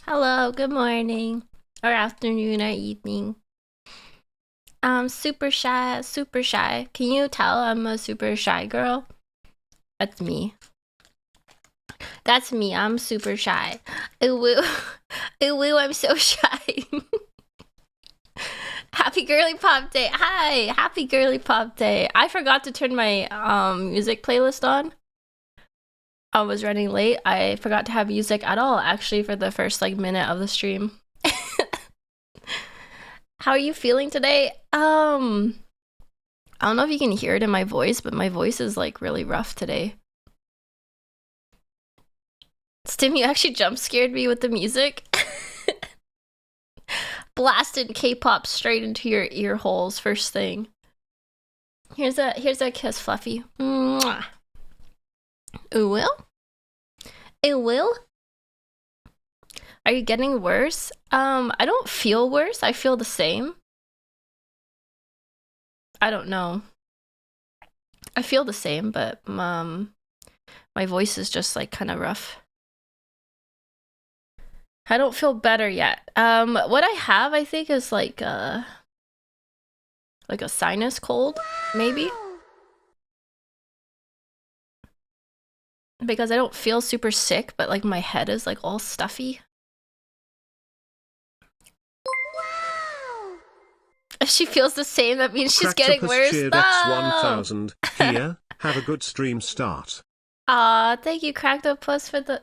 Hello, good morning, or afternoon, or evening. I'm super shy, super shy. Can you tell I'm a super shy girl? That's me. That's me. I'm super shy. Ooh, woo. Ooh, woo, I'm so shy. Happy Girly Pop Day. Hi, happy Girly Pop Day. I forgot to turn my music playlist on. I was running late. I forgot to have music at all, actually, for the first minute of the stream. How are you feeling today? I don't know if you can hear it in my voice, but my voice is really rough today. Stim, you actually jump scared me with the music. Blasted K-pop straight into your ear holes first thing. Here's a kiss, Fluffy. Mwah. Ooh, will? It will? Are you getting worse? I don't feel worse. I feel the same. I don't know. I feel the same, but my voice is just kind of rough. I don't feel better yet. What I have, I think, is like a sinus cold, maybe. Because I don't feel super sick, but my head is all stuffy. If she feels the same, that means she's getting worse. No! X1000 here. Have a good stream start. Aw, thank you, Cracktopus, for the...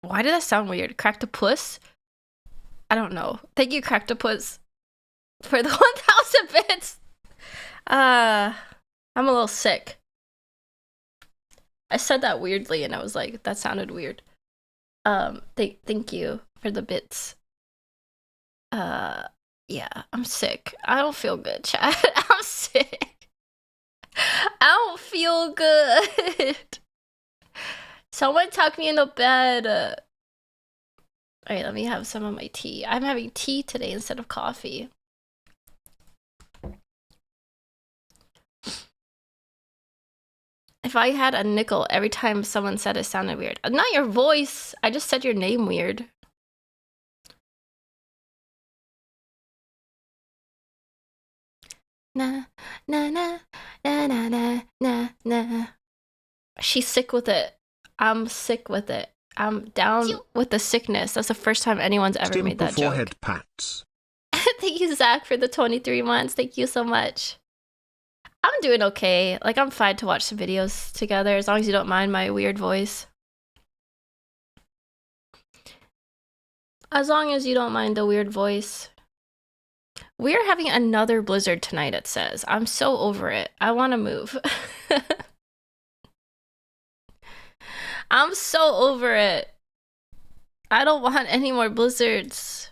Why did that sound weird? Cracktopus? I don't know. Thank you, Cracktopus, for the 1,000 bits. I'm a little sick. I said that weirdly, and I was like, that sounded weird. Thank you for the bits. Yeah, I'm sick. I don't feel good, chat. I'm sick. I don't feel good. Someone tuck me in the bed. Alright, let me have some of my tea. I'm having tea today instead of coffee. If I had a nickel every time someone said it sounded weird. Not your voice. I just said your name weird. Na na na na na na na na. She's sick with it. I'm sick with it. I'm down with the sickness. That's the first time anyone's ever made that joke. Forehead pats. Thank you, Zach, for the 23 months. Thank you so much. I'm doing okay. I'm fine to watch some videos together as long as you don't mind my weird voice. As long as you don't mind the weird voice. We're having another blizzard tonight, it says. I'm so over it. I want to move. I'm so over it. I don't want any more blizzards.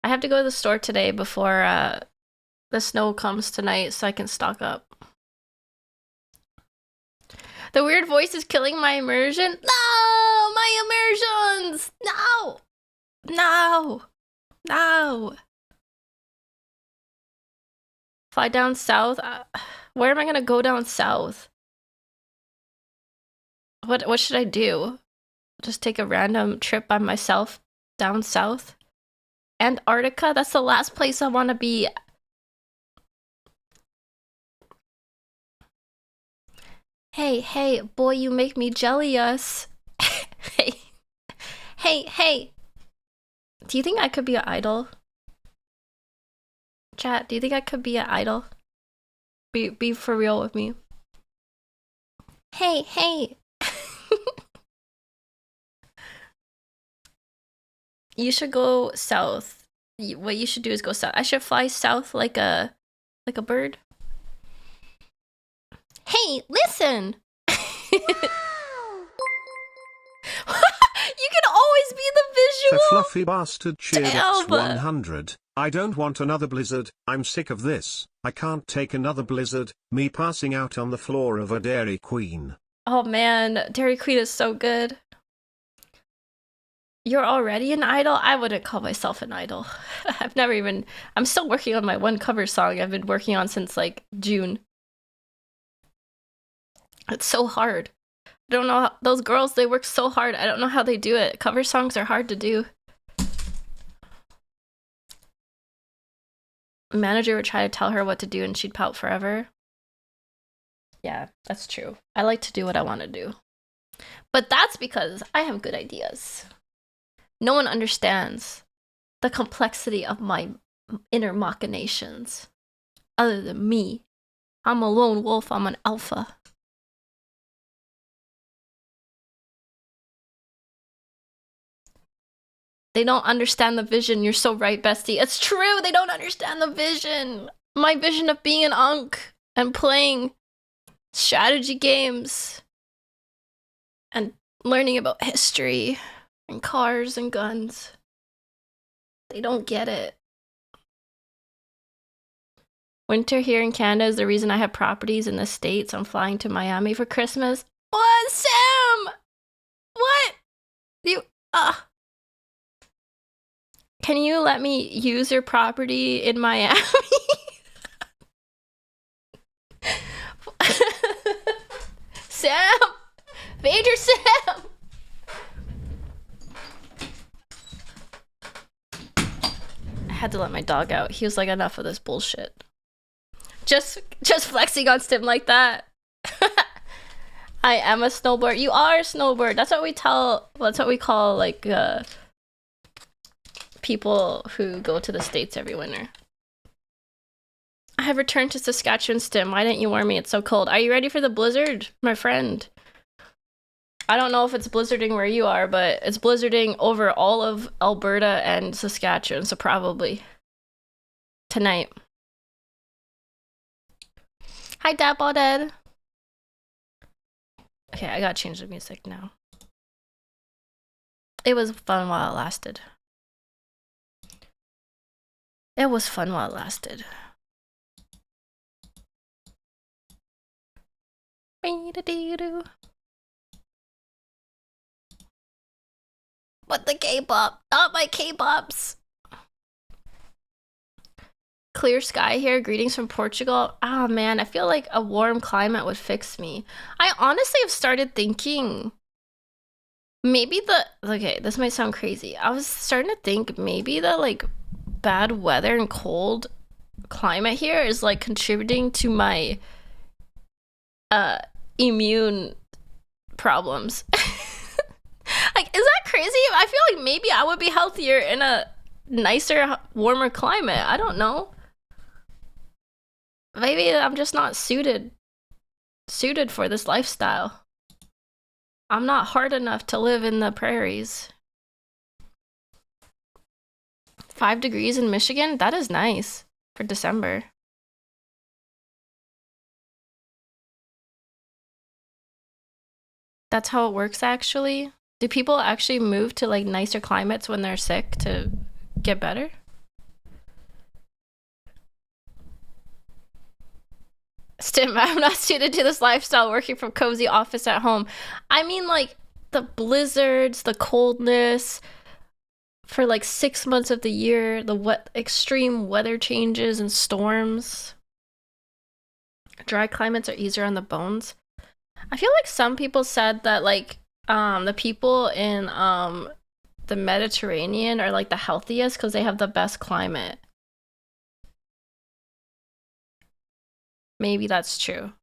I have to go to the store today before the snow comes tonight so I can stock up. The weird voice is killing my immersion. No! My immersions! No! No! No! Fly down south? Where am I gonna go down south? What should I do? Just take a random trip by myself down south? Antarctica? That's the last place I want to be. Hey, boy, you make me jealous. Hey. Do you think I could be an idol? Chat, do you think I could be an idol? Be for real with me. Hey. You should go south. What you should do is go south. I should fly south like a bird. Hey, listen! You can always be the visual! A fluffy bastard cheered X100. I don't want another blizzard. I'm sick of this. I can't take another blizzard. Me passing out on the floor of a Dairy Queen. Oh man, Dairy Queen is so good. You're already an idol? I wouldn't call myself an idol. I'm still working on my one cover song I've been working on since June. It's so hard. I don't know how, those girls, they work so hard. I don't know how they do it. Cover songs are hard to do. Manager would try to tell her what to do and she'd pout forever. Yeah, that's true. I like to do what I want to do. But that's because I have good ideas. No one understands the complexity of my inner machinations other than me. I'm a lone wolf. I'm an alpha. They don't understand the vision. You're so right, bestie. It's true. They don't understand the vision. My vision of being an unk and playing strategy games and learning about history and cars and guns. They don't get it. Winter here in Canada is the reason I have properties in the States. I'm flying to Miami for Christmas. What, Sam? What? You, Can you let me use your property in Miami? Sam! Major Sam! I had to let my dog out. He was like, enough of this bullshit. Just flexing on Stim like that. I am a snowbird. You are a snowbird. That's what we call like people who go to the States every winter. I have returned to Saskatchewan, Stim. Why didn't you warn me? It's so cold. Are you ready for the blizzard, my friend? I don't know if it's blizzarding where you are, but it's blizzarding over all of Alberta and Saskatchewan, so probably tonight. Hi, Dad. Okay, I gotta change the music now. It was fun while it lasted. It was fun while it lasted. What the K-pop? Not my K-pops. Clear sky here. Greetings from Portugal. Ah, man, I feel like a warm climate would fix me. I honestly have started thinking maybe okay, this might sound crazy. I was starting to think maybe the like bad weather and cold climate here is like contributing to my immune problems. Like, is that crazy? I feel like maybe I would be healthier in a nicer, warmer climate. I don't know. Maybe I'm just not suited for this lifestyle. I'm not hard enough to live in the prairies. 5 degrees in Michigan? That is nice for December. That's how it works, actually. Do people actually move to like nicer climates when they're sick to get better? Stim, I'm not suited to this lifestyle working from cozy office at home. I mean, like the blizzards, the coldness for like 6 months of the year, the extreme weather changes and storms. Dry climates are easier on the bones. I feel like some people said that like the people in the Mediterranean are like the healthiest because they have the best climate. Maybe that's true.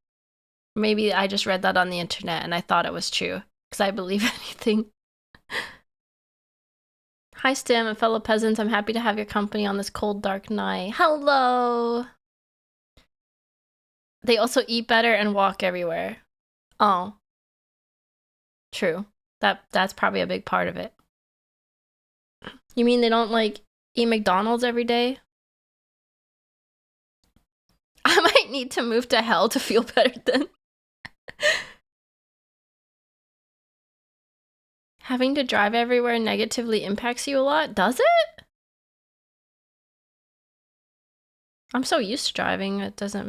Maybe I just read that on the internet and I thought it was true because I believe anything. Hi, Stim and fellow peasants. I'm happy to have your company on this cold, dark night. Hello! They also eat better and walk everywhere. Oh. True. That's probably a big part of it. You mean they don't, like, eat McDonald's every day? I might need to move to hell to feel better then. Having to drive everywhere negatively impacts you a lot? Does it? I'm so used to driving, it doesn't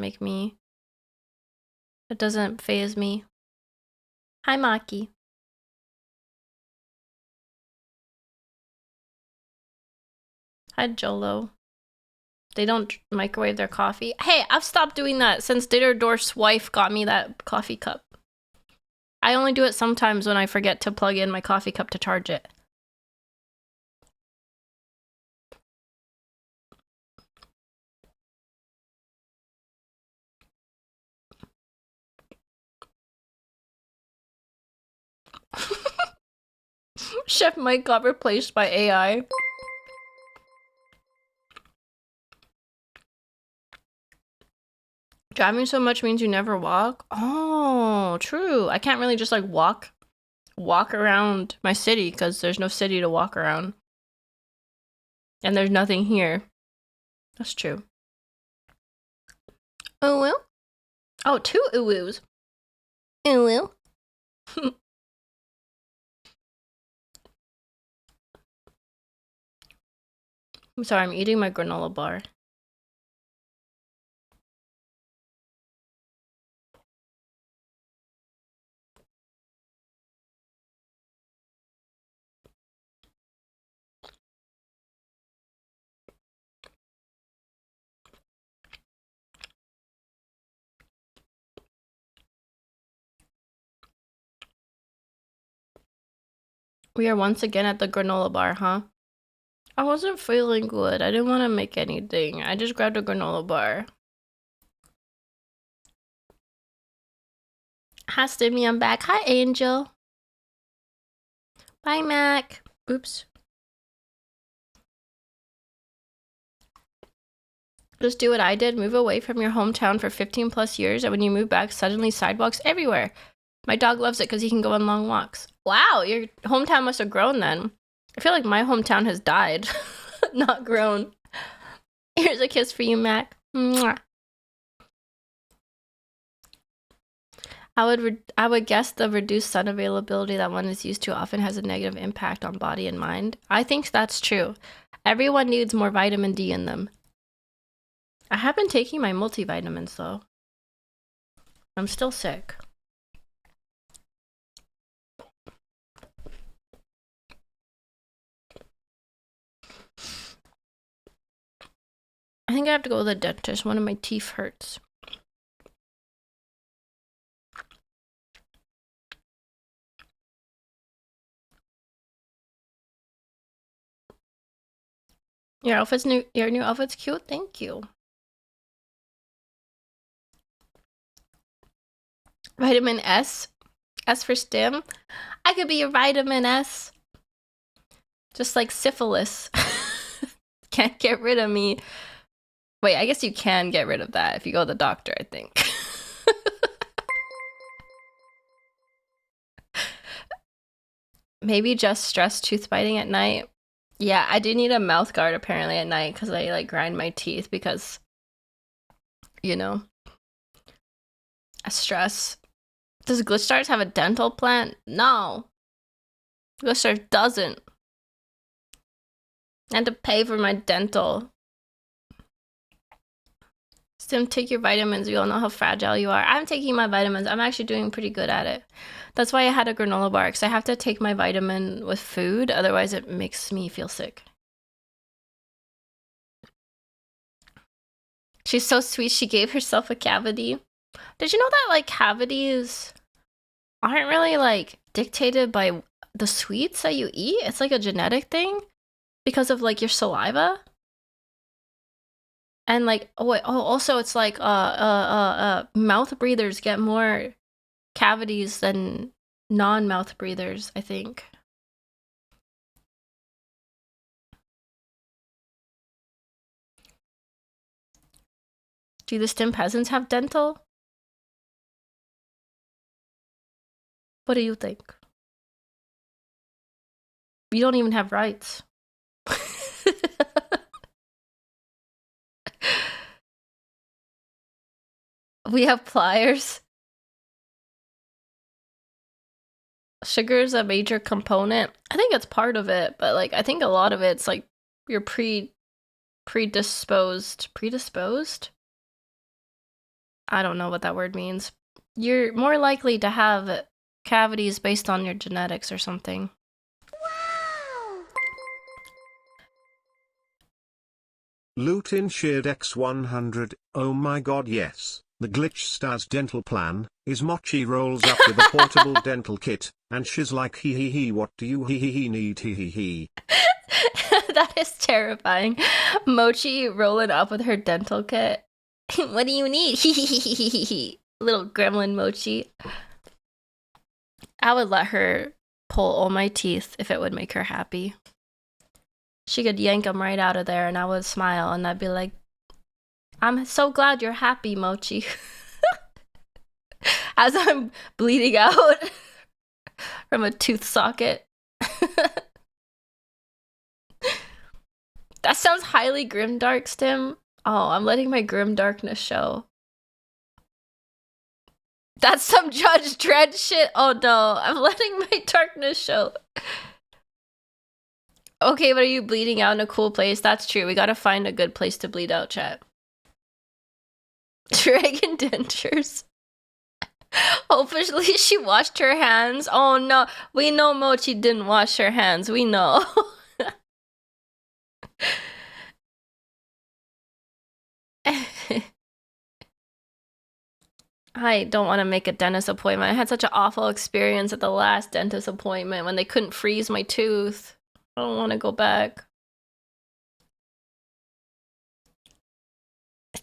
faze me. Hi, Maki. Hi, Jolo. They don't microwave their coffee. Hey, I've stopped doing that since Ditterdorf's wife got me that coffee cup. I only do it sometimes when I forget to plug in my coffee cup to charge it. Chef Mike got replaced by AI. Driving so much means you never walk? Oh, true. I can't really just like walk around my city because there's no city to walk around. And there's nothing here. That's true. Oh well. Oh, 2 ooh-woos. Oh well. I'm sorry, I'm eating my granola bar. We are once again at the granola bar, huh? I wasn't feeling good. I didn't want to make anything. I just grabbed a granola bar. Hi, Stimmy, I'm back. Hi, Angel. Bye, Mac. Oops. Just do what I did. Move away from your hometown for 15 plus years, and when you move back, suddenly sidewalks everywhere. My dog loves it because he can go on long walks. Wow, your hometown must have grown then. I feel like my hometown has died, not grown. Here's a kiss for you, Mac. Mwah. I would guess the reduced sun availability that one is used to often has a negative impact on body and mind. I think that's true. Everyone needs more vitamin D in them. I have been taking my multivitamins though. I'm still sick. I think I have to go to the dentist. One of my teeth hurts. Your new outfit's cute. Thank you. Vitamin S. S for stim. I could be your vitamin S. Just like syphilis. Can't get rid of me. Wait, I guess you can get rid of that if you go to the doctor, I think. Maybe just stress tooth biting at night. Yeah, I do need a mouth guard apparently at night because I like grind my teeth because, you know, stress. Does Glitch Stars have a dental plan? No. Glitch Stars doesn't. I had to pay for my dental. Stim, take your vitamins. We all know how fragile you are. I'm taking my vitamins. I'm actually doing pretty good at it. That's why I had a granola bar, because I have to take my vitamin with food. Otherwise, it makes me feel sick. She's so sweet. She gave herself a cavity. Did you know that, like, cavities aren't really, like, dictated by the sweets that you eat? It's, like, a genetic thing because of, like, your saliva. And like, also it's like mouth breathers get more cavities than non-mouth breathers, I think. Do the Stim peasants have dental? What do you think? You don't even have rights. We have pliers. Sugar is a major component. I think it's part of it, but like I think a lot of it's like you're predisposed. Predisposed? I don't know what that word means. You're more likely to have cavities based on your genetics or something. Wow! Lutin shared X100. Oh my god, yes. The glitch stars dental plan, is Mochi rolls up with a portable dental kit, and she's like hee what do you need hee. That is terrifying. Mochi rolling up with her dental kit. What do you need? Little gremlin Mochi. I would let her pull all my teeth if it would make her happy. She could yank them right out of there and I would smile and I'd be like, I'm so glad you're happy, Mochi. As I'm bleeding out from a tooth socket. That sounds highly grimdark, Stim. Oh, I'm letting my grimdarkness show. That's some Judge Dredd shit. Oh no, I'm letting my darkness show. Okay, but are you bleeding out in a cool place? That's true. We gotta find a good place to bleed out, chat. Dragon dentures. Hopefully she washed her hands. Oh no, we know Mochi didn't wash her hands. We know. I don't want to make a dentist appointment. I had such an awful experience at the last dentist appointment when they couldn't freeze my tooth. I don't want to go back.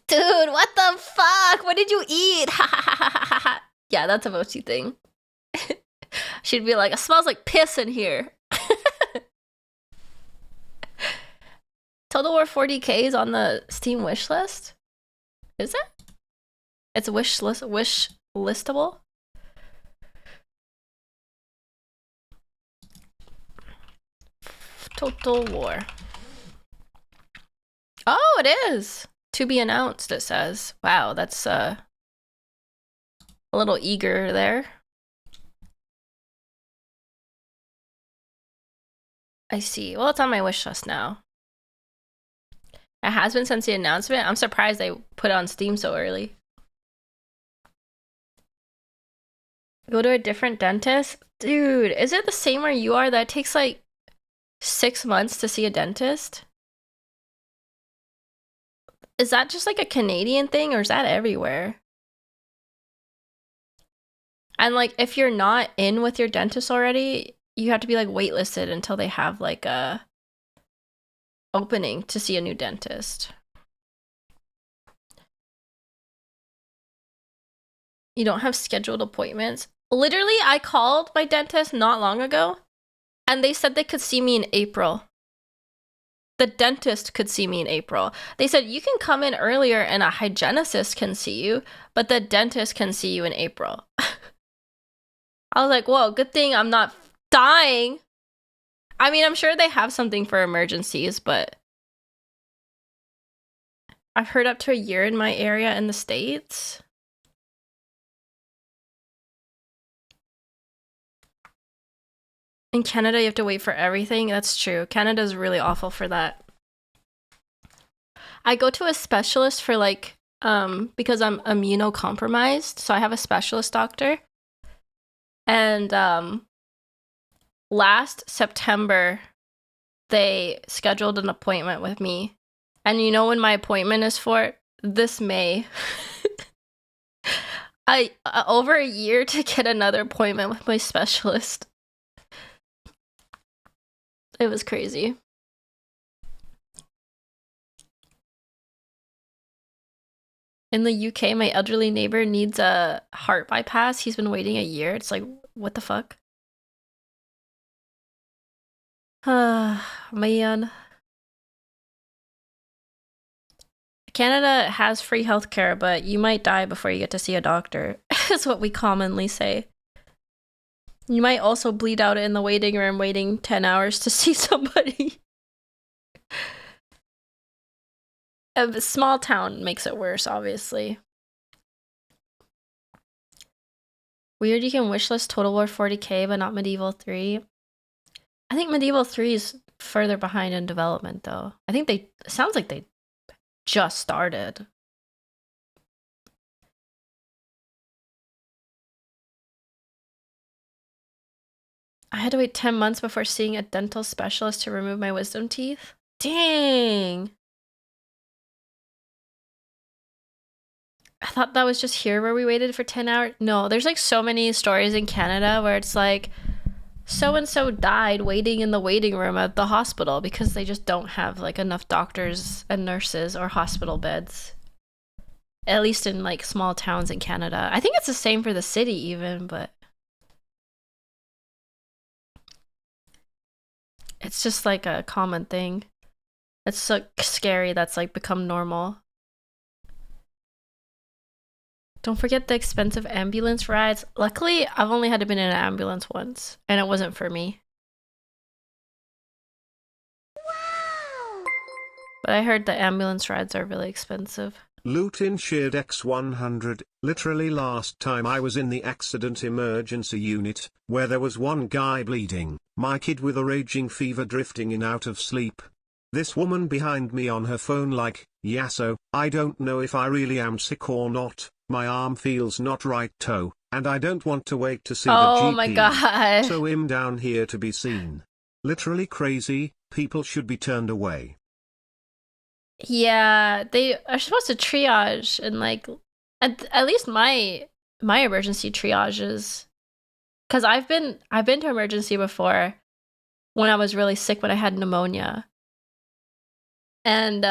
Dude, what the fuck? What did you eat? Yeah, that's a Mochi thing. She'd be like, it smells like piss in here. Total War 40K is on the Steam wish list? Is it? It's wish listable? Total War. Oh, it is! To be announced, it says. Wow, that's a little eager there. I see. Well, it's on my wish list now. It has been since the announcement. I'm surprised they put it on Steam so early. Go to a different dentist? Dude, is it the same where you are that it takes like 6 months to see a dentist? Is that just like a Canadian thing or is that everywhere? And like if you're not in with your dentist already, you have to be like waitlisted until they have like a opening to see a new dentist. You don't have scheduled appointments? Literally, I called my dentist not long ago and they said they could see me in April. The dentist could see me in April. They said you can come in earlier and a hygienist can see you, but the dentist can see you in April. I was like, whoa, good thing I'm not dying. I mean, I'm sure they have something for emergencies, but I've heard up to a year in my area in the States. In Canada, you have to wait for everything. That's true. Canada's really awful for that. I go to a specialist for like, because I'm immunocompromised. So I have a specialist doctor. And last September, they scheduled an appointment with me. And you know when my appointment is for? This May. I over a year to get another appointment with my specialist. It was crazy. In the UK, my elderly neighbor needs a heart bypass. He's been waiting a year. It's like, what the fuck? Man. Canada has free healthcare, but you might die before you get to see a doctor. Is what we commonly say. You might also bleed out in the waiting room waiting 10 hours to see somebody. A small town makes it worse, obviously. Weird you can wishlist Total War 40K, but not Medieval 3. I think Medieval 3 is further behind in development, though. I think it sounds like they just started. I had to wait 10 months before seeing a dental specialist to remove my wisdom teeth. Dang. I thought that was just here where we waited for 10 hours. No, there's like so many stories in Canada where it's like so and so died waiting in the waiting room at the hospital because they just don't have like enough doctors and nurses or hospital beds. At least in like small towns in Canada. I think it's the same for the city even, but it's just like a common thing. It's so scary that's like become normal. Don't forget the expensive ambulance rides. Luckily, I've only had to been in an ambulance once, and it wasn't for me. Wow. But I heard the ambulance rides are really expensive. Lutin shared X100, literally last time I was in the accident emergency unit, where there was one guy bleeding, my kid with a raging fever drifting in out of sleep. This woman behind me on her phone like, Yasso, I don't know if I really am sick or not, my arm feels not right toe, and I don't want to wait to see the GP. Oh my god. So I'm down here to be seen. Literally crazy, people should be turned away. Yeah, they are supposed to triage and like at least my emergency triages, because I've been to emergency before when I was really sick when I had pneumonia. And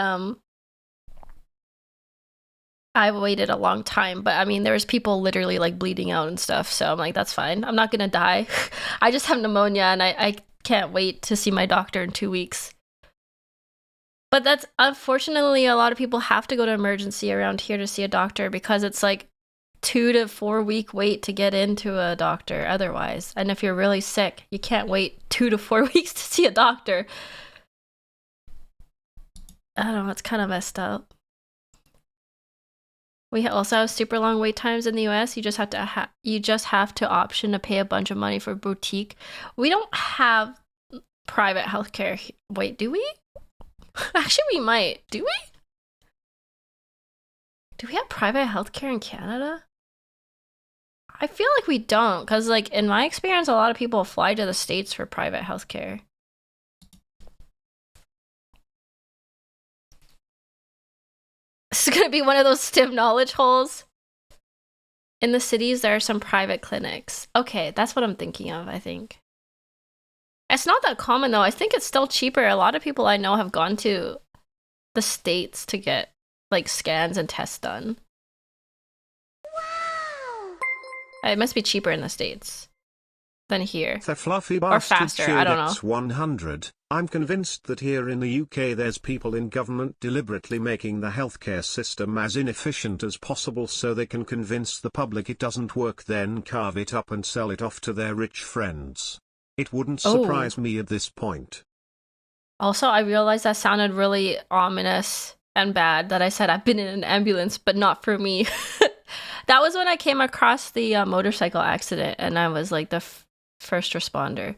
I waited a long time, but I mean there was people literally like bleeding out and stuff, so I'm like, that's fine. I'm not gonna die. I just have pneumonia and I can't wait to see my doctor in 2 weeks. But that's unfortunately a lot of people have to go to emergency around here to see a doctor because it's like 2 to 4 week wait to get into a doctor otherwise. And if you're really sick, you can't wait 2 to 4 weeks to see a doctor. I don't know, it's kind of messed up. We also have super long wait times in the US. You just have to option to pay a bunch of money for boutique. We don't have private healthcare. Wait, do we? Actually, we might. Do we? Do we have private healthcare in Canada? I feel like we don't, because like in my experience, a lot of people fly to the States for private healthcare. This is gonna be one of those STEM knowledge holes. In the cities, there are some private clinics. Okay, that's what I'm thinking of, I think. It's not that common though. I think it's still cheaper. A lot of people I know have gone to the States to get like scans and tests done. Wow. It must be cheaper in the States than here. The fluffy or faster, I don't know. X100. I'm convinced that here in the UK there's people in government deliberately making the healthcare system as inefficient as possible so they can convince the public it doesn't work, then carve it up and sell it off to their rich friends. It wouldn't surprise me at this point. Also, I realized that sounded really ominous and bad that I said I've been in an ambulance, but not for me. That was when I came across the motorcycle accident and I was like the first responder.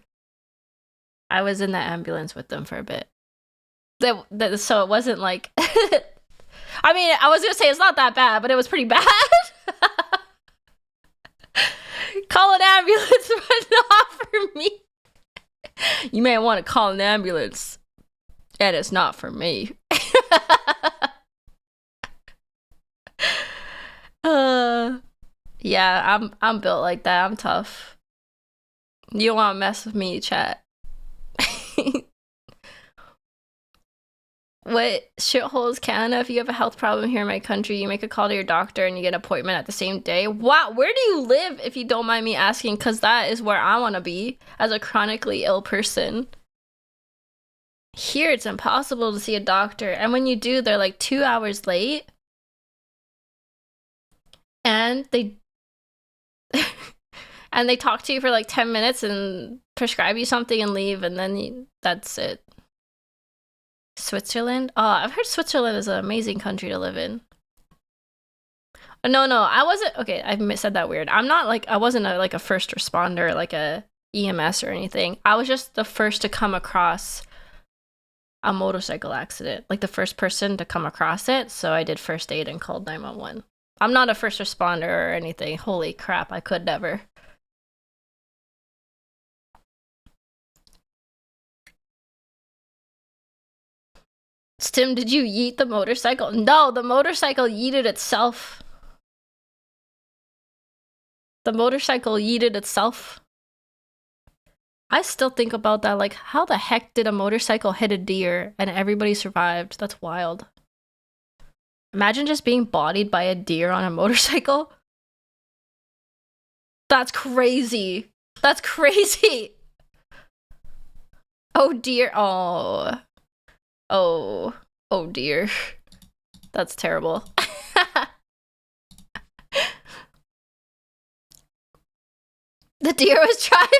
I was in the ambulance with them for a bit. So it wasn't like... I mean, I was going to say it's not that bad, but it was pretty bad. Call an ambulance, but not for me. You may want to call an ambulance, and it's not for me. Yeah, I'm built like that. I'm tough. You don't want to mess with me, chat. What shithole is Canada? If you have a health problem here in my country, you make a call to your doctor and you get an appointment at the same day. Wow, where do you live, if you don't mind me asking? Because that is where I want to be as a chronically ill person. Here, it's impossible to see a doctor. And when you do, they're like 2 hours late. And they... and they talk to you for like 10 minutes and prescribe you something and leave, and then that's it. Switzerland? Oh, I've heard Switzerland is an amazing country to live in. No, I wasn't... Okay, I said that weird. I'm not like... I wasn't like a first responder, like a EMS or anything. I was just the first to come across a motorcycle accident. Like the first person to come across it. So I did first aid and called 911. I'm not a first responder or anything. Holy crap, I could never. Tim, did you yeet the motorcycle? No, the motorcycle yeeted itself. The motorcycle yeeted itself. I still think about that, like, how the heck did a motorcycle hit a deer and everybody survived? That's wild. Imagine just being bodied by a deer on a motorcycle. That's crazy. That's crazy. Oh dear. Oh. Oh. Oh dear. That's terrible. The deer was driving.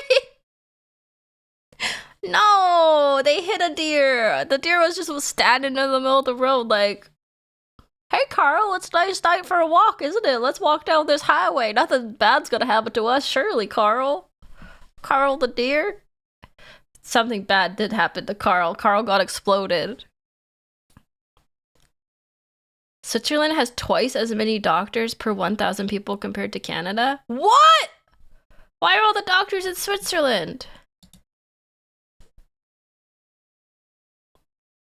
No, they hit a deer. The deer was just standing in the middle of the road like, hey Carl, it's a nice night for a walk, isn't it? Let's walk down this highway. Nothing bad's gonna happen to us, surely, Carl. Carl the deer? Something bad did happen to Carl. Carl got exploded. Switzerland has twice as many doctors per 1,000 people compared to Canada. What? Why are all the doctors in Switzerland?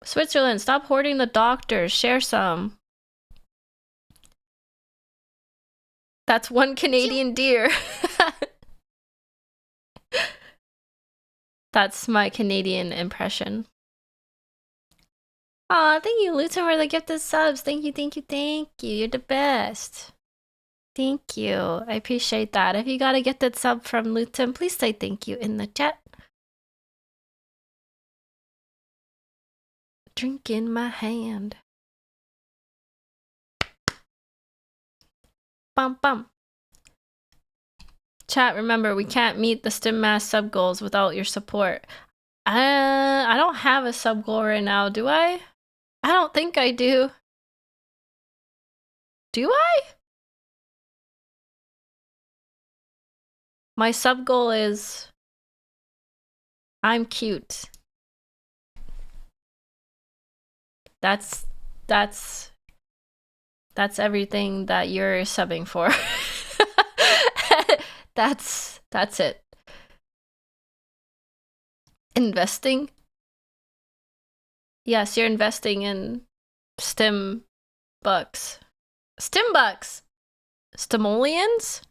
Switzerland, stop hoarding the doctors. Share some. That's one Canadian deer. That's my Canadian impression. Aw, thank you, Luton, for the gifted subs. Thank you, thank you, thank you. You're the best. Thank you. I appreciate that. If you got a gifted sub from Luton, please say thank you in the chat. Drink in my hand. Bum bum. Chat, remember, we can't meet the StimMass sub goals without your support. I don't have a sub goal right now, do I? I don't think I do. Do I? My sub goal is I'm cute. That's everything that you're subbing for. That's it. Investing? Yes, you're investing in stim bucks. Stim bucks! Stimolians?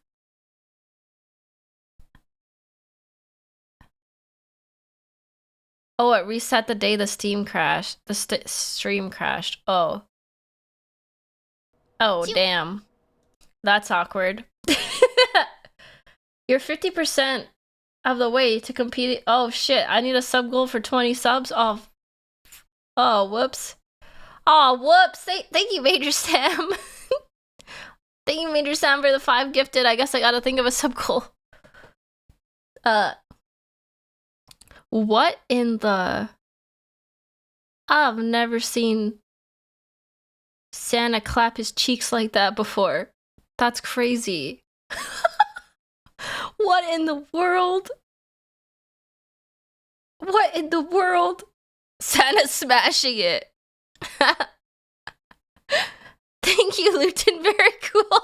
Oh, it reset the day the stream crashed. The stream crashed. Oh. Oh, damn. That's awkward. You're 50% of the way to compete. Oh, shit. I need a sub goal for 20 subs. Oh, whoops. Oh, whoops. Thank you, Major Sam. Thank you, Major Sam, for the 5 gifted. I guess I gotta think of a sub goal. What in the... I've never seen Santa clap his cheeks like that before. That's crazy. What in the world? What in the world? Santa's smashing it. Thank you, Luton. Very cool.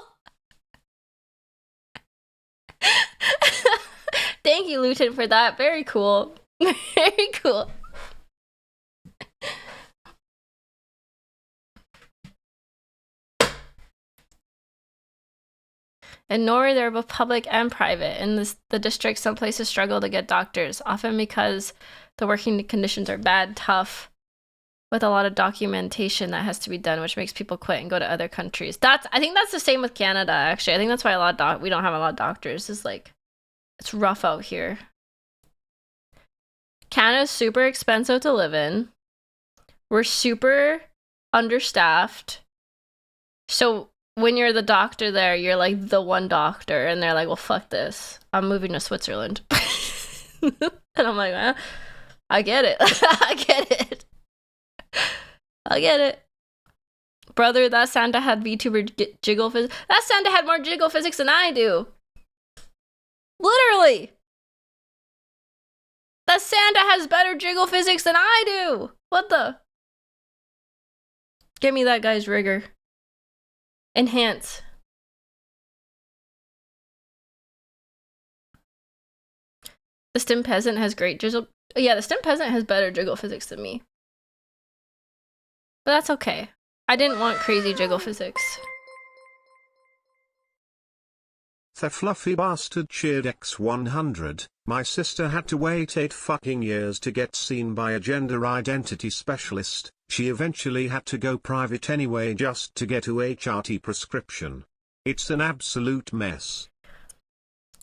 Thank you, Luton, for that. Very cool. Very cool. In Norway, they're both public and private. In the district, some places struggle to get doctors, often because the working conditions are bad, tough, with a lot of documentation that has to be done, which makes people quit and go to other countries. I think that's the same with Canada, actually. I think that's why we don't have a lot of doctors. It's like, it's rough out here. Canada's super expensive to live in. We're super understaffed. So when you're the doctor there, you're like the one doctor, and they're like, well, fuck this. I'm moving to Switzerland. And I'm like, well, I get it. I get it. I get it. Brother, that Santa had VTuber jiggle physics. That Santa had more jiggle physics than I do. Literally. That Santa has better jiggle physics than I do. What the? Give me that guy's rigor. Enhance. The Stim Peasant has great jiggle. Yeah, the Stim Peasant has better jiggle physics than me. But that's okay. I didn't want crazy jiggle physics. The fluffy bastard cheered X100. My sister had to wait 8 fucking years to get seen by a gender identity specialist. She eventually had to go private anyway just to get a HRT prescription. It's an absolute mess.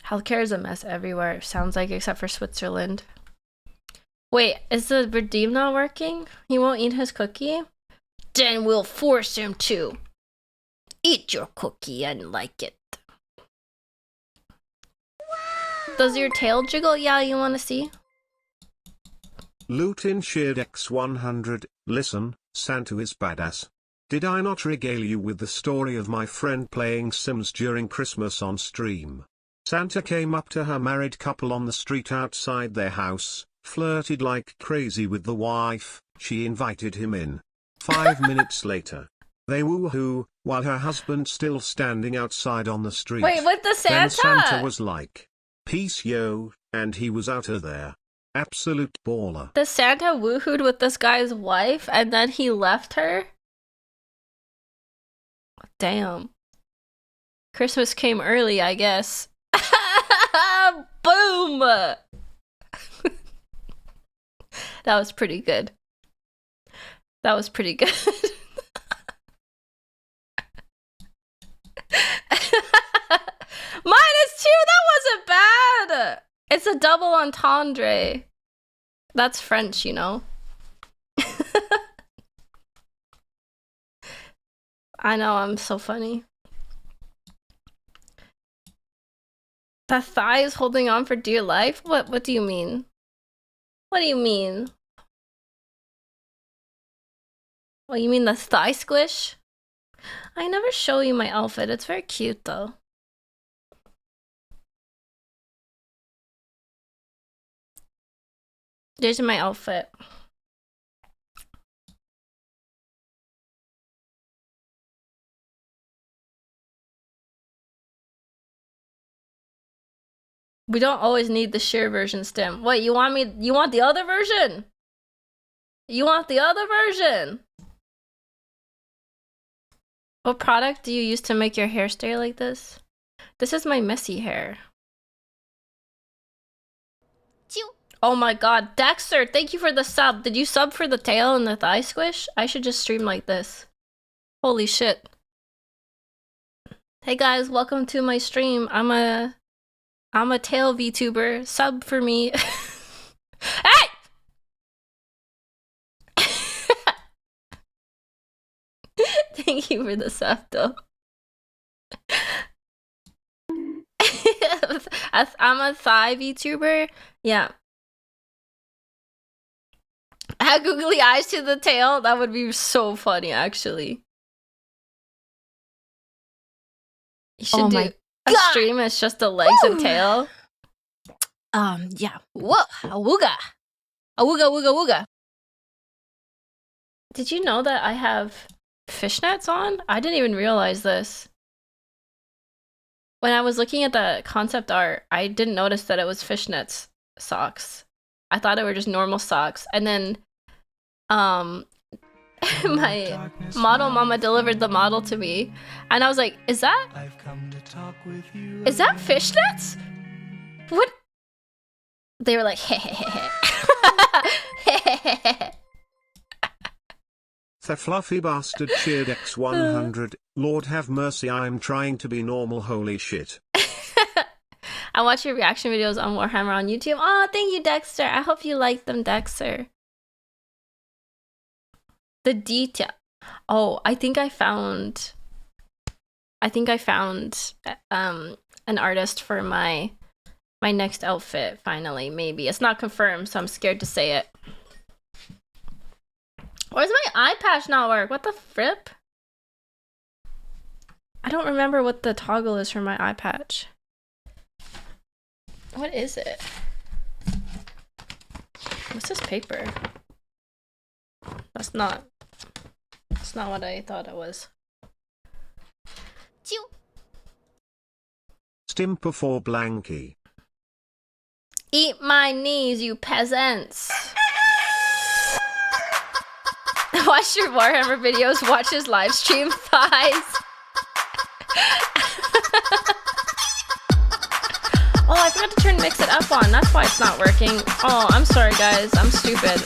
Healthcare is a mess everywhere, sounds like, except for Switzerland. Wait, is the redeem not working? He won't eat his cookie? Then we'll force him to. Eat your cookie and like it. Does your tail jiggle? Yeah, you want to see? Lutin shared X100. Listen, Santa is badass. Did I not regale you with the story of my friend playing Sims during Christmas on stream? Santa came up to her married couple on the street outside their house, flirted like crazy with the wife, she invited him in. 5 minutes later, they woohoo, while her husband still standing outside on the street. Wait, what the Santa? Then Santa was like, peace yo, and he was out of there. Absolute baller. The Santa woohooed with this guy's wife and then he left her? Damn. Christmas came early, I guess. Boom! That was pretty good. That was pretty good. -2, that wasn't bad! It's a double entendre. That's French, you know. I know, I'm so funny. The thigh is holding on for dear life? What do you mean? What do you mean? Well, you mean the thigh squish? I never show you my outfit. It's very cute though. There's my outfit. We don't always need the sheer version stem. Wait, you want the other version? You want the other version? What product do you use to make your hair stay like this? This is my messy hair. Oh my god, Dexter, thank you for the sub. Did you sub for the tail and the thigh squish? I should just stream like this. Holy shit. Hey guys, welcome to my stream. I'm a tail VTuber. Sub for me. Hey! Thank you for the sub though. I'm a thigh VTuber. Yeah. Add googly eyes to the tail. That would be so funny, actually. You should do a stream. It's just the legs and tail. Yeah. Whoa, awooga, awooga, wooga, wooga. Did you know that I have fishnets on? I didn't even realize this. When I was looking at the concept art, I didn't notice that it was fishnets socks. I thought it were just normal socks. And then my model mama delivered the model to me and I was like, is that fishnets? What? They were like, The fluffy bastard cheered X100. Lord have mercy, I'm trying to be normal, holy shit. I watch your reaction videos on Warhammer on YouTube. Oh, thank you, Dexter. I hope you like them, Dexter. The detail. Oh, I think I found an artist for my next outfit finally, maybe. It's not confirmed, so I'm scared to say it. Why does my eye patch not work? What the fripp? I don't remember what the toggle is for my eye patch. What is it? What's this paper? That's not what I thought it was. Stimper for Blanky. Eat my knees, you peasants. Watch your Warhammer videos, watch his live stream thighs. I forgot to turn mix it up on. That's why it's not working. Oh, I'm sorry guys. I'm stupid.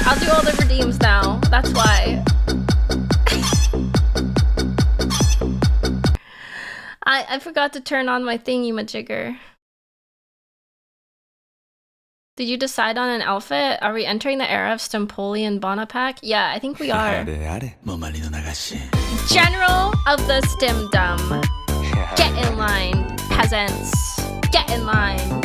I'll do all the redeems now. That's why. I forgot to turn on my thingy-majigger. Did you decide on an outfit? Are we entering the era of Stempolian Bonaparte? Yeah, I think we are. General of the Stemdom. Get in line, peasants. Get in line.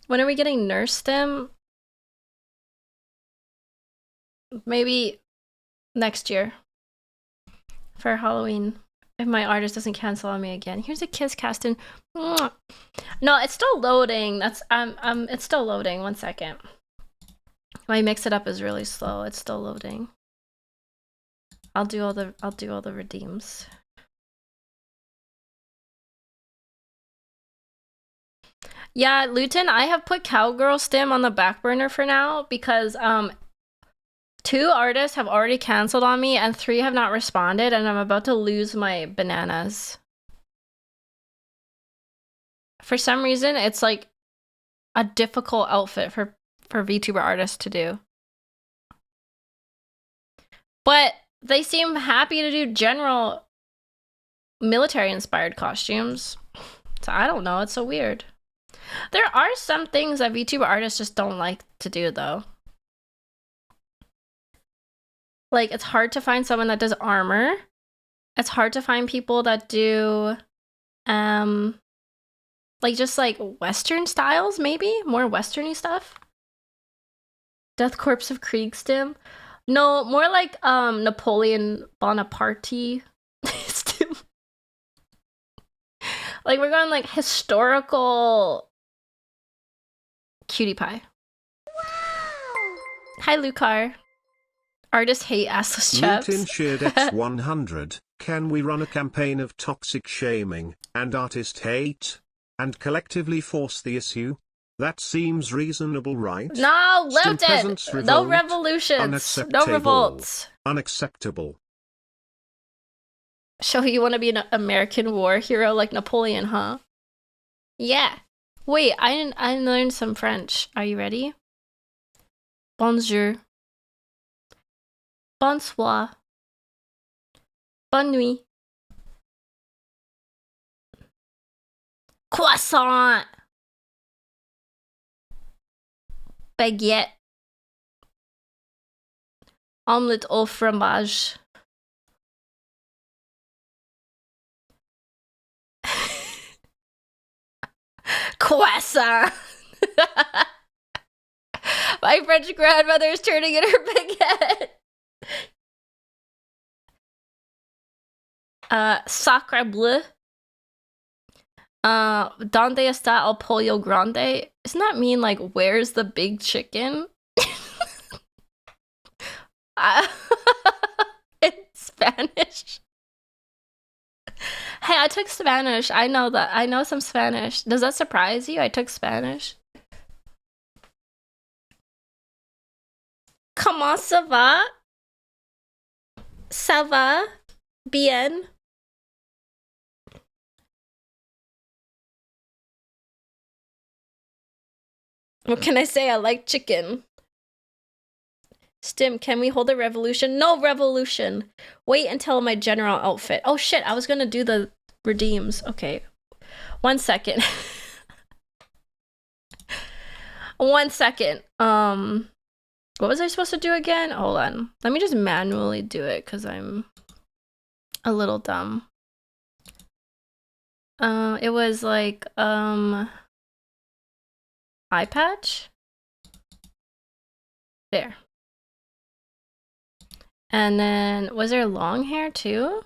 When are we getting nurse stem? Maybe next year for Halloween, if my artist doesn't cancel on me again. Here's a kiss, Caston. No, it's still loading. It's still loading. 1 second. My mix it up is really slow. It's still loading. I'll do all the redeems. Yeah, Luton, I have put Cowgirl Stim on the back burner for now because 2 artists have already canceled on me and 3 have not responded, and I'm about to lose my bananas. For some reason, it's like a difficult outfit for VTuber artists to do. But they seem happy to do general military-inspired costumes. So I don't know, it's so weird. There are some things that VTuber artists just don't like to do, though. Like, it's hard to find someone that does armor. It's hard to find people that do, like, just, like, Western styles, maybe? More Western-y stuff? Death Corpse of Kriegstim? No, more like, Napoleon Bonaparte stim. Like, we're going, like, historical cutie pie. Wow. Hi, Lucar. Artists hate assless chaps. Lutin shared X100. Can we run a campaign of toxic shaming and artist hate and collectively force the issue? That seems reasonable, right? No, Lutin! No revolutions. No revolts. Unacceptable. So you want to be an American war hero like Napoleon, huh? Yeah. Wait, I learned some French. Are you ready? Bonjour. Bonsoir. Bonne nuit. Croissant. Baguette. Omelette au fromage. Croissant. My French grandmother is turning in her baguette. Sacre bleu. Donde está el pollo grande? Doesn't that mean, like, where's the big chicken? In Spanish. Hey, I took Spanish. I know that. I know some Spanish. Does that surprise you? I took Spanish. Comment ça va? Ça va? Bien? What can I say? I like chicken. Stim, can we hold a revolution? No revolution. Wait until my general outfit. Oh shit, I was gonna do the redeems. Okay. 1 second. 1 second. What was I supposed to do again? Hold on. Let me just manually do it because I'm a little dumb. It was like, eye patch? There. And then, was there long hair too?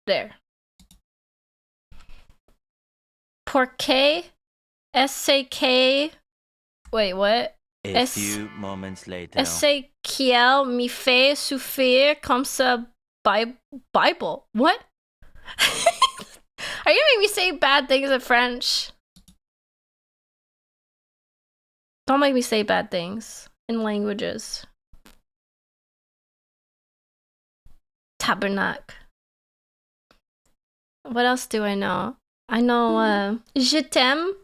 There. Porque SK. Wait, what? A few moments later. Ezekiel me fait souffrir comme ça Bible. What? Are you making me say bad things in French? Don't make me say bad things. in languages. Tabernacle. What else do I know? I know Je t'aime.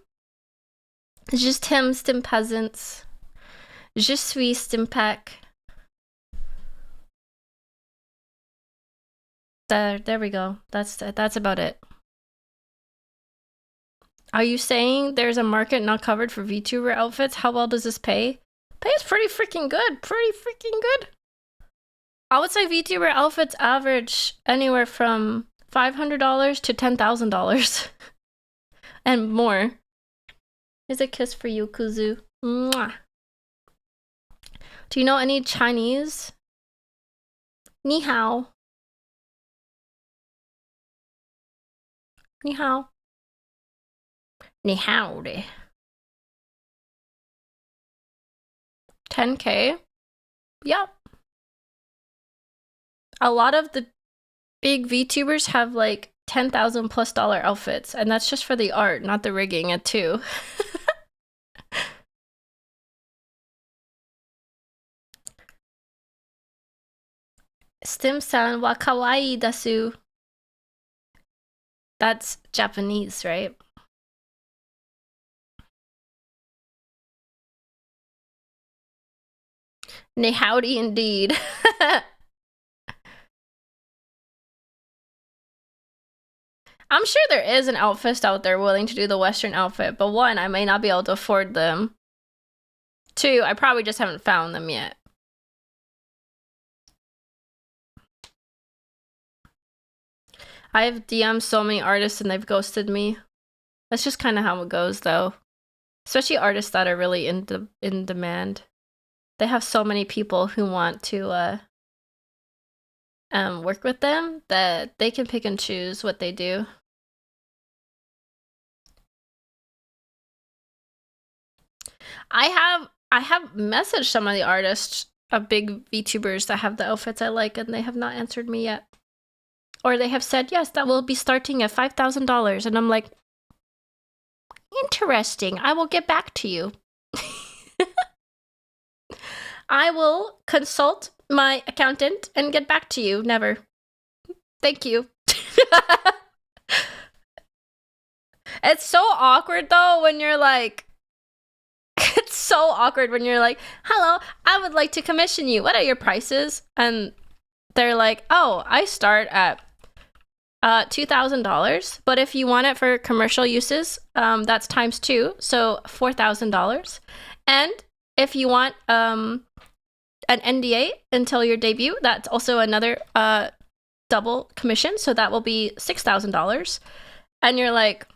Je t'aime stim peasants. Je suis stimpack. There we go. That's about it. Are you saying there's a market not covered for VTuber outfits? How well does this pay? Pays pretty freaking good. Pretty freaking good. I would say VTuber outfits average anywhere from $500 to $10,000 and more. Here's a kiss for you, Kuzu. Mwah. Do you know any Chinese? Ni hao. Ni hao. Ni howdy. 10K? Yep. A lot of the big VTubers have like $10,000+ outfits, and that's just for the art, not the rigging at too. Stim-san wa kawaii dasu. That's Japanese, right? Nay howdy indeed. I'm sure there is an outfit out there willing to do the Western outfit, but one, I may not be able to afford them. Two, I probably just haven't found them yet. I've DM'd so many artists and they've ghosted me. That's just kind of how it goes, though. Especially artists that are really in demand. They have so many people who want to work with them that they can pick and choose what they do. I have messaged some of the artists of big VTubers that have the outfits I like, and they have not answered me yet. Or they have said, yes, that will be starting at $5,000. And I'm like, interesting. I will get back to you. I will consult my accountant and get back to you. Never. Thank you. It's so awkward, though, when you're like... It's so awkward when you're like, hello, I would like to commission you. What are your prices? And they're like, oh, I start at $2,000. But if you want it for commercial uses, that's ×2. So $4,000. And if you want an NDA until your debut, that's also another double commission. So that will be $6,000. And you're like...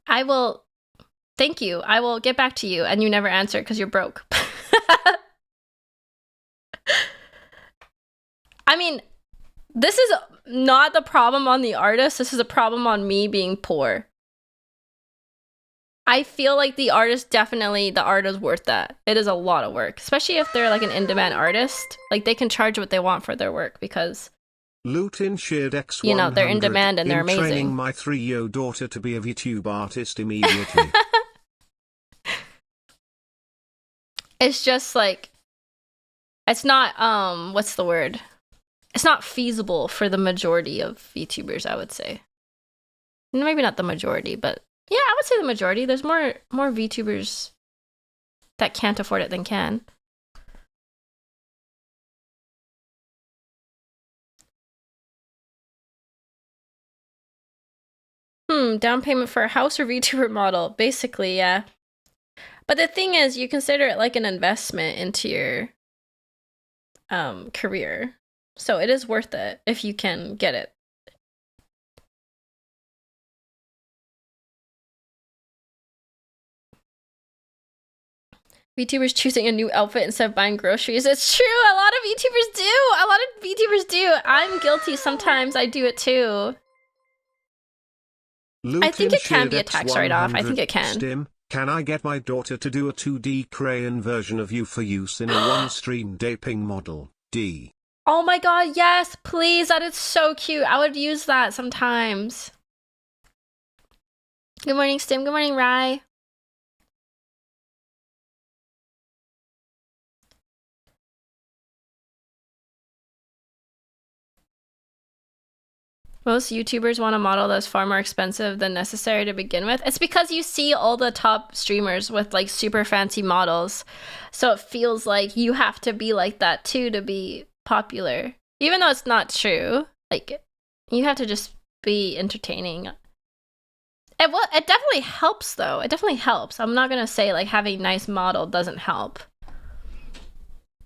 I will, thank you. I will get back to you. And you never answer because you're broke. I mean, this is not the problem on the artist. This is a problem on me being poor. I feel like the artist, definitely, the art is worth that. It is a lot of work, especially if they're like an in-demand artist. Like they can charge what they want for their work because... Lutin shared X100. You know, they're in demand and they're amazing. Training my 3-year daughter to be a VTube artist immediately. It's just like, it's not, what's the word? It's not feasible for the majority of VTubers, I would say. Maybe not the majority, but yeah, I would say the majority. There's more VTubers that can't afford it than can. Down payment for a house or VTuber model. Basically, yeah. But the thing is, you consider it like an investment into your career. So it is worth it if you can get it. VTubers choosing a new outfit instead of buying groceries. It's true. A lot of VTubers do. A lot of VTubers do. I'm guilty sometimes. I do it too. I think it can be a tax write-off. I think it can. Stim, can I get my daughter to do a 2D crayon version of you for use in a one-stream daping model? D. Oh my god, yes, please. That is so cute. I would use that sometimes. Good morning, Stim. Good morning, Rai. Most YouTubers want a model that's far more expensive than necessary to begin with. It's because you see all the top streamers with like super fancy models. So it feels like you have to be like that too to be popular. Even though it's not true. Like, you have to just be entertaining. It definitely helps though. It definitely helps. I'm not gonna say like having a nice model doesn't help.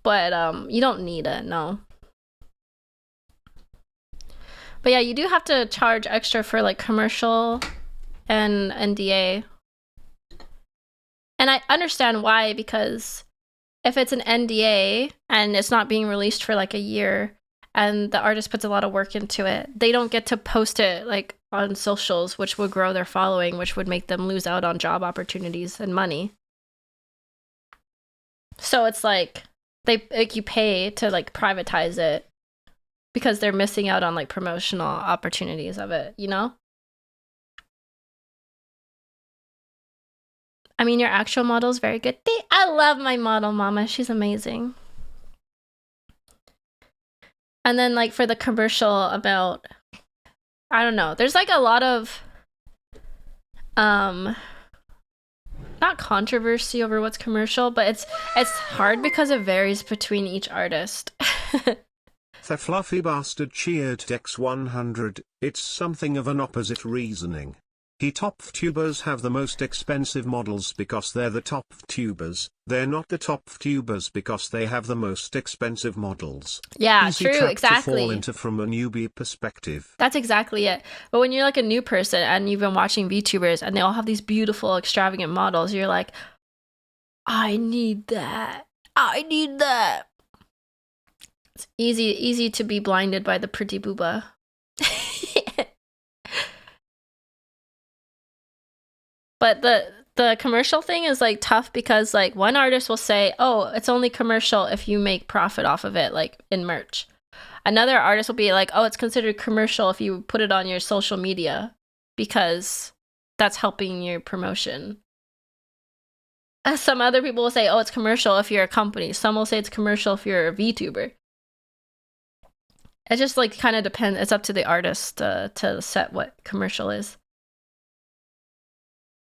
But you don't need it, no. But yeah, you do have to charge extra for like commercial and NDA. And I understand why, because if it's an NDA and it's not being released for like a year and the artist puts a lot of work into it, they don't get to post it like on socials, which would grow their following, which would make them lose out on job opportunities and money. So it's like you pay to like privatize it because they're missing out on like promotional opportunities of it, you know? I mean, your actual model is very good. I love my model, mama. She's amazing. And then like for the commercial about, I don't know, there's like a lot of not controversy over what's commercial, but it's hard because it varies between each artist. The fluffy bastard cheered Dex100, it's something of an opposite reasoning. He top tubers have the most expensive models because they're the top tubers, they're not the top tubers because they have the most expensive models. Yeah, Easy true, trap exactly. to fall into from a newbie perspective. That's exactly it. But when you're like a new person and you've been watching VTubers and they all have these beautiful, extravagant models, you're like, I need that. I need that. It's easy to be blinded by the pretty booba. But the commercial thing is like tough because like one artist will say, oh, it's only commercial if you make profit off of it, like in merch. Another artist will be like, oh, it's considered commercial if you put it on your social media because that's helping your promotion. Some other people will say, oh, it's commercial if you're a company. Some will say it's commercial if you're a VTuber. It just like kind of depends. It's up to the artist to set what commercial is.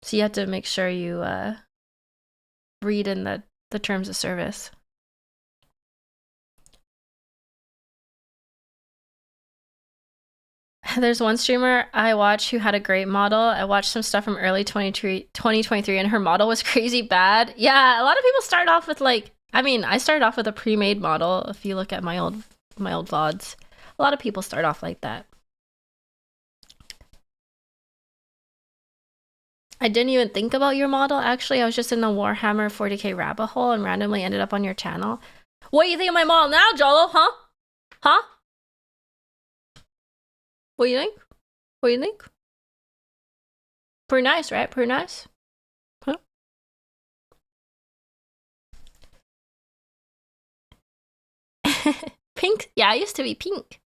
So you have to make sure you read in the terms of service. There's one streamer I watch who had a great model. I watched some stuff from early 2023 and her model was crazy bad. Yeah, a lot of people start off with like, I mean, I started off with a pre-made model. If you look at my old VODs, a lot of people start off like that. I didn't even think about your model, actually. I was just in the Warhammer 40k rabbit hole and randomly ended up on your channel. What do you think of my model now, Jolo? Huh? Huh? What do you think? What do you think? Pretty nice, right? Pretty nice? Huh? Pink? Yeah, I used to be pink.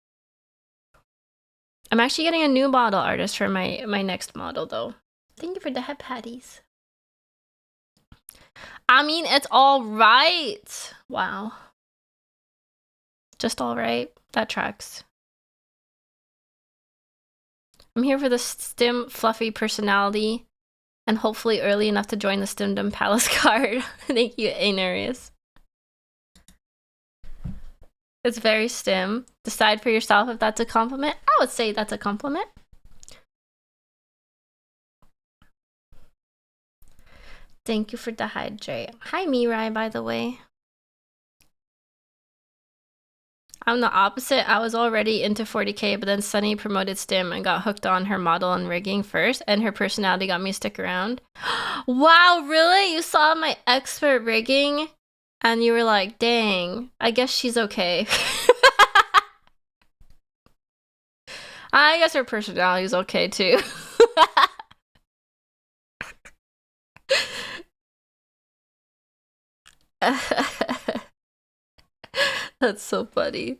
I'm actually getting a new model artist for my next model, though. Thank you for the head patties. I mean, it's all right. Wow. Just all right. That tracks. I'm here for the Stim Fluffy personality and hopefully early enough to join the Stimdom Palace card. Thank you, Anarius. It's very Stim. Decide for yourself if that's a compliment. I would say that's a compliment. Thank you for the hydrate. Hi, Mirai, by the way. I'm the opposite. I was already into 40k, but then Sunny promoted Stim and got hooked on her model and rigging first, and her personality got me to stick around. Wow, really? You saw my expert rigging, and you were like, dang, I guess she's okay. I guess her personality is okay, too. That's so funny.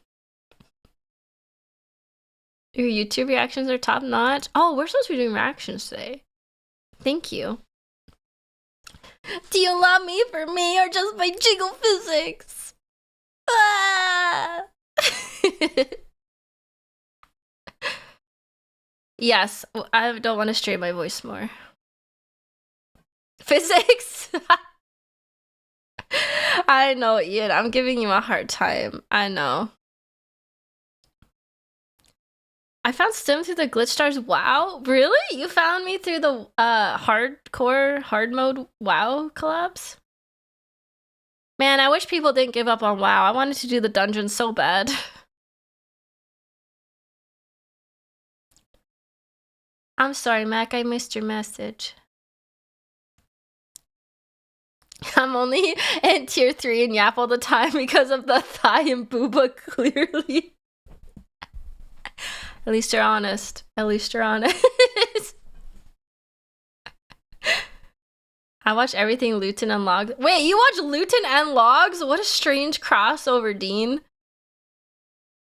Your YouTube reactions are top notch. Oh, we're supposed to be doing reactions today. Thank you. Do you love me for me or just my jiggle physics? Ah! Yes, I don't want to strain my voice more. Physics? I know, Ian. I'm giving you a hard time. I know. I found Stim through the glitch stars. Wow, really? You found me through the hardcore hard mode WoW collabs? Man, I wish people didn't give up on WoW. I wanted to do the dungeon so bad. I'm sorry, Mac. I missed your message. I'm only in tier 3 and yap all the time because of the thigh and booba, clearly. At least you're honest. At least you're honest. I watch everything Luton and Logs. Wait, you watch Luton and Logs? What a strange crossover, Dean.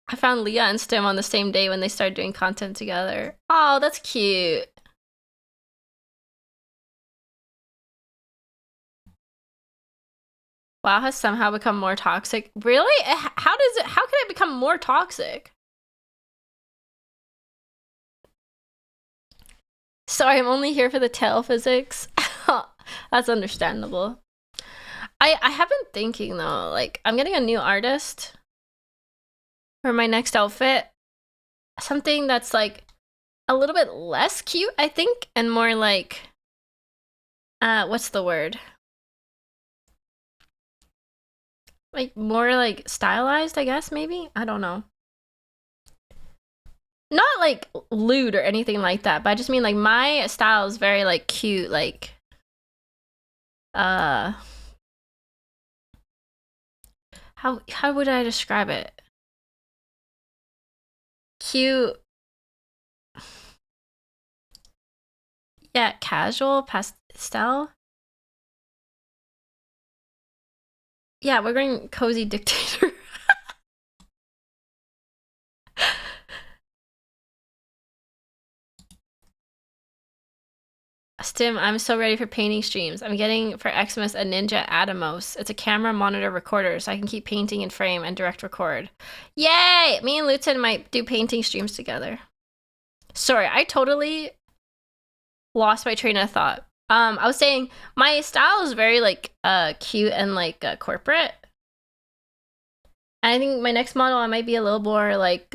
I found Leah and Stim on the same day when they started doing content together. Oh, that's cute. WoW has somehow become more toxic. Really? How can it become more toxic? Sorry, I'm only here for the tail physics. That's understandable. I have been thinking though, like I'm getting a new artist for my next outfit. Something that's like a little bit less cute, I think, and more like what's the word? Like more like stylized, I guess, maybe? I don't know. Not like lewd or anything like that, but I just mean like my style is very like cute, like how would I describe it? Cute. Yeah, casual, pastel. Yeah, we're going cozy dictator. Stim, I'm so ready for painting streams. I'm getting for Xmas a Ninja Atomos. It's a camera monitor recorder, so I can keep painting in frame and direct record. Yay! Me and Luton might do painting streams together. Sorry, I totally lost my train of thought. I was saying my style is very like cute and like corporate. And I think my next model I might be a little more like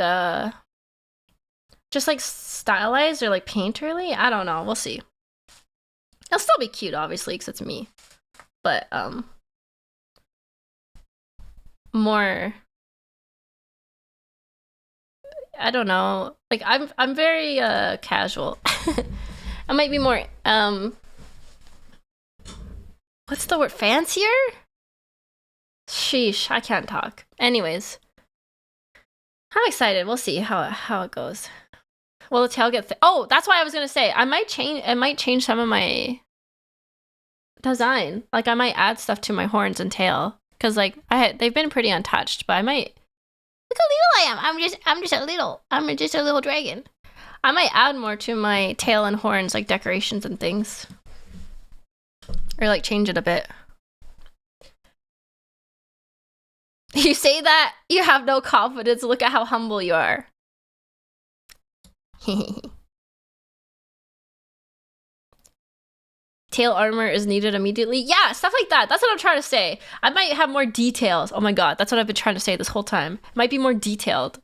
just like stylized or like painterly. I don't know. We'll see. It'll still be cute, obviously, because it's me. But more. I don't know. Like I'm very casual. I might be more what's the word? Fancier? Sheesh, I can't talk. Anyways, I'm excited. We'll see how it goes. Will the tail get oh, that's why I was gonna say I might change some of my design. Like I might add stuff to my horns and tail because like they've been pretty untouched, but I might look how little I am. I'm just a little dragon. I might add more to my tail and horns, like decorations and things, or like change it a bit. You say that you have no confidence. Look at how humble you are. Tail armor is needed immediately. Yeah, stuff like that. That's what I'm trying to say. I might have more details. Oh my god, that's what I've been trying to say this whole time. It might be more detailed.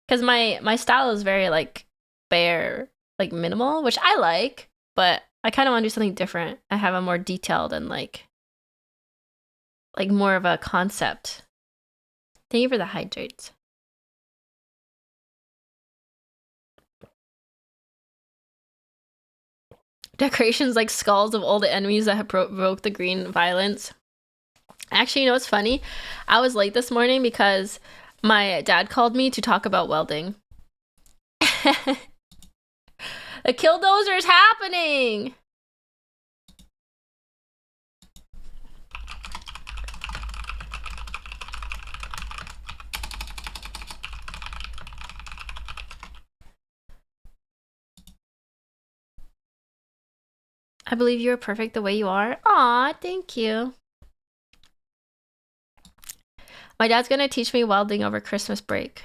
Because my style is very like bare, like minimal, which I like, but I kind of want to do something different. I have a more detailed and like more of a concept. Thank you for the hydrates. Decorations like skulls of all the enemies that have provoked the green violence. Actually, you know what's funny? I was late this morning because my dad called me to talk about welding. The killdozer is happening! I believe you are perfect the way you are. Aw, thank you. My dad's gonna teach me welding over Christmas break.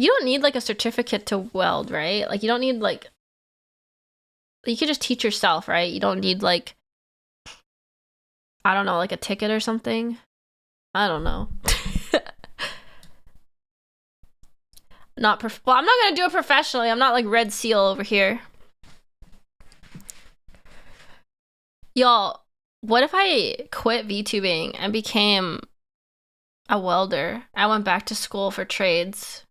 You don't need like a certificate to weld, right? Like you don't need like, you could just teach yourself, right? You don't need like, I don't know, like a ticket or something. I don't know. Well, I'm not gonna do it professionally. I'm not like Red Seal over here. Y'all, what if I quit VTubing and became a welder? I went back to school for trades.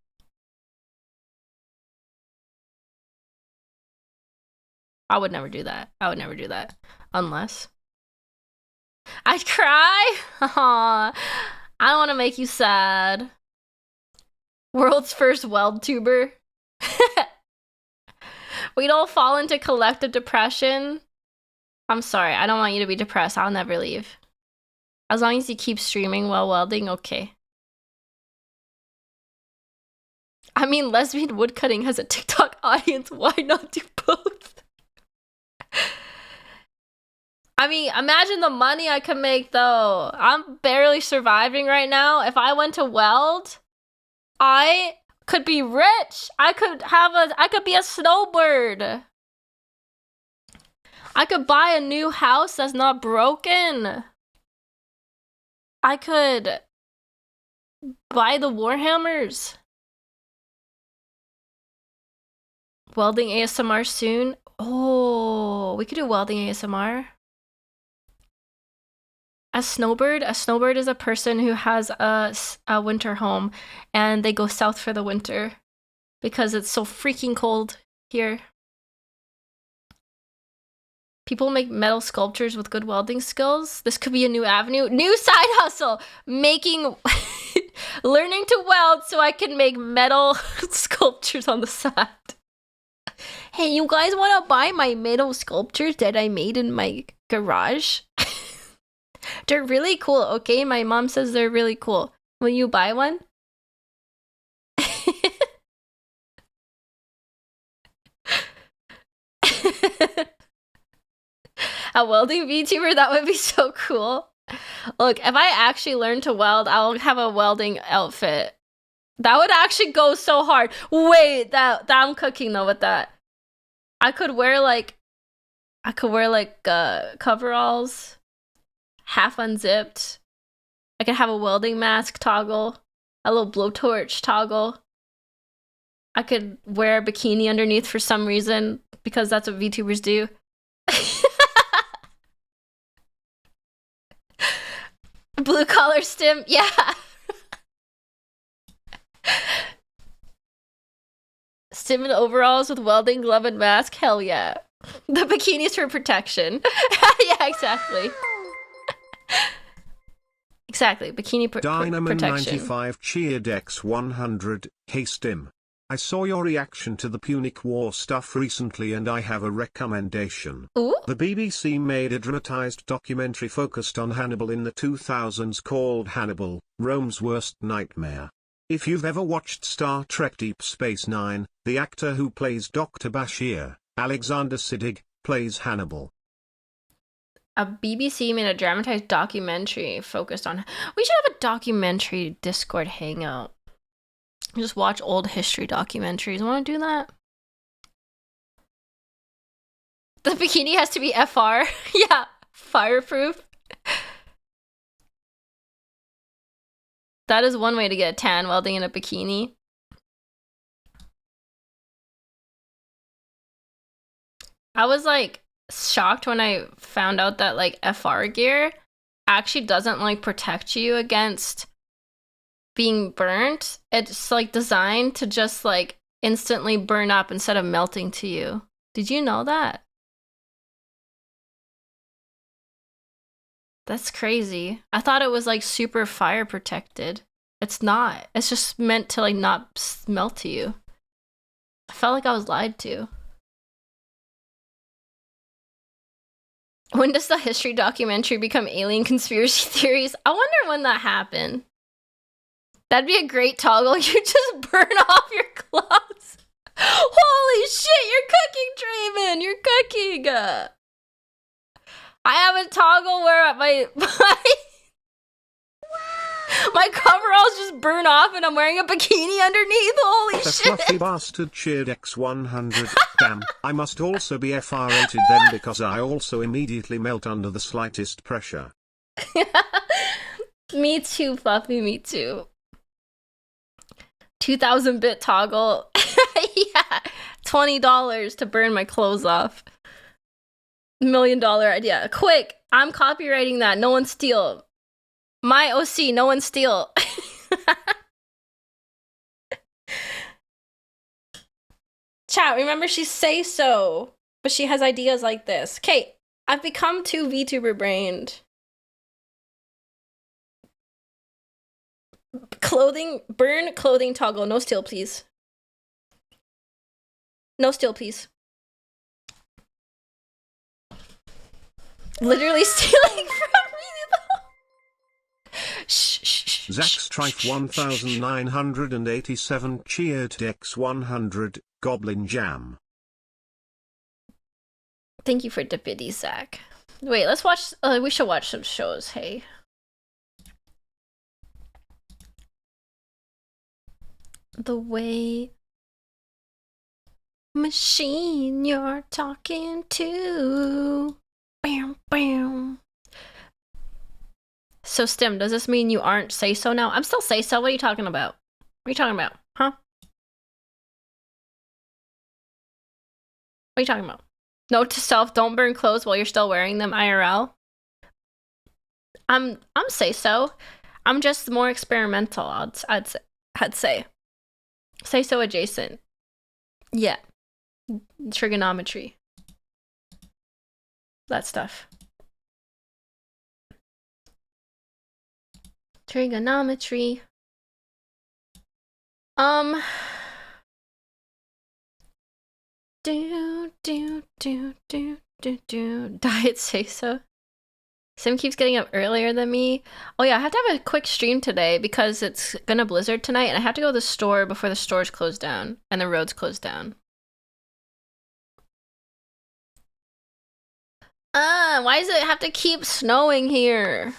I would never do that. I would never do that. Unless I'd cry. Aww. I don't want to make you sad. World's first weld tuber. We'd all fall into collective depression. I'm sorry. I don't want you to be depressed. I'll never leave. As long as you keep streaming while welding, okay. I mean, lesbian woodcutting has a TikTok audience. Why not do both? I mean, imagine the money I could make, though. I'm barely surviving right now. If I went to weld, I could be rich. I could be a snowbird. I could buy a new house that's not broken. I could buy the Warhammers. Welding ASMR soon. Oh, we could do welding ASMR. A snowbird is a person who has a winter home and they go south for the winter because it's so freaking cold here. People make metal sculptures with good welding skills. This could be a new avenue. New side hustle. Learning to weld so I can make metal sculptures on the side. Hey, you guys want to buy my metal sculptures that I made in my garage? They're really cool, okay? My mom says they're really cool. Will you buy one? A welding VTuber? That would be so cool. Look, if I actually learn to weld, I'll have a welding outfit. That would actually go so hard. Wait, that I'm cooking though with that. I could wear like coveralls, half unzipped. I could have a welding mask toggle, a little blowtorch toggle. I could wear a bikini underneath for some reason because that's what VTubers do. Blue collar stim, yeah. Stim and overalls with welding glove and mask, hell yeah. The bikini's for protection. Yeah, exactly. Exactly, bikini protection. Dynamon95 cheered X100, hey Stim. I saw your reaction to the Punic War stuff recently and I have a recommendation. Ooh? The BBC made a dramatized documentary focused on Hannibal in the 2000s called Hannibal, Rome's Worst Nightmare. If you've ever watched Star Trek Deep Space Nine, the actor who plays Dr. Bashir, Alexander Siddig, plays Hannibal. A BBC made a dramatized documentary focused on... We should have a documentary Discord hangout. Just watch old history documentaries. Want to do that? The bikini has to be FR. Yeah, fireproof. That is one way to get a tan, welding in a bikini. I was like shocked when I found out that like FR gear actually doesn't like protect you against being burnt. It's like designed to just like instantly burn up instead of melting to you. Did you know that? That's crazy. I thought it was like super fire protected. It's not. It's just meant to like not melt to you. I felt like I was lied to. When does the history documentary become alien conspiracy theories? I wonder when that happened. That'd be a great toggle. You just burn off your clothes. Holy shit, you're cooking, Draven! You're cooking! I have a toggle where my My coveralls just burn off and I'm wearing a bikini underneath. Holy The shit. fluffy bastard cheered X100. Damn, I must also be FR-rated then because I also immediately melt under the slightest pressure. Me too, Fluffy, me too. 2000-bit toggle. Yeah, $20 to burn my clothes off. $1 million idea. Quick, I'm copywriting that. No one steal. My OC, no one steal. Chat, remember she say so, but she has ideas like this. Okay, I've become too VTuber brained. Burn clothing toggle. No steal, please. No steal, please. Literally stealing from me though. Shh. Zach Strife 1987 cheered X100 Goblin Jam. Thank you for the biddy, Zach. Wait, let's watch. We should watch some shows. Hey. The way machine you're talking to. Bam, bam. So, Stim, does this mean you aren't say so now? I'm still say so. What are you talking about? What are you talking about? Huh? What are you talking about? Note to self: don't burn clothes while you're still wearing them IRL. I'm say so. I'm just more experimental. I'd say. Say so adjacent. Yeah. Trigonometry. That stuff. Trigonometry. Diet say so. Sim keeps getting up earlier than me. Oh yeah, I have to have a quick stream today because it's gonna blizzard tonight and I have to go to the store before the stores close down and the roads close down. Why does it have to keep snowing here?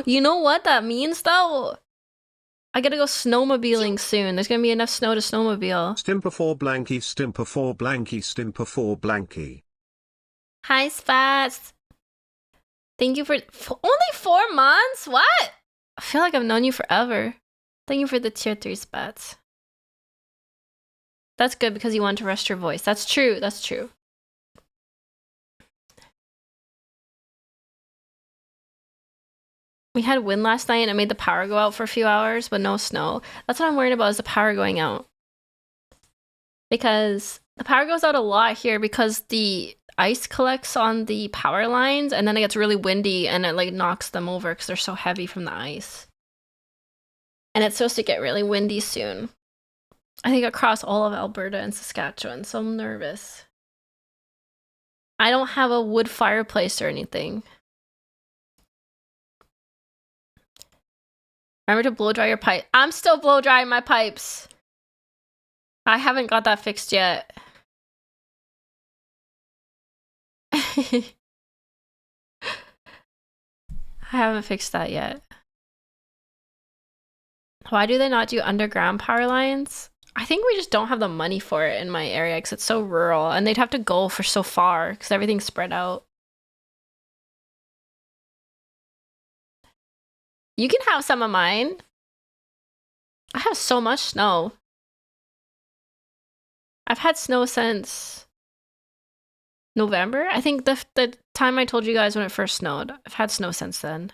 You know what that means though? I gotta go snowmobiling soon. There's gonna be enough snow to snowmobile. Stimper 4 blanky, Stimper 4 blanky, Stimper 4 blanky. Hi, Spats. Thank you for only 4 months? What? I feel like I've known you forever. Thank you for the tier 3 Spats. That's good because you want to rest your voice. That's true. That's true. We had wind last night and it made the power go out for a few hours, but no snow. That's what I'm worried about is the power going out. Because the power goes out a lot here because the ice collects on the power lines and then it gets really windy and it like knocks them over because they're so heavy from the ice. And it's supposed to get really windy soon. I think across all of Alberta and Saskatchewan, so I'm nervous. I don't have a wood fireplace or anything. Remember to blow dry your pipe. I'm still blow drying my pipes. I haven't got that fixed yet. I haven't fixed that yet. Why do they not do underground power lines? I think we just don't have the money for it in my area because it's so rural and they'd have to go for so far because everything's spread out. You can have some of mine. I have so much snow. I've had snow since November. I think the time I told you guys when it first snowed. I've had snow since then.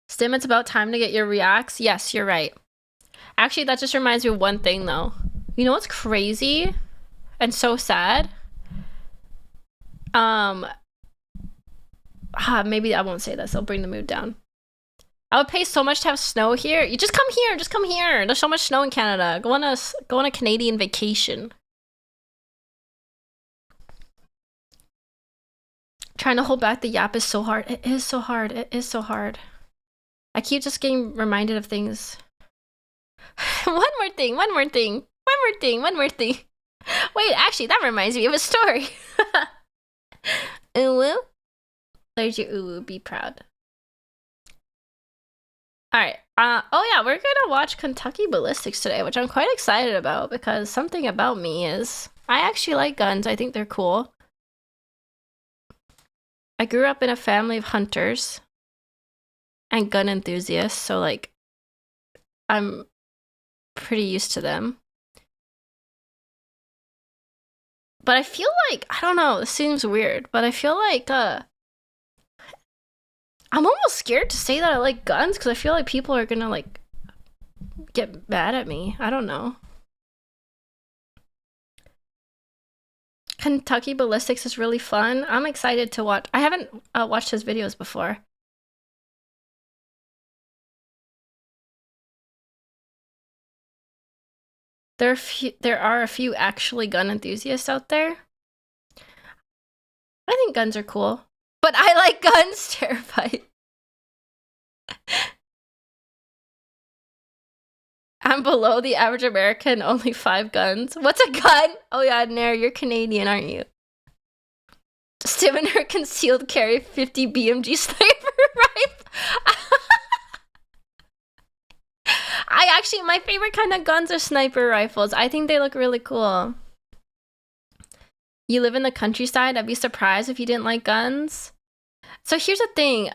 Stim, it's about time to get your reacts. Yes, you're right. Actually, that just reminds me of one thing though. You know what's crazy and so sad? Maybe I won't say this. I'll bring the mood down. I would pay so much to have snow here. You just come here. Just come here. There's so much snow in Canada. Go on a Canadian vacation. Trying to hold back the yap is so hard. It is so hard. It is so hard. I keep just getting reminded of things. One more thing. Wait, actually, that reminds me of a story. There's your ooh, be proud. Alright. Oh yeah, we're gonna watch Kentucky Ballistics today, which I'm quite excited about because something about me is I actually like guns. I think they're cool. I grew up in a family of hunters and gun enthusiasts, so like I'm pretty used to them. But I feel like, I don't know, this seems weird, but I feel like I'm almost scared to say that I like guns because I feel like people are gonna like get mad at me. I don't know. Kentucky Ballistics is really fun. I'm excited to watch. I haven't watched his videos before. There are a few actually gun enthusiasts out there. I think guns are cool, but I like guns. Terrified. I'm below the average American, only 5 guns. What's a gun? Oh yeah, Nair, you're Canadian, aren't you? Stim and her concealed carry 50 BMG sniper rifle. My favorite kind of guns are sniper rifles. I think they look really cool. You live in the countryside? I'd be surprised if you didn't like guns. So here's the thing.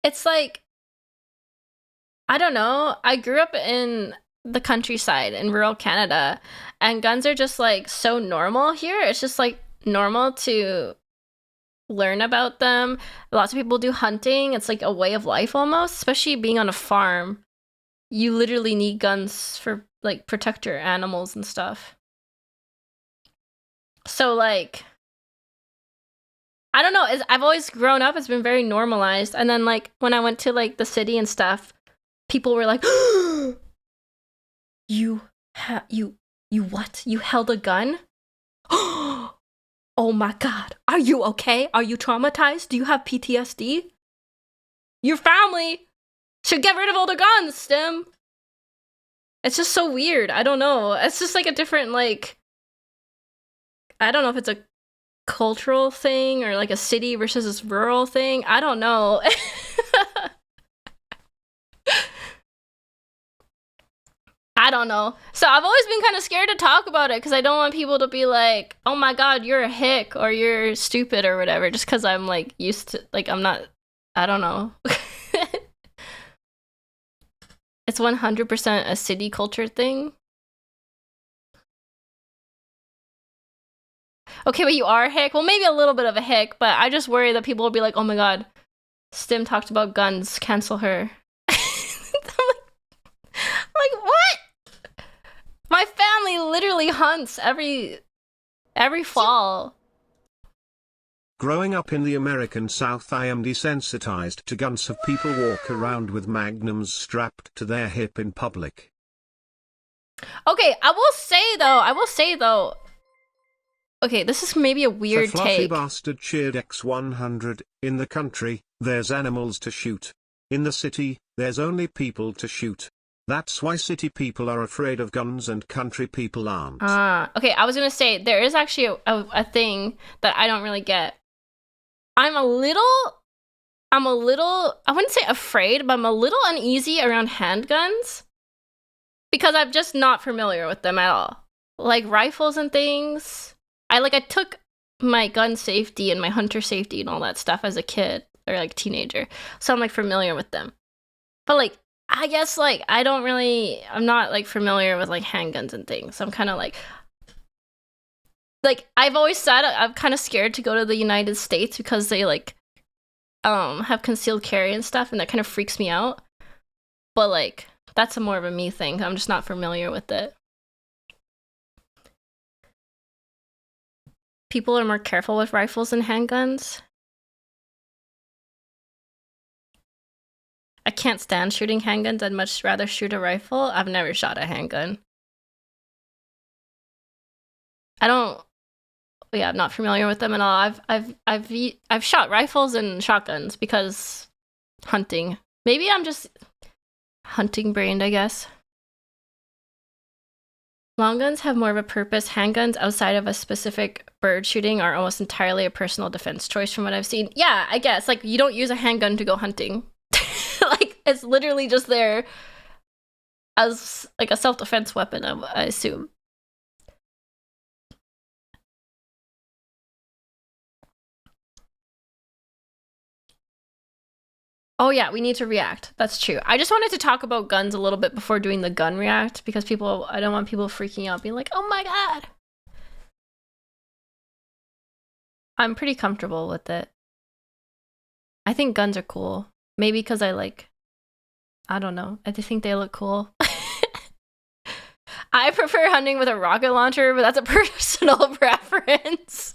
It's like, I don't know. I grew up in the countryside in rural Canada, and guns are just like so normal here. It's just like normal to learn about them. Lots of people do hunting. It's like a way of life almost, especially being on a farm. You literally need guns for like protect your animals and stuff. So like, I don't know. I've always grown up. It's been very normalized. And then like when I went to like the city and stuff, people were like, you what? You held a gun? Oh my god. Are you okay? Are you traumatized? Do you have PTSD? Your family should get rid of all the guns, Stim. It's just so weird. I don't know. It's just like a different like, I don't know if it's a cultural thing or like a city versus a rural thing. I don't know. I don't know. So I've always been kind of scared to talk about it because I don't want people to be like, oh my god, you're a hick or you're stupid or whatever, just because I'm like used to, like, I'm not, I don't know. It's 100% a city culture thing. Okay, but you are a hick? Well, maybe a little bit of a hick, but I just worry that people will be like, oh my god, Stim talked about guns, cancel her. I'm like, what? My family literally hunts every fall. Growing up in the American South, I am desensitized to guns. Have people walk around with magnums strapped to their hip in public. Okay, I will say though, okay, this is maybe a weird The fluffy take. bastard cheered X100, in the country, there's animals to shoot. In the city, there's only people to shoot. That's why city people are afraid of guns and country people aren't. Okay, I was gonna say, there is actually a thing that I don't really get. I'm a little, I wouldn't say afraid, but I'm a little uneasy around handguns because I'm just not familiar with them at all. Like rifles and things. I took my gun safety and my hunter safety and all that stuff as a kid or like teenager. So I'm like familiar with them. But like, I guess like I'm not like familiar with like handguns and things. So I'm kind of like I've always said I'm kind of scared to go to the United States because they like have concealed carry and stuff, and that kind of freaks me out. But like that's more of a me thing. I'm just not familiar with it. People are more careful with rifles and handguns. I can't stand shooting handguns. I'd much rather shoot a rifle. I've never shot a handgun. I'm not familiar with them at all. I've shot rifles and shotguns because hunting. Maybe I'm just hunting brained, I guess. Long guns have more of a purpose. Handguns outside of a specific bird shooting are almost entirely a personal defense choice from what I've seen. Yeah, I guess. Like, you don't use a handgun to go hunting. Like, it's literally just there as, like, a self-defense weapon, I assume. Oh yeah, we need to react. That's true. I just wanted to talk about guns a little bit before doing the gun react because I don't want people freaking out being like, oh my god. I'm pretty comfortable with it. I think guns are cool. Maybe because I don't know. I just think they look cool. I prefer hunting with a rocket launcher, but that's a personal preference.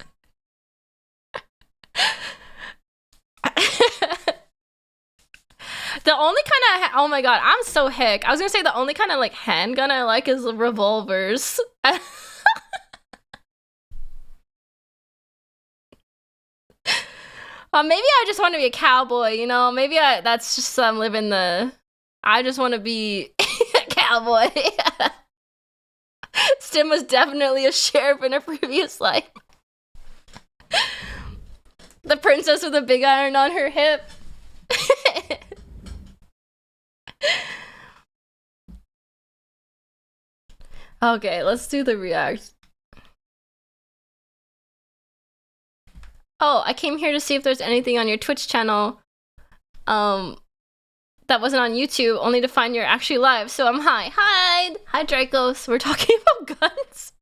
The only kind of oh my god, I'm so hick. I was gonna say the only kind of like handgun I like is revolvers. Maybe I just want to be a cowboy, you know? Maybe that's just I'm living the. I just want to be a cowboy. Stim was definitely a sheriff in a previous life. The princess with a big iron on her hip. Okay, let's do the react. Oh, I came here to see if there's anything on your Twitch channel that wasn't on YouTube, only to find you're actually live. So I'm hi Dracos. We're talking about guns.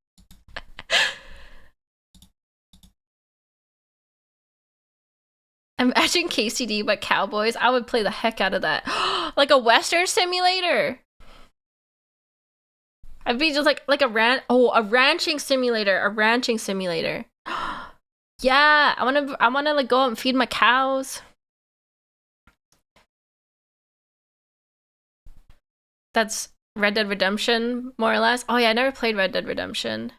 Imagine KCD but cowboys. I would play the heck out of that. Like a Western simulator. I'd be just like a ranching simulator. A ranching simulator. Yeah, I wanna like go out and feed my cows. That's Red Dead Redemption, more or less. Oh yeah, I never played Red Dead Redemption.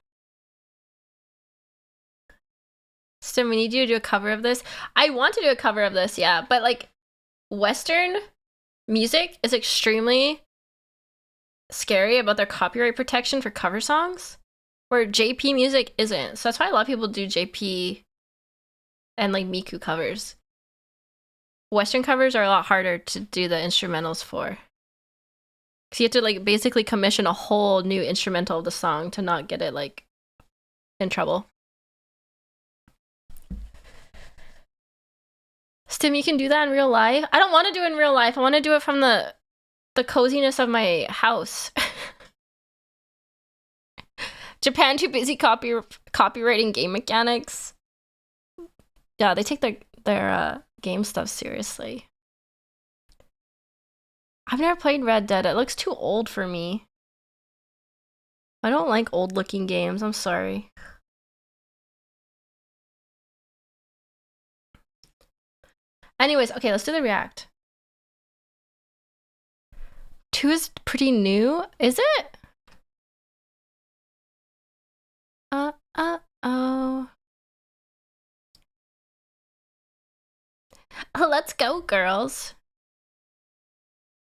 Stim, we need you to do a cover of this. I want to do a cover of this, yeah, but like Western music is extremely scary about their copyright protection for cover songs, where JP music isn't. So that's why a lot of people do JP and like Miku covers. Western covers are a lot harder to do the instrumentals for. Because you have to like basically commission a whole new instrumental of the song to not get it like in trouble. Stim, you can do that in real life? I don't want to do it in real life. I want to do it from the coziness of my house. Japan too busy copywriting game mechanics. Yeah, they take their game stuff seriously. I've never played Red Dead. It looks too old for me. I don't like old looking games. I'm sorry. Anyways, okay, let's do the react. 2 is pretty new, is it? Oh. Let's go, girls.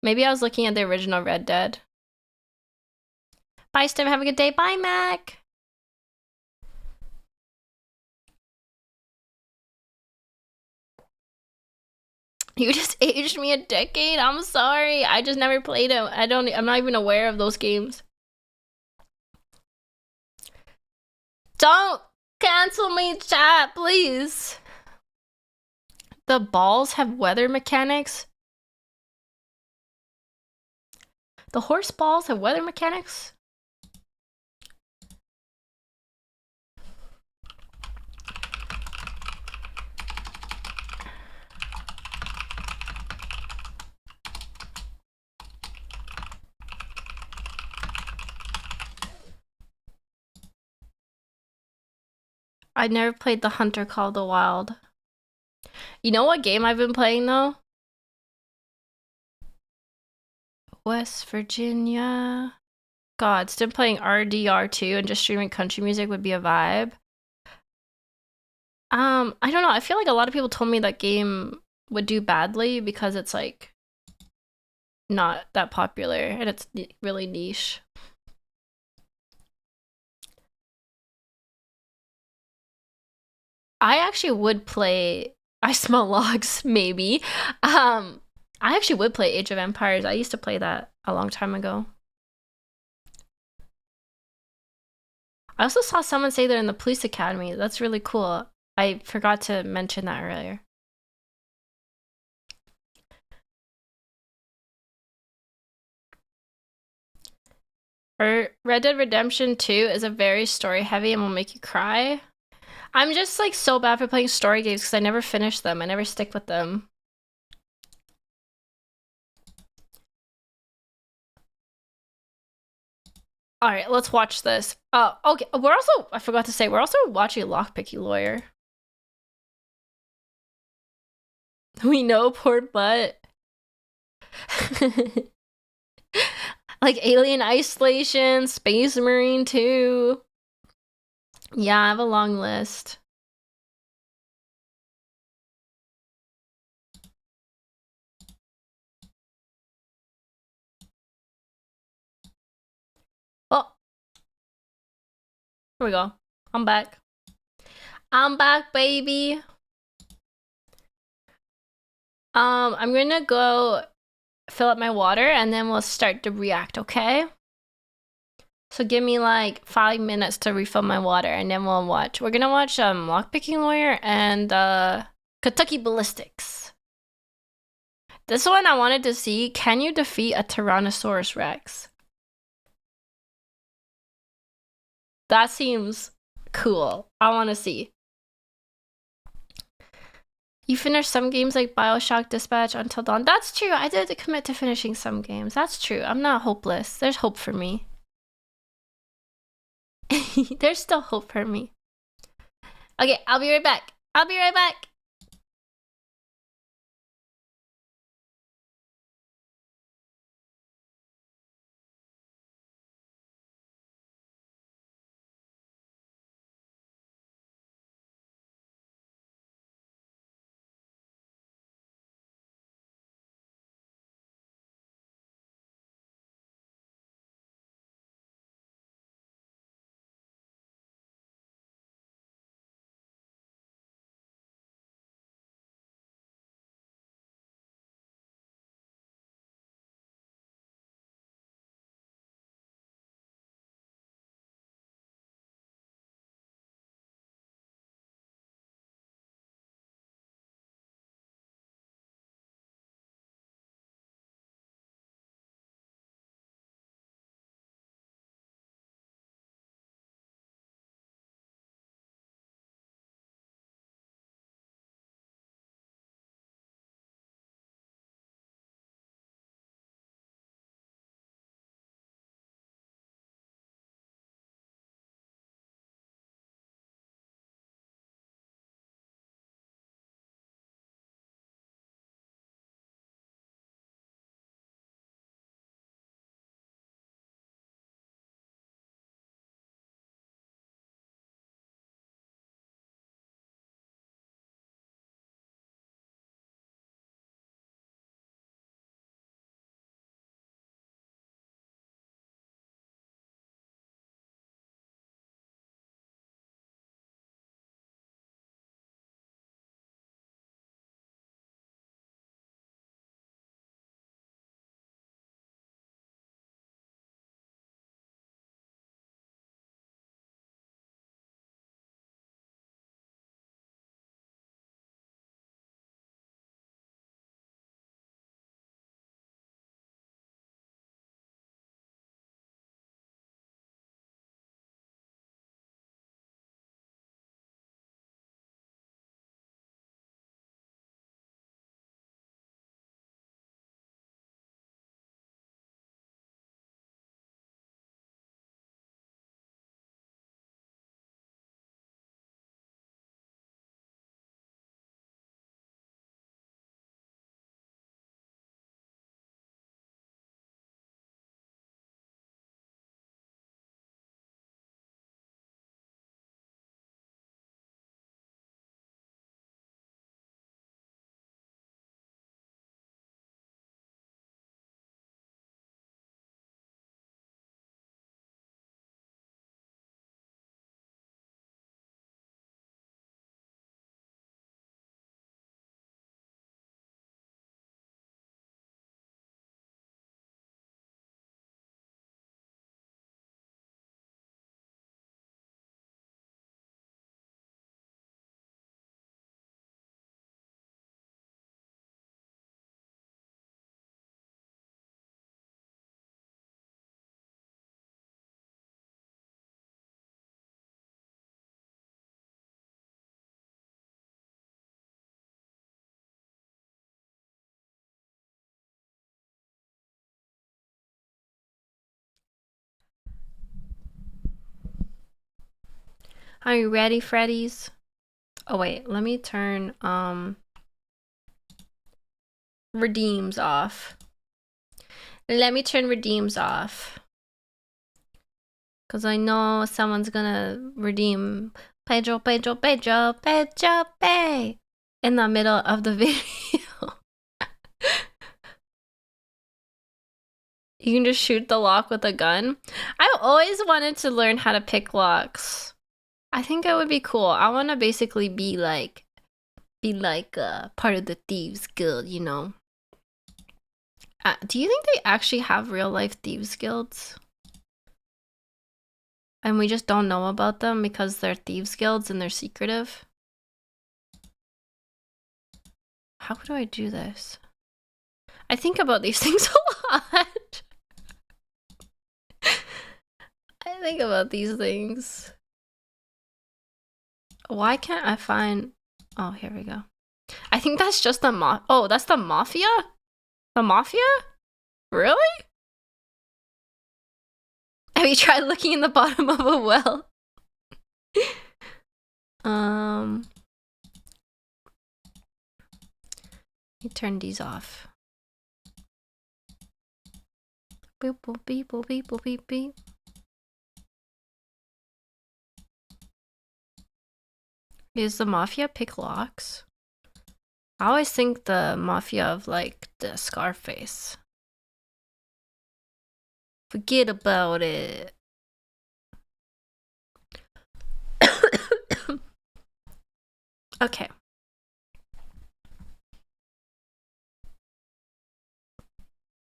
Maybe I was looking at the original Red Dead. Bye, Stim. Have a good day. Bye, Mac. You just aged me a decade. I'm sorry. I just never played them. I'm not even aware of those games. Don't cancel me, chat, please. The balls have weather mechanics. The horse balls have weather mechanics? I never played the Hunter Call of the Wild. You know what game I've been playing though? West Virginia. God, still playing RDR2 and just streaming country music would be a vibe. I don't know. I feel like a lot of people told me that game would do badly because it's like not that popular and it's really niche. I actually would play. I smell logs, maybe. I actually would play Age of Empires. I used to play that a long time ago. I also saw someone say they're in the police academy. That's really cool. I forgot to mention that earlier. Red Dead Redemption 2 is a very story heavy and will make you cry. I'm just like so bad for playing story games because I never finish them. I never stick with them. All right, let's watch this. Okay, I forgot to say, we're also watching Lockpicking Lawyer. We know, poor butt. Like Alien Isolation, Space Marine 2. Yeah, I have a long list. Oh, here we go. I'm back. I'm back, baby. I'm gonna go fill up my water and then we'll start to react, okay? So give me like 5 minutes to refill my water and then we'll watch. We're gonna watch Lockpicking Lawyer and Kentucky Ballistics. This one I wanted to see, can you defeat a Tyrannosaurus Rex? That seems cool. I want to see. You finished some games like Bioshock Dispatch Until Dawn. That's true. I did commit to finishing some games. That's true. I'm not hopeless. There's hope for me. There's still hope for me. Okay, I'll be right back. I'll be right back. Are you ready, Freddies? Oh wait, let me turn redeems off. Let me turn redeems off. Cause I know someone's gonna redeem Pedro Pay in the middle of the video. You can just shoot the lock with a gun. I've always wanted to learn how to pick locks. I think it would be cool. I want to basically be like part of the Thieves Guild, you know. Do you think they actually have real life Thieves Guilds? And we just don't know about them because they're Thieves Guilds and they're secretive? How do I do this? I think about these things a lot. I think about these things. Why can't I find... Oh, here we go. I think that's just the Oh, that's the Mafia? The Mafia? Really? Have you tried looking in the bottom of a well? Let me turn these off. Beep, boop, beep, boop, beep, boop, beep, beep. Is the Mafia pick locks? I always think the Mafia of like the Scarface. Forget about it. Okay.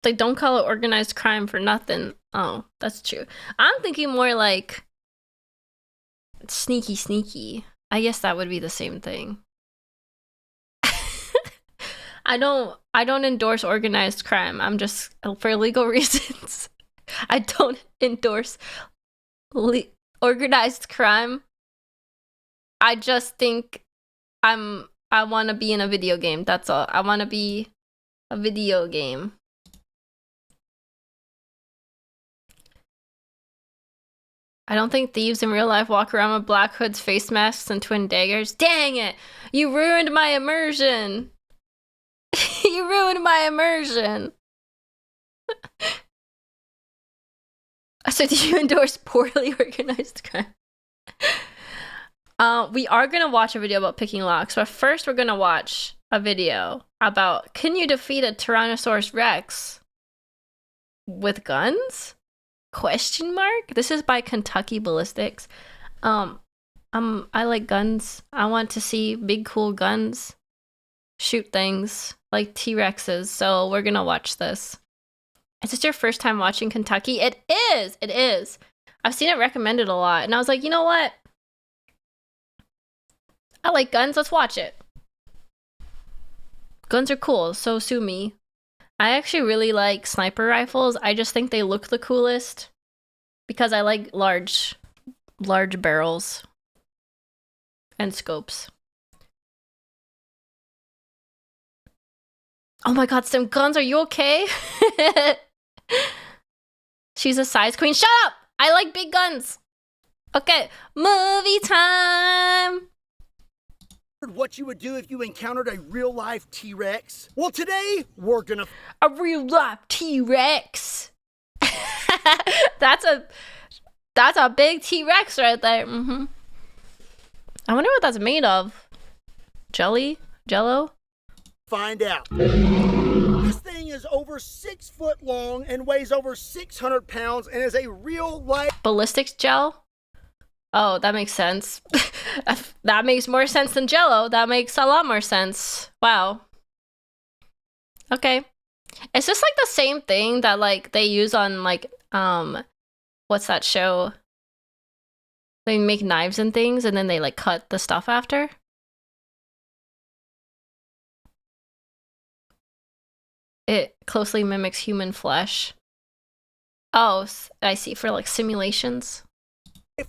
They don't call it organized crime for nothing. Oh, that's true. I'm thinking more like sneaky sneaky. I guess that would be the same thing. I don't endorse organized crime. I'm just, for legal reasons, I don't endorse organized crime. I just think I want to be in a video game. That's all. I want to be a video game. I don't think thieves in real life walk around with black hoods, face masks, and twin daggers. Dang it! You ruined my immersion! You ruined my immersion! So do you endorse poorly organized crime? We are gonna watch a video about picking locks, but first we're gonna watch a video about can you defeat a Tyrannosaurus Rex with guns? Question mark? This is by Kentucky Ballistics. I like guns. I want to see big cool guns shoot things like T-Rexes, so we're gonna watch this. Is this your first time watching Kentucky? It is! It is! I've seen it recommended a lot, and I was like, you know what? I like guns, let's watch it. Guns are cool, so sue me. I actually really like sniper rifles. I just think they look the coolest because I like large barrels and scopes. Oh my god, Sim Guns, are you okay? She's a size queen. Shut up! I like big guns. Okay, movie time. What you would do if you encountered a real-life T-Rex? Well, today we're gonna... A real-life T-Rex. That's a big T-Rex right there. I wonder what that's made of. Jello? Find out. This thing is over 6 foot long and weighs over 600 pounds and is a real-life... Ballistics gel? Oh, that makes sense. That makes more sense than Jello. That makes a lot more sense. Wow. Okay. It's just like the same thing that like they use on like what's that show? They make knives and things and then they like cut the stuff after. It closely mimics human flesh. Oh, I see, for like simulations.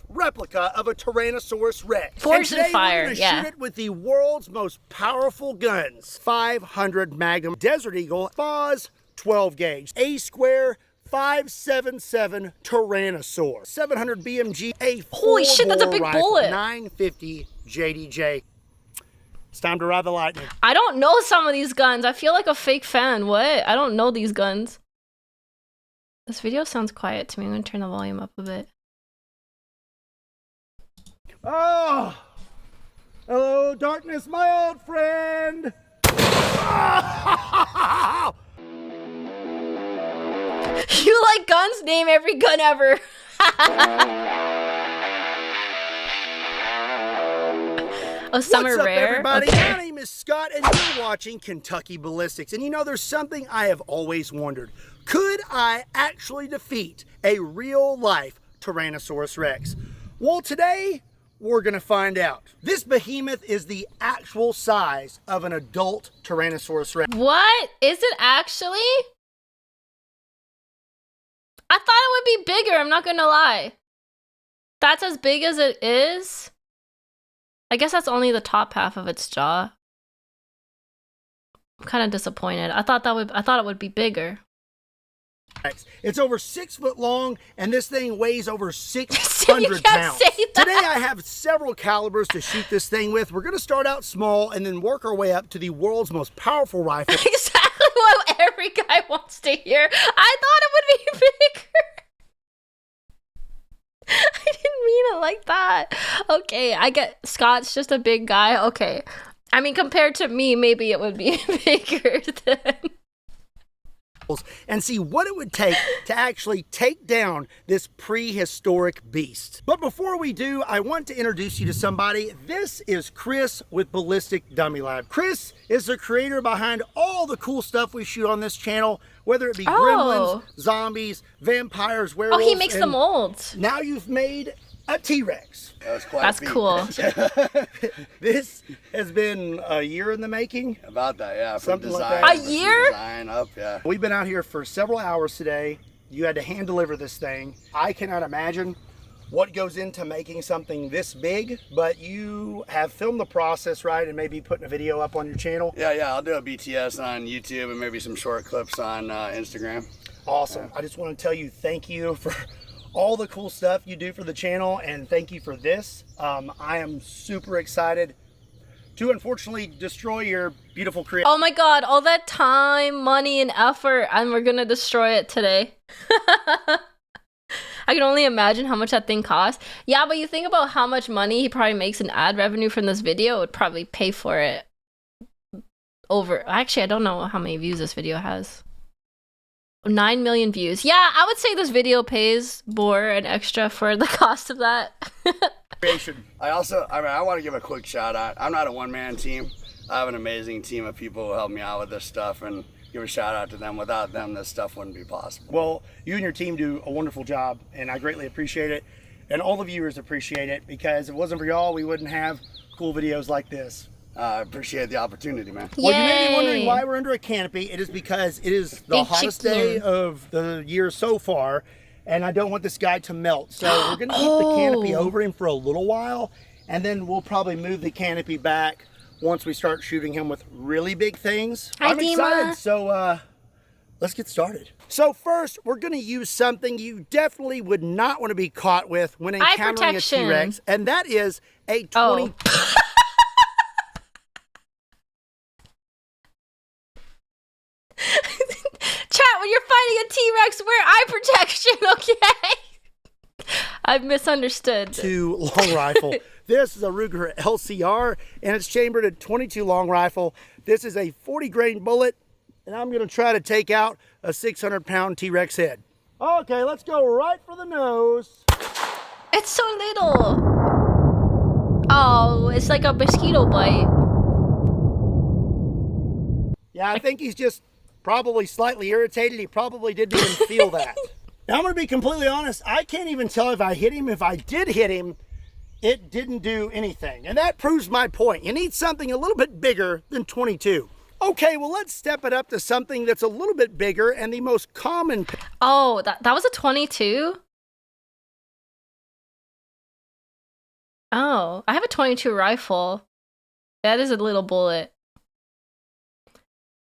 Replica of a Tyrannosaurus Rex. Forged in fire, we're gonna yeah. shoot it with the world's most powerful guns. 500 Magnum Desert Eagle, FOS 12 gauge, A square 5.77 Tyrannosaur, 700 BMG, a Holy shit, that's a four-bore big rifle, bullet. 950 JDJ. It's time to ride the lightning. I don't know some of these guns. I feel like a fake fan. What? I don't know these guns. This video sounds quiet to me. I'm gonna turn the volume up a bit. Oh, hello, darkness, my old friend. You like guns? Name every gun ever. Oh, some What's are up, rare. everybody? Okay. My name is Scott, and you're watching Kentucky Ballistics. And you know, there's something I have always wondered. Could I actually defeat a real-life Tyrannosaurus Rex? Well, today, we're going to find out. This behemoth is the actual size of an adult Tyrannosaurus Rex. What? Is it actually? I thought it would be bigger, I'm not gonna lie. That's as big as it is? I guess that's only the top half of its jaw. I'm kind of disappointed. I thought it would be bigger. It's over 6 foot long, and this thing weighs over 600 You can't pounds. say that. Today I have several calibers to shoot this thing with. We're going to start out small and then work our way up to the world's most powerful rifle. Exactly what every guy wants to hear. I thought it would be bigger. I didn't mean it like that. Okay, I get Scott's just a big guy. Okay. I mean, compared to me, maybe it would be bigger then. And see what it would take to actually take down this prehistoric beast. But before we do, I want to introduce you to somebody. This is Chris with Ballistic Dummy Lab. Chris is the creator behind all the cool stuff we shoot on this channel, whether it be gremlins, zombies, vampires, werewolves. Oh, he makes the molds. Now you've made a T-Rex. That was quite That's cool. This has been a year in the making. About that, yeah. From Something like design, that. A year? Design up, yeah. We've been out here for several hours today. You had to hand deliver this thing. I cannot imagine what goes into making something this big, but you have filmed the process, right, and maybe putting a video up on your channel. Yeah, I'll do a BTS on YouTube and maybe some short clips on Instagram. Awesome. I just want to tell you thank you for all the cool stuff you do for the channel, and thank you for this. I am super excited to unfortunately destroy your beautiful creation. Oh my god, all that time, money, and effort, and we're gonna destroy it today. I can only imagine how much that thing costs. Yeah, but you think about how much money he probably makes in ad revenue from this video, it would probably pay for it. Actually, I don't know how many views this video has. 9 million views. Yeah, I would say this video pays more and extra for the cost of that. I want to give a quick shout out. I'm not a one-man team. I have an amazing team of people who help me out with this stuff, and give a shout out to them. Without them, this stuff wouldn't be possible. Well, you and your team do a wonderful job, and I greatly appreciate it. And all the viewers appreciate it, because if it wasn't for y'all, we wouldn't have cool videos like this. I appreciate the opportunity, man. Well, you may be Yay. wondering why we're under a canopy. It is because it is the Big hottest chicken. day of the year so far, and I don't want this guy to melt. So we're going to keep the canopy over him for a little while, and then we'll probably move the canopy back once we start shooting him with really big things. Hi, I'm Dima. excited, so let's get started. So first, we're going to use something you definitely would not want to be caught with when Eye encountering a protection. T-Rex, and that is a 20... Oh. Chat, when you're fighting a T-Rex, wear eye protection, okay? I've misunderstood. long rifle. This is a Ruger LCR, and it's chambered at 22 long rifle. This is a 40 grain bullet, and I'm going to try to take out a 600-pound T-Rex head. Okay, let's go right for the nose. It's so little. Oh, it's like a mosquito bite. Yeah, I think he's just probably slightly irritated. He probably didn't even feel that. Now, I'm going to be completely honest. I can't even tell if I hit him. If I did hit him, it didn't do anything. And that proves my point. You need something a little bit bigger than 22. Okay, well, let's step it up to something that's a little bit bigger and the most common. Oh, that was a 22? Oh, I have a 22 rifle. That is a little bullet.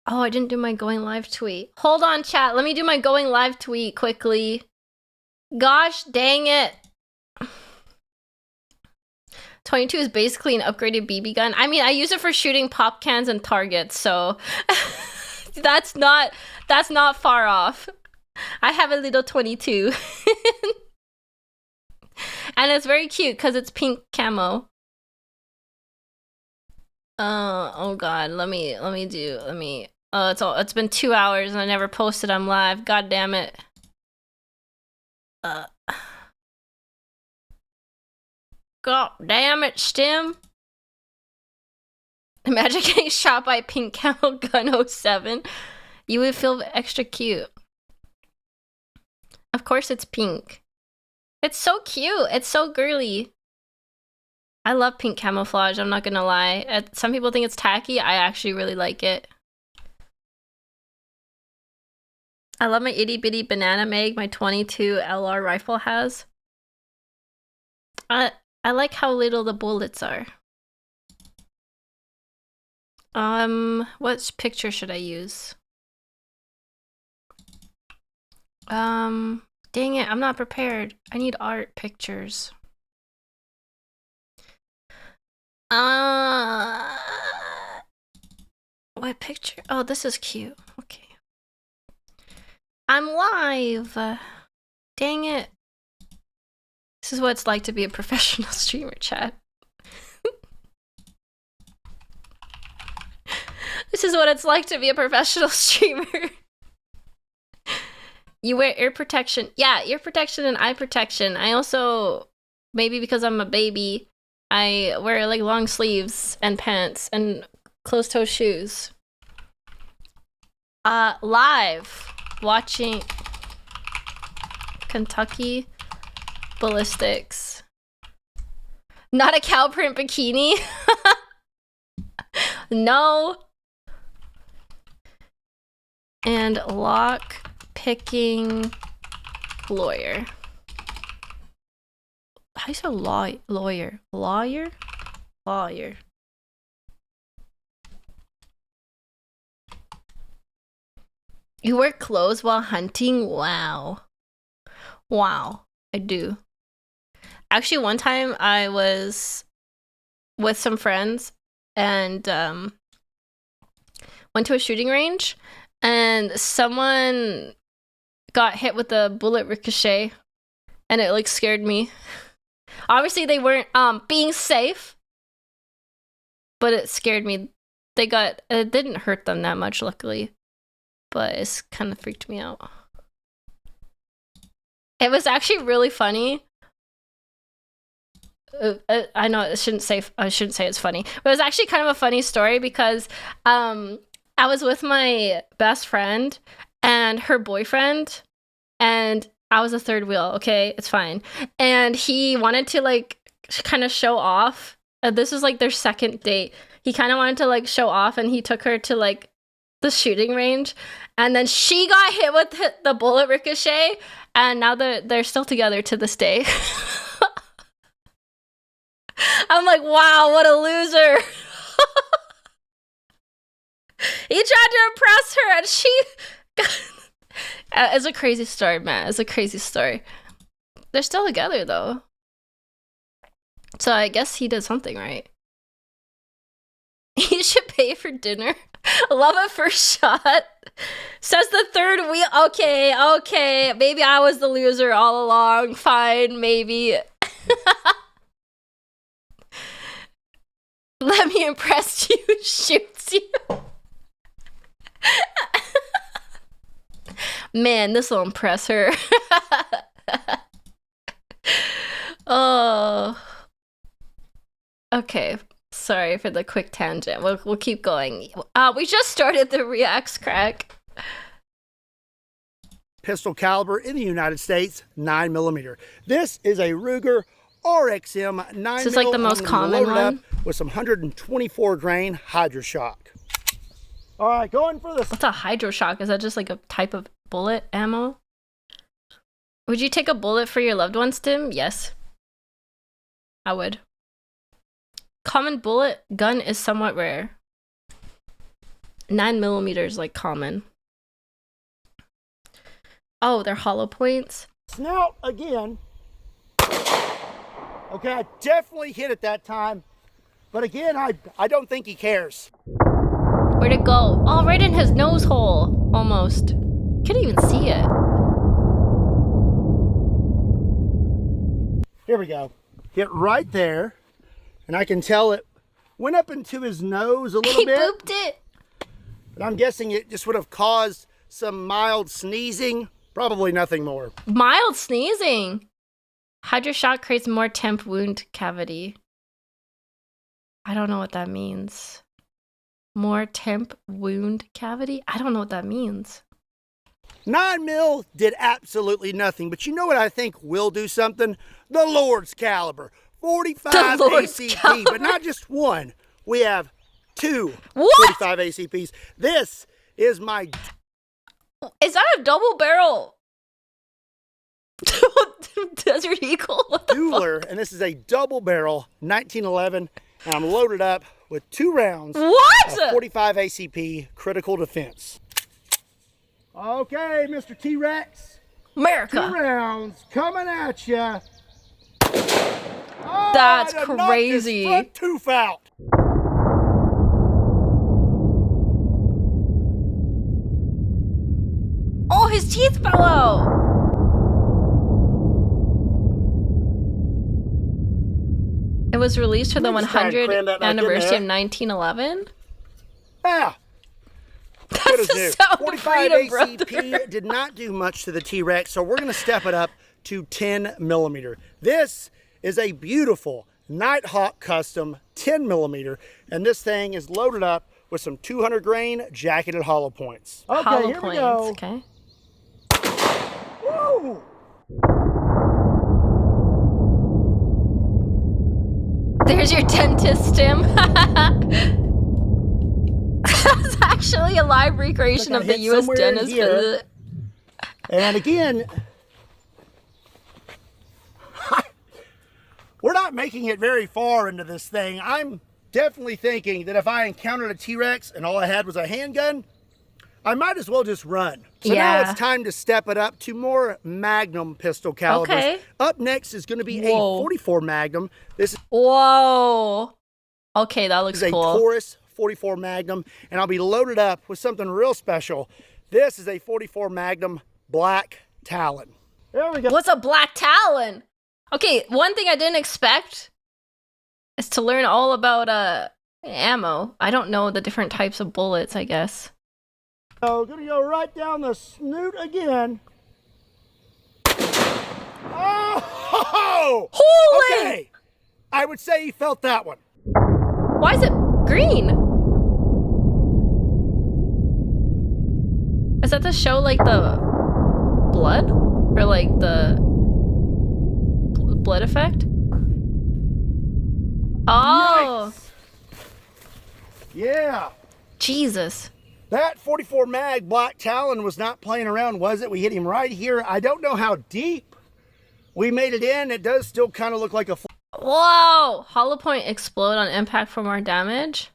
Oh, I didn't do my going live tweet. Hold on, chat. Let me do my going live tweet quickly. Gosh dang it. 22 is basically an upgraded BB gun. I mean, I use it for shooting pop cans and targets, so that's not far off. I have a little 22. And it's very cute because it's pink camo. Oh god, it's been 2 hours and I never posted. I'm live. God damn it. God damn it, Stim. Imagine getting shot by a pink camo gun 07. You would feel extra cute. Of course it's pink. It's so cute. It's so girly. I love pink camouflage, I'm not gonna lie. Some people think it's tacky. I actually really like it. I love my itty bitty banana mag my 22 LR rifle has. I like how little the bullets are. What picture should I use? Dang it, I'm not prepared. I need art pictures. What picture? Oh, this is cute. Okay. I'm live. Dang it. This is what it's like to be a professional streamer, chat. This is what it's like to be a professional streamer. You wear ear protection. Yeah, ear protection and eye protection. I also, maybe because I'm a baby, I wear like long sleeves and pants and closed-toe shoes. Live watching Kentucky Ballistics. Not a cow print bikini. No. And lockpicking lawyer. How do you say lawyer? Lawyer? Lawyer. You wear clothes while hunting? Wow. Wow. I do. Actually, one time I was with some friends and went to a shooting range and someone got hit with a bullet ricochet and it like scared me. Obviously they weren't being safe, but it scared me. It didn't hurt them that much, luckily, but it's kind of freaked me out. It was actually really funny. I know I shouldn't say it's funny, but it was actually kind of a funny story because I was with my best friend and her boyfriend, and I was a third wheel. Okay, it's fine. And he wanted to like kind of show off. This was like their second date. He kind of wanted to like show off, and he took her to like the shooting range, and then she got hit with the bullet ricochet, and now they're still together to this day. I'm like, wow, what a loser. He tried to impress her and she it's a crazy story, man. It's a crazy story. They're still together though, so I guess he did something right. He should pay for dinner. Love at first shot, says the third wheel. Okay, maybe I was the loser all along. Fine, maybe. Let me impress you. Shoots you. Man, this will impress her. Oh. Okay. Sorry for the quick tangent. We'll keep going. We just started the Reacts crack. Pistol caliber in the United States, 9mm. This is a Ruger RXM 9mm. This is like the most common one. With some 124 grain Hydroshock. All right, going for this. What's a Hydroshock? Is that just like a type of bullet ammo? Would you take a bullet for your loved ones, Tim? Yes. I would. Common bullet gun is somewhat rare. 9mm like common. Oh, they're hollow points. Snout again. Okay, I definitely hit it that time. But again, I don't think he cares. Where'd it go? Oh, right in his nose hole. Almost. Couldn't even see it. Here we go. Hit right there. And I can tell it went up into his nose a little He bit. booped it. But I'm guessing it just would have caused some mild sneezing. Probably nothing more. Mild sneezing. Hydroshock creates more temp wound cavity. I don't know what that means. More temp wound cavity? I don't know what that means. 9mm did absolutely nothing, but you know what I think will do something? The Lord's caliber. 45 The Lord's ACP, caliber. but not just one. We have two What? 45 ACPs. This is my Is that a double barrel? Desert Eagle? What the fuck? dueler, and this is a double barrel 1911, and I'm loaded up with 2 rounds What? of 45 ACP critical defense. Okay, Mr. T-Rex. 2 America. rounds coming at you. That's crazy. Front tooth out. Oh, his teeth fell out. It was released for the Let me just try and 100th cram that back in anniversary of there. 1911. Ah, good That's as the new. sound of 45 freedom, brother. ACP did not do much to the T-Rex, so we're going to step it up to 10mm. This is a beautiful Nighthawk custom 10mm, and this thing is loaded up with some 200 grain jacketed hollow points. Okay, Hollow here points. we go. Okay. Woo! There's your dentist, Tim. That's actually a live recreation Look, I of the hit U.S. somewhere in dentist here. visit. And again, we're not making it very far into this thing. I'm definitely thinking that if I encountered a T-Rex and all I had was a handgun, I might as well just run. So now Yeah. it's time to step it up to more Magnum pistol calibers. Okay. Up next is going to be Whoa. a 44 Magnum. This Whoa. Okay, that looks is a cool. Taurus 44 Magnum, and I'll be loaded up with something real special. This is a 44 Magnum Black Talon. There we go. What's a black talon? Okay, one thing I didn't expect is to learn all about ammo. I don't know the different types of bullets, I guess. So gonna go right down the snoot again. Oh! Holy! Okay. I would say he felt that one. Why is it green? Is that to show like the blood? Or like the blood effect? Oh, Nice. Yeah. Jesus. That 44 mag Black Talon was not playing around, was it? We hit him right here. I don't know how deep we made it in. It does still kind of look like a Whoa! Hollow point explode on impact for more damage.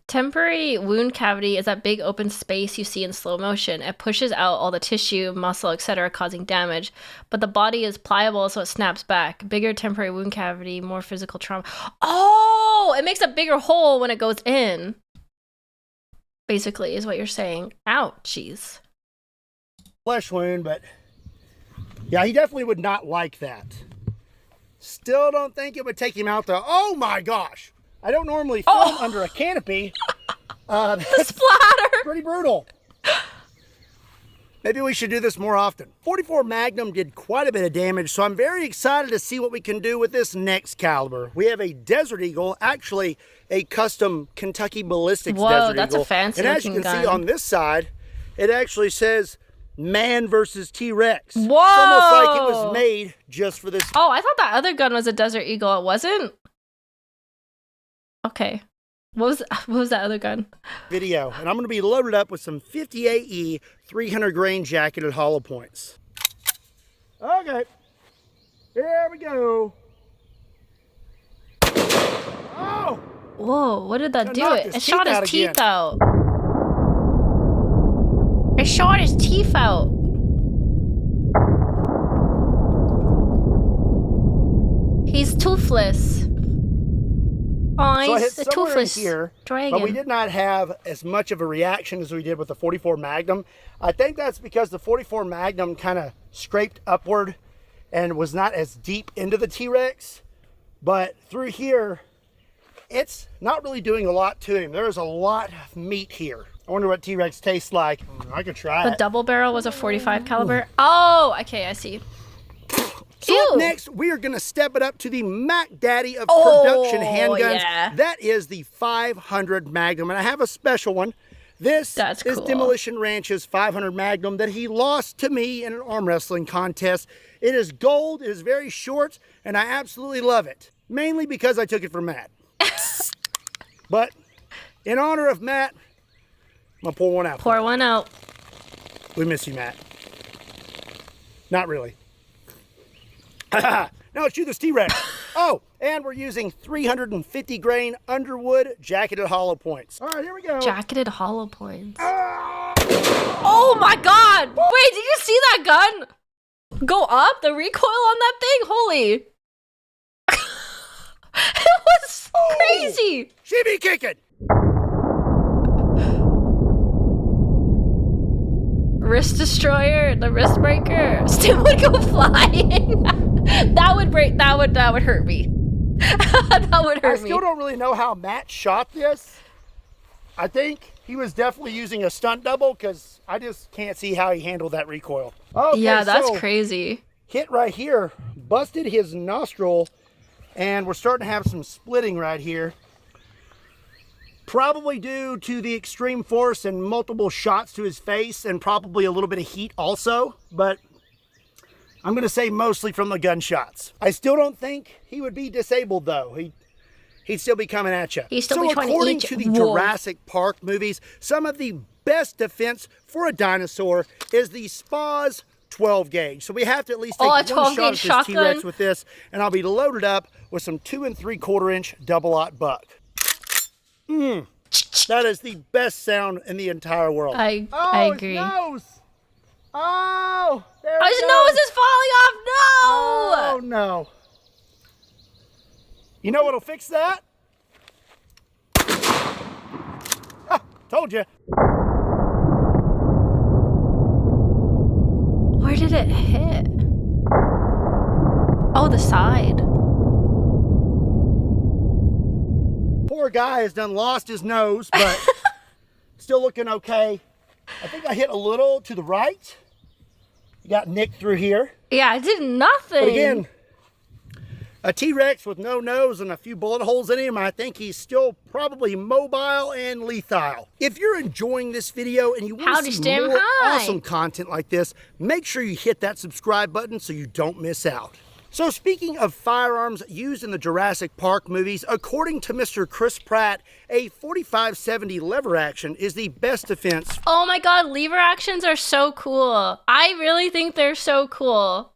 Temporary wound cavity is that big open space you see in slow motion. It pushes out all the tissue, muscle, etc., causing damage. But the body is pliable, so it snaps back. Bigger temporary wound cavity, more physical trauma. Oh! It makes a bigger hole when it goes in. Basically, is what you're saying. Ouchies. flesh wound, but yeah, he definitely would not like that. Still don't think it would take him out to, oh my gosh. I don't normally film under a canopy. That's Splatter! pretty brutal. Maybe we should do this more often. 44 Magnum did quite a bit of damage, so I'm very excited to see what we can do with this next caliber. We have a Desert Eagle, actually a custom Kentucky Ballistics Whoa, Desert that's a Eagle. fancy and as you looking can see gun. on this side, it actually says man versus T-Rex. Whoa! It's almost like it was made just for this. Oh, I thought that other gun was a Desert Eagle. It wasn't? Okay. What was that other gun? Video, and I'm going to be loaded up with some 58E 300 grain jacketed hollow points. Okay, here we go. Oh, Whoa, what did that Gonna do? knock It his it shot teeth his out teeth again. out. It shot his teeth out. He's toothless. Oh, So I hit he's a somewhere in toothless here, dragon. but we did not have as much of a reaction as we did with the 44 Magnum. I think that's because the 44 Magnum kind of scraped upward and was not as deep into the T-Rex. But through here, it's not really doing a lot to him. There is a lot of meat here. I wonder what T-Rex tastes like. I could try The it. double barrel was a 45 caliber. Oh, okay, I see. So Ew. up next, we are going to step it up to the Mac Daddy of Oh, production handguns. yeah. That is the 500 Magnum, and I have a special one. This That's is cool. Demolition Ranch's 500 Magnum that he lost to me in an arm wrestling contest. It is gold, it is very short, and I absolutely love it. Mainly because I took it from Matt. But in honor of Matt, I'm going to pour one out. Pour one out. We miss you, Matt. Not really. Now let's do this T-Rex. Oh, and we're using 350 grain Underwood jacketed hollow points. All right, here we go. Jacketed hollow points. Oh my god! Wait, did you see that gun go up? The recoil on that thing? Holy. It was crazy. She be kicking. Wrist destroyer, the wrist breaker. Still would go flying. That would break. That would hurt me. That would hurt I me. still don't really know how Matt shot this. I think he was definitely using a stunt double because I just can't see how he handled that recoil. Okay, Yeah, that's so crazy. hit right here, busted his nostril, and we're starting to have some splitting right here. Probably due to the extreme force and multiple shots to his face and probably a little bit of heat also, but I'm going to say mostly from the gunshots. I still don't think he would be disabled though. He'd still be coming at you. He'd still be trying to according eat to the wolf. Jurassic Park movies, some of the best defense for a dinosaur is the Spa's 12 gauge. So we have to at least take Oh, a one 12 shot gauge at this shotgun? T-Rex with this, and I'll be loaded up with some 2 3/4 inch double-aught buck. That is the best sound in the entire world. I Oh, agree. his nose! Oh, there Oh, it his goes. nose is falling off. No. Oh no! You know what'll fix that? Ha, told you. Where did it hit? Oh, the side. Poor guy has done lost his nose, but still looking okay. I think I hit a little to the right. You got nicked through here. Yeah, I did nothing. But again, a T-Rex with no nose and a few bullet holes in him, I think he's still probably mobile and lethal. If you're enjoying this video and you want Howdy, to see Stim. more Hi. awesome content like this, make sure you hit that subscribe button so you don't miss out. So speaking of firearms used in the Jurassic Park movies, according to Mr. Chris Pratt, a 45-70 lever action is the best defense. Oh my god, lever actions are so cool. I really think they're so cool.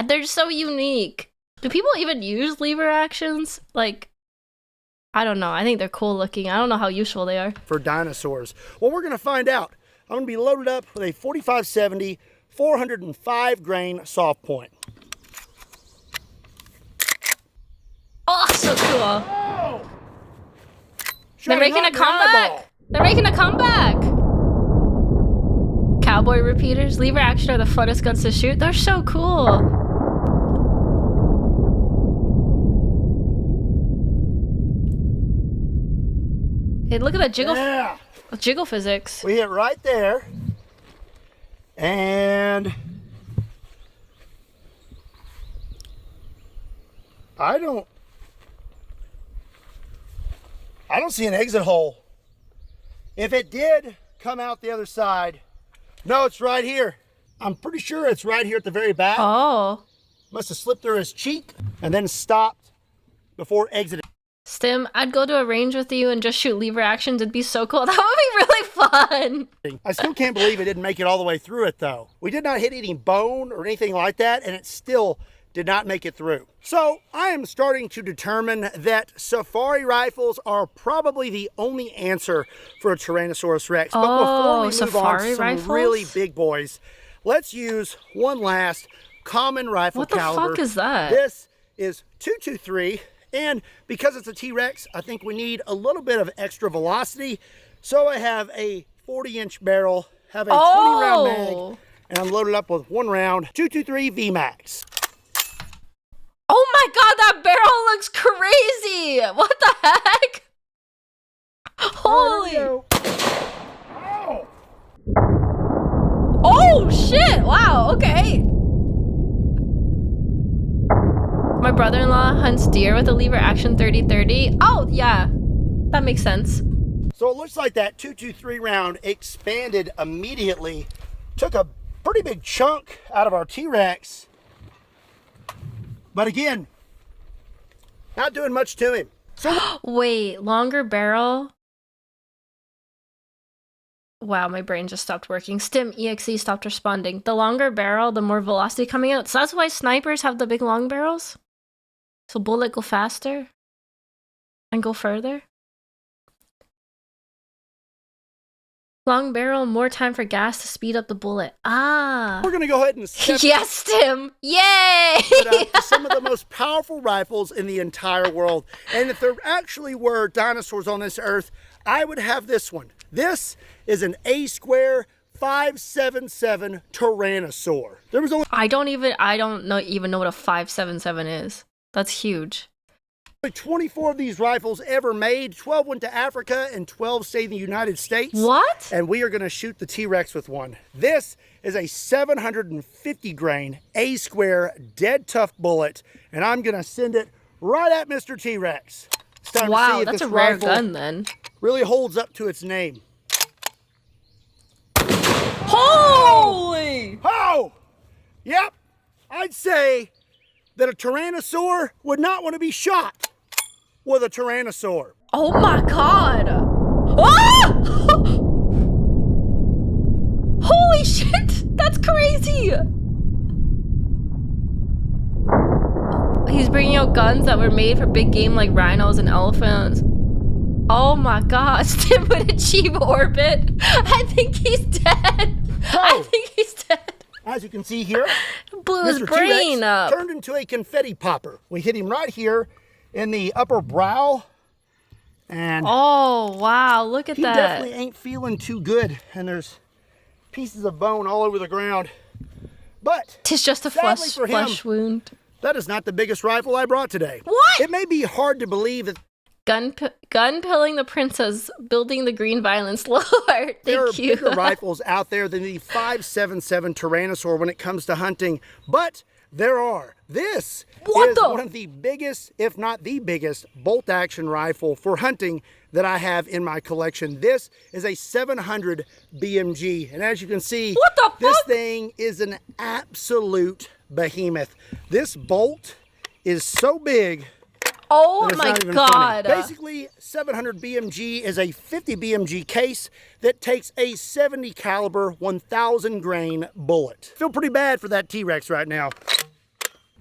They're just so unique. Do people even use lever actions? Like, I don't know. I think they're cool looking. I don't know how useful they are. For dinosaurs. Well, we're going to find out. I'm going to be loaded up with a 45-70 405 grain soft point. Oh, so cool. Oh! They're Shot him making a right in the comeback. eyeball. They're making a comeback. Cowboy repeaters, lever action are the funnest guns to shoot. They're so cool. Hey, look at that Yeah. jiggle physics. We hit right there. And I don't see an exit hole. If it did come out the other side, no, it's right here. I'm pretty sure it's right here at the very back. Oh. Must have slipped through his cheek and then stopped before exiting. Stim, I'd go to a range with you and just shoot lever actions. It'd be so cool. That would be really fun. I still can't believe it didn't make it all the way through it though. We did not hit any bone or anything like that, and it still did not make it through. So I am starting to determine that safari rifles are probably the only answer for a Tyrannosaurus Rex. But before we move on to some really big boys, let's use one last common rifle caliber. What the fuck is that? This is 223, and because it's a T-Rex, I think we need a little bit of extra velocity. So I have a 40-inch barrel, have a 20-round mag, and I'm loaded up with 1 round 223 VMAX. Oh my god, that barrel looks crazy! What the heck? Holy! Oh! Oh shit! Wow, okay. My brother-in-law hunts deer with a lever action 30-30. Oh yeah, that makes sense. So it looks like that 223 round expanded immediately, took a pretty big chunk out of our T-Rex. But again, not doing much to him. So wait, longer barrel? Wow, my brain just stopped working. Stim EXE stopped responding. The longer barrel, the more velocity coming out. So that's why snipers have the big long barrels? So bullet go faster? And go further? Long barrel, more time for gas to speed up the bullet. Ah. we're gonna go ahead and step yes, Tim. Yay! to some of the most powerful rifles in the entire world. And if there actually were dinosaurs on this earth, I would have this one. This is an A square 577 Tyrannosaur. There was only I don't even know what a 577 is. That's huge. 24 of these rifles ever made. 12 went to Africa and 12 stayed in the United States. What? And we are going to shoot the T-Rex with one. This is a 750 grain A square dead tough bullet, and I'm going to send it right at Mr. T-Rex. It's time to see if that's this a rare rifle gun then. really holds up to its name. Holy! Oh! Yep, I'd say that a Tyrannosaur would not want to be shot with a Tyrannosaur. Oh my god! Ah! Holy shit! That's crazy! He's bringing out guns that were made for big game like rhinos and elephants. Oh my god, Stim would achieve orbit. I think he's dead. I think he's dead. As you can see here, Blew his Mr. brain T-Rex up. turned into a confetti popper. We hit him right here in the upper brow, and Oh wow, look at he that. definitely ain't feeling too good, and there's pieces of bone all over the ground. But Tis just a sadly for him, flesh wound. that is not the biggest rifle I brought today. What? It may be hard to believe that Gun pilling the princess, building the green violence lord. there are Thank you. bigger rifles out there than the 577 Tyrannosaur when it comes to hunting, but there are. This is one of the biggest, if not the biggest, bolt-action rifle for hunting that I have in my collection. This is a 700 BMG, and as you can see, What the this fuck? thing is an absolute behemoth. This bolt is so big. Oh It's my not even god. funny. Basically, 700 BMG is a 50 BMG case that takes a 70 caliber 1,000 grain bullet. Feel pretty bad for that T-Rex right now.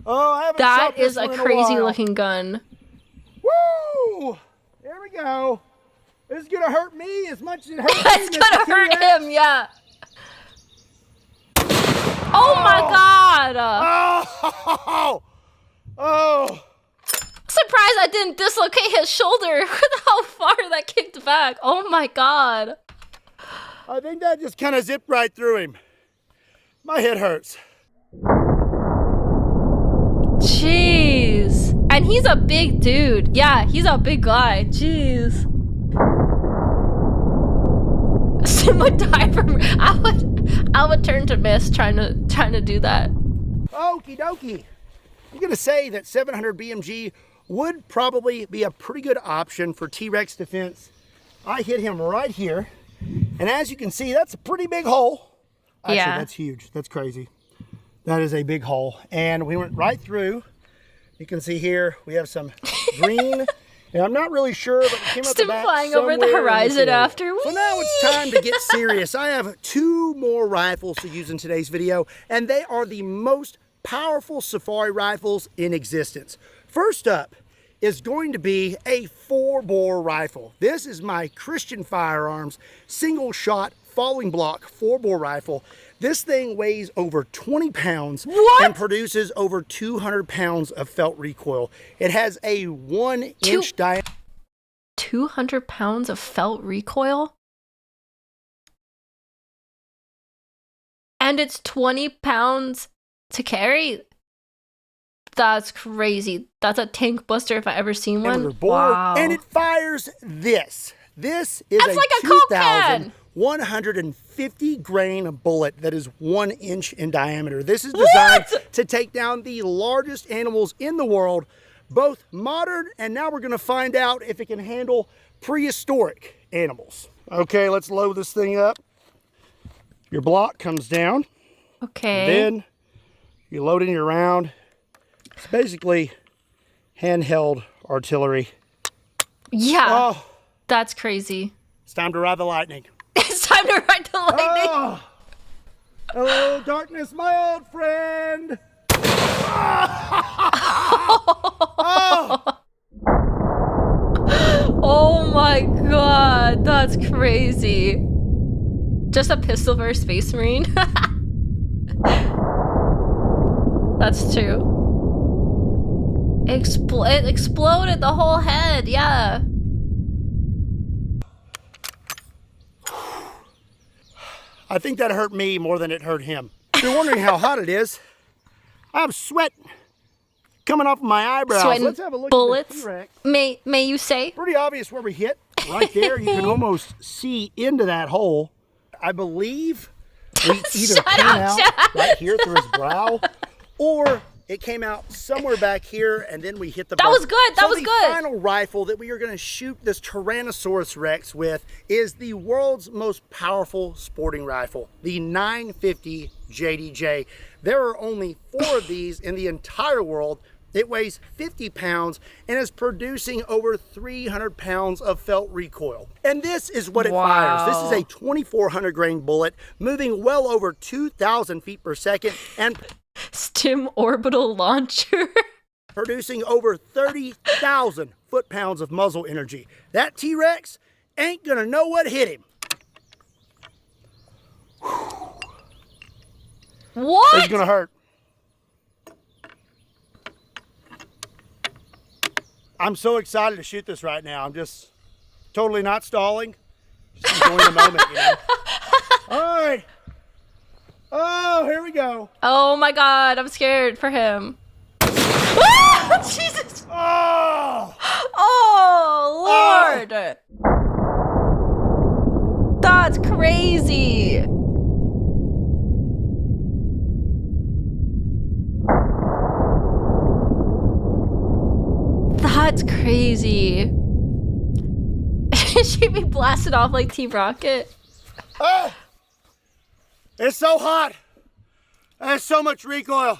Oh, I haven't That shot this is a one in crazy while. looking gun. Woo! There we go. This is gonna hurt me as much as it hurts That's you, gonna Mr. hurt T-Rex. him, yeah. Oh my god. Oh! Oh! Surprised I didn't dislocate his shoulder with how far that kicked back. Oh my god. I think that just kind of zipped right through him. My head hurts. Jeez. And he's a big dude. Yeah, he's a big guy. Jeez. Sim would die from. I would turn to miss trying to do that. Okie dokie. I'm gonna say that 700 BMG would probably be a pretty good option for T-Rex defense. I hit him right here, and as you can see, that's a pretty big hole. Actually, Yeah. that's huge. That's crazy. That is a big hole, and we went right through. You can see here we have some green, and I'm not really sure, but it came up the Stim back flying over the somewhere in this horizon area. after. So now it's time to get serious. I have 2 more rifles to use in today's video, and they are the most powerful safari rifles in existence. First up is going to be a 4-bore rifle. This is my Christian Firearms single shot falling block 4-bore rifle. This thing weighs over 20 pounds and produces over 200 pounds of felt recoil. It has a 1-inch diameter. 200 pounds of felt recoil? And it's 20 pounds to carry? That's crazy. That's a tank buster if I ever seen one. Wow. And it fires this. This is That's like a Coke can. 2,150 grain bullet that is 1 inch in diameter. This is designed to take down the largest animals in the world, both modern, and now we're going to find out if it can handle prehistoric animals. Okay, let's load this thing up. Your block comes down. Okay. Then you load in your round. It's basically handheld artillery. Yeah. Oh, that's crazy. it's time to ride the lightning. It's time to ride the lightning. Oh, hello, darkness, my old friend. Oh my god, that's crazy. Just a pistol for a space marine. That's true. It exploded the whole head, yeah. I think that hurt me more than it hurt him. If you're wondering how hot it is, I'm sweating coming off of my eyebrows. Sweating Let's have a look bullets. at the T-Rex. May you say? Pretty obvious where we hit. Right there, you can almost see into that hole. I believe we either came out right here through his brow, or it came out somewhere back here, and then we hit the. That was good. That was the good. Final rifle that we are going to shoot this Tyrannosaurus Rex with is the world's most powerful sporting rifle, the 950 JDJ. There are only 4 of these in the entire world. It weighs 50 pounds and is producing over 300 pounds of felt recoil. And this is what it fires. This is a 2,400 grain bullet moving well over 2,000 feet per second and Stim orbital launcher. producing over 30,000 foot-pounds of muzzle energy. That T-Rex ain't gonna know what hit him. What? It's gonna hurt. I'm so excited to shoot this right now. I'm just totally not stalling. Just enjoying the moment, you know? All right. Oh, here we go. Oh my god, I'm scared for him. Ah, Jesus! Oh! Oh, Lord! That's crazy! That's crazy. She'd be blasted off like Team Rocket. Oh! It's so hot. There's so much recoil.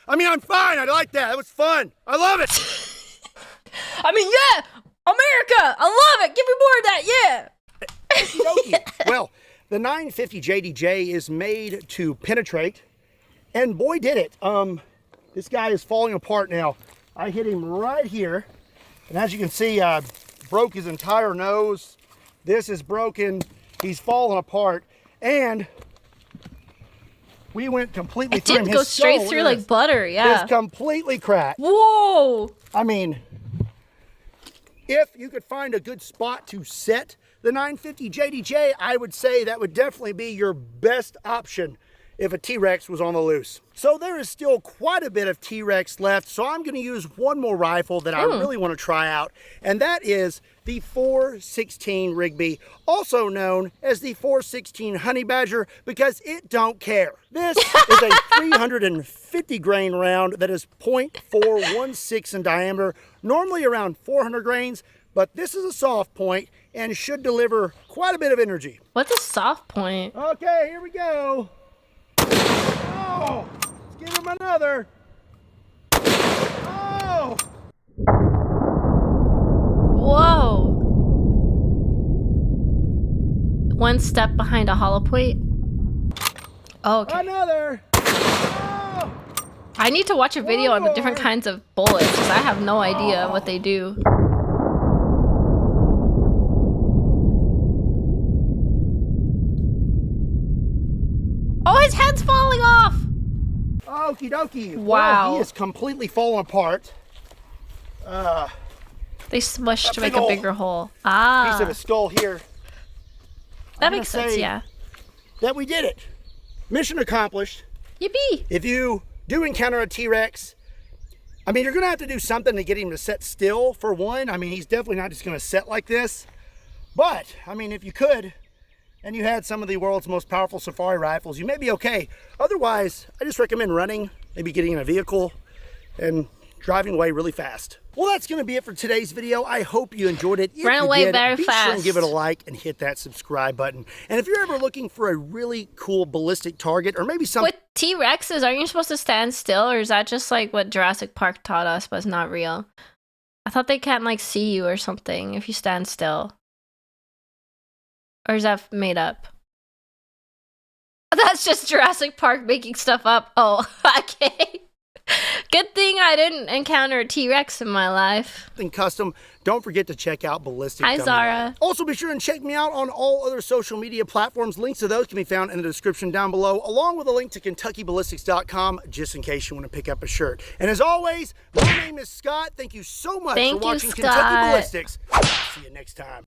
I mean, I'm fine. I like that. It was fun. I love it. I mean, yeah! America! I love it! Give me more of that, yeah! Well, the 950 JDJ is made to penetrate, and boy did it. This guy is falling apart now. I hit him right here, and as you can see, I broke his entire nose. This is broken. He's falling apart, and we went completely through him. It did go straight through like butter, yeah. It's completely cracked. Whoa! I mean, if you could find a good spot to set the 950 JDJ, I would say that would definitely be your best option if a T-Rex was on the loose. So there is still quite a bit of T-Rex left, so I'm going to use one more rifle that I really want to try out, and that is the 416 Rigby, also known as the 416 Honey Badger, because it don't care. This is a 350 grain round that is .416 in diameter, normally around 400 grains, but this is a soft point and should deliver quite a bit of energy. What's a soft point? Okay, here we go. Oh, let's give him another. Oh! Whoa! One step behind a hollow point. Oh, okay. Another. Oh! I need to watch a video on the different kinds of bullets because I have no idea what they do. Oh, his head's falling off! Okie dokie. Wow. Well, he is completely falling apart. They smushed to big make a ol' bigger hole. Piece Ah, of his skull here. that I'm makes gonna sense, say yeah. That we did it. Mission accomplished. Yippee! If you do encounter a T-Rex, I mean, you're going to have to do something to get him to sit still, for one. I mean, he's definitely not just going to sit like this. But, I mean, if you could, and you had some of the world's most powerful safari rifles, you may be okay. Otherwise, I just recommend running, maybe getting in a vehicle, and driving away really fast. Well, that's going to be it for today's video. I hope you enjoyed it. If Ran you away did, very be sure and fast. give it a like and hit that subscribe button. And if you're ever looking for a really cool ballistic target, or maybe something... With T-Rexes, aren't you supposed to stand still, or is that just like what Jurassic Park taught us, but it's not real? I thought they can't like see you or something if you stand still. Or is that made up? That's just Jurassic Park making stuff up. Oh, okay. Good thing I didn't encounter a T-Rex in my life. custom, don't forget to check out Ballistics. Hi, Zara. Also, be sure and check me out on all other social media platforms. Links to those can be found in the description down below, along with a link to KentuckyBallistics.com, just in case you want to pick up a shirt. And as always, my name is Scott. Thank you so much for watching Kentucky Ballistics. I'll see you next time.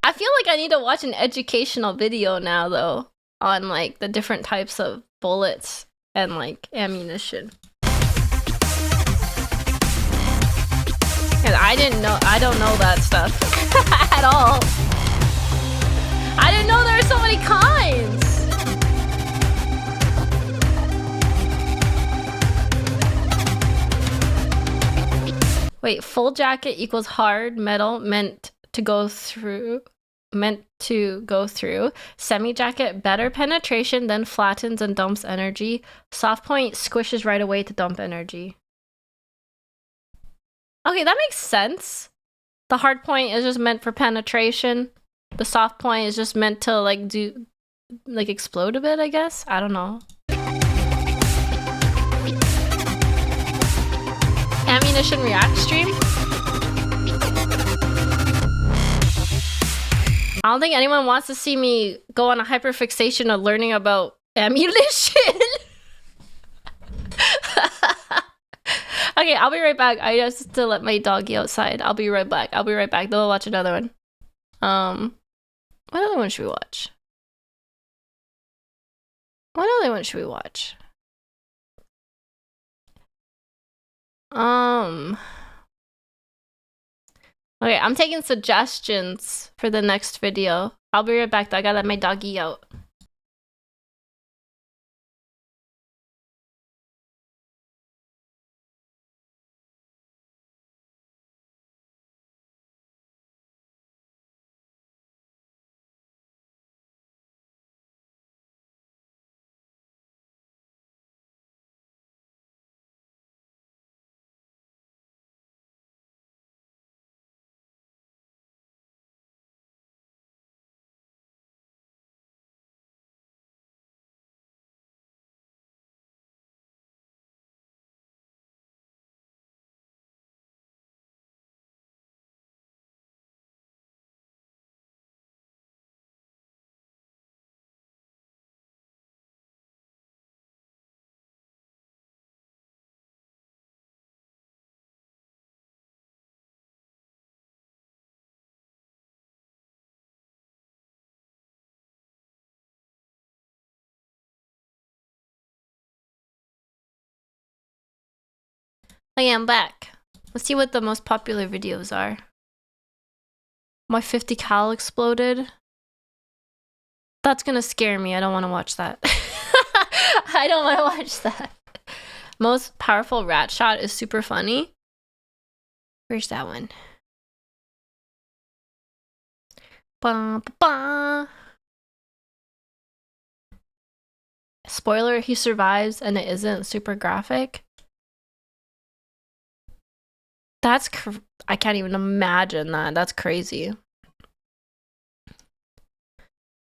I feel like I need to watch an educational video now, though, on like the different types of bullets and like ammunition. And I don't know that stuff at all. I didn't know there were so many kinds. Wait, full jacket equals hard metal meant to go through. Semi jacket, better penetration, then flattens and dumps energy. Soft point squishes right away to dump energy. Okay, that makes sense. The hard point is just meant for penetration. The soft point is just meant to like explode a bit, I guess. I don't know. Ammunition react stream. I don't think anyone wants to see me go on a hyperfixation of learning about ammunition. Okay, I'll be right back. I just have to let my doggy outside. I'll be right back. Then we'll watch another one. What other one should we watch? Okay, I'm taking suggestions for the next video. I'll be right back though. I gotta let my doggy out. Okay, I'm back. Let's see what the most popular videos are. My 50 cal exploded. That's gonna scare me. I don't want to watch that. I don't want to watch that. Most powerful rat shot is super funny. Where's that one? Ba, ba, ba. Spoiler, he survives and it isn't super graphic. I can't even imagine that. That's crazy.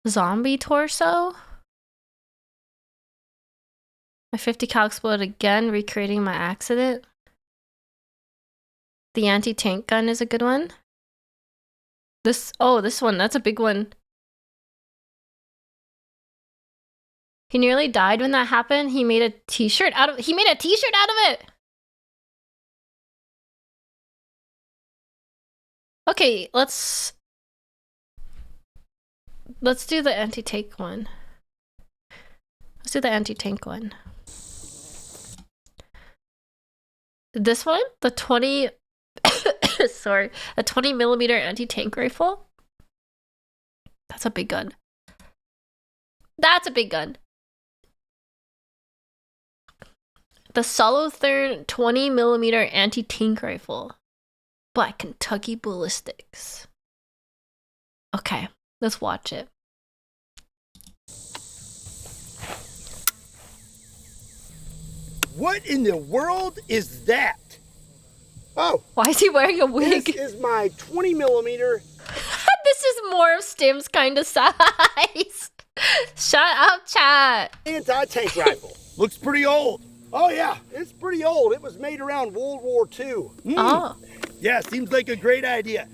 Zombie torso? My 50 cal exploded again, recreating my accident. The anti-tank gun is a good one. This one, that's a big one. He nearly died when that happened. He made a t-shirt out of it. Okay, let's do the anti-tank one. Let's do the anti-tank one. This one, the 20 sorry, a 20 millimeter anti-tank rifle. That's a big gun. That's a big gun. The Solotherm 20 millimeter anti-tank rifle by Kentucky Ballistics. Okay, let's watch it. What in the world is that? Oh, Why is he wearing a wig? this is my 20 millimeter. This is more of Stim's kind of size. Shut up, chat. Anti-tank rifle. Looks pretty old. Oh yeah, it's pretty old. It was made around World War II. Oh. Yeah, seems like a great idea.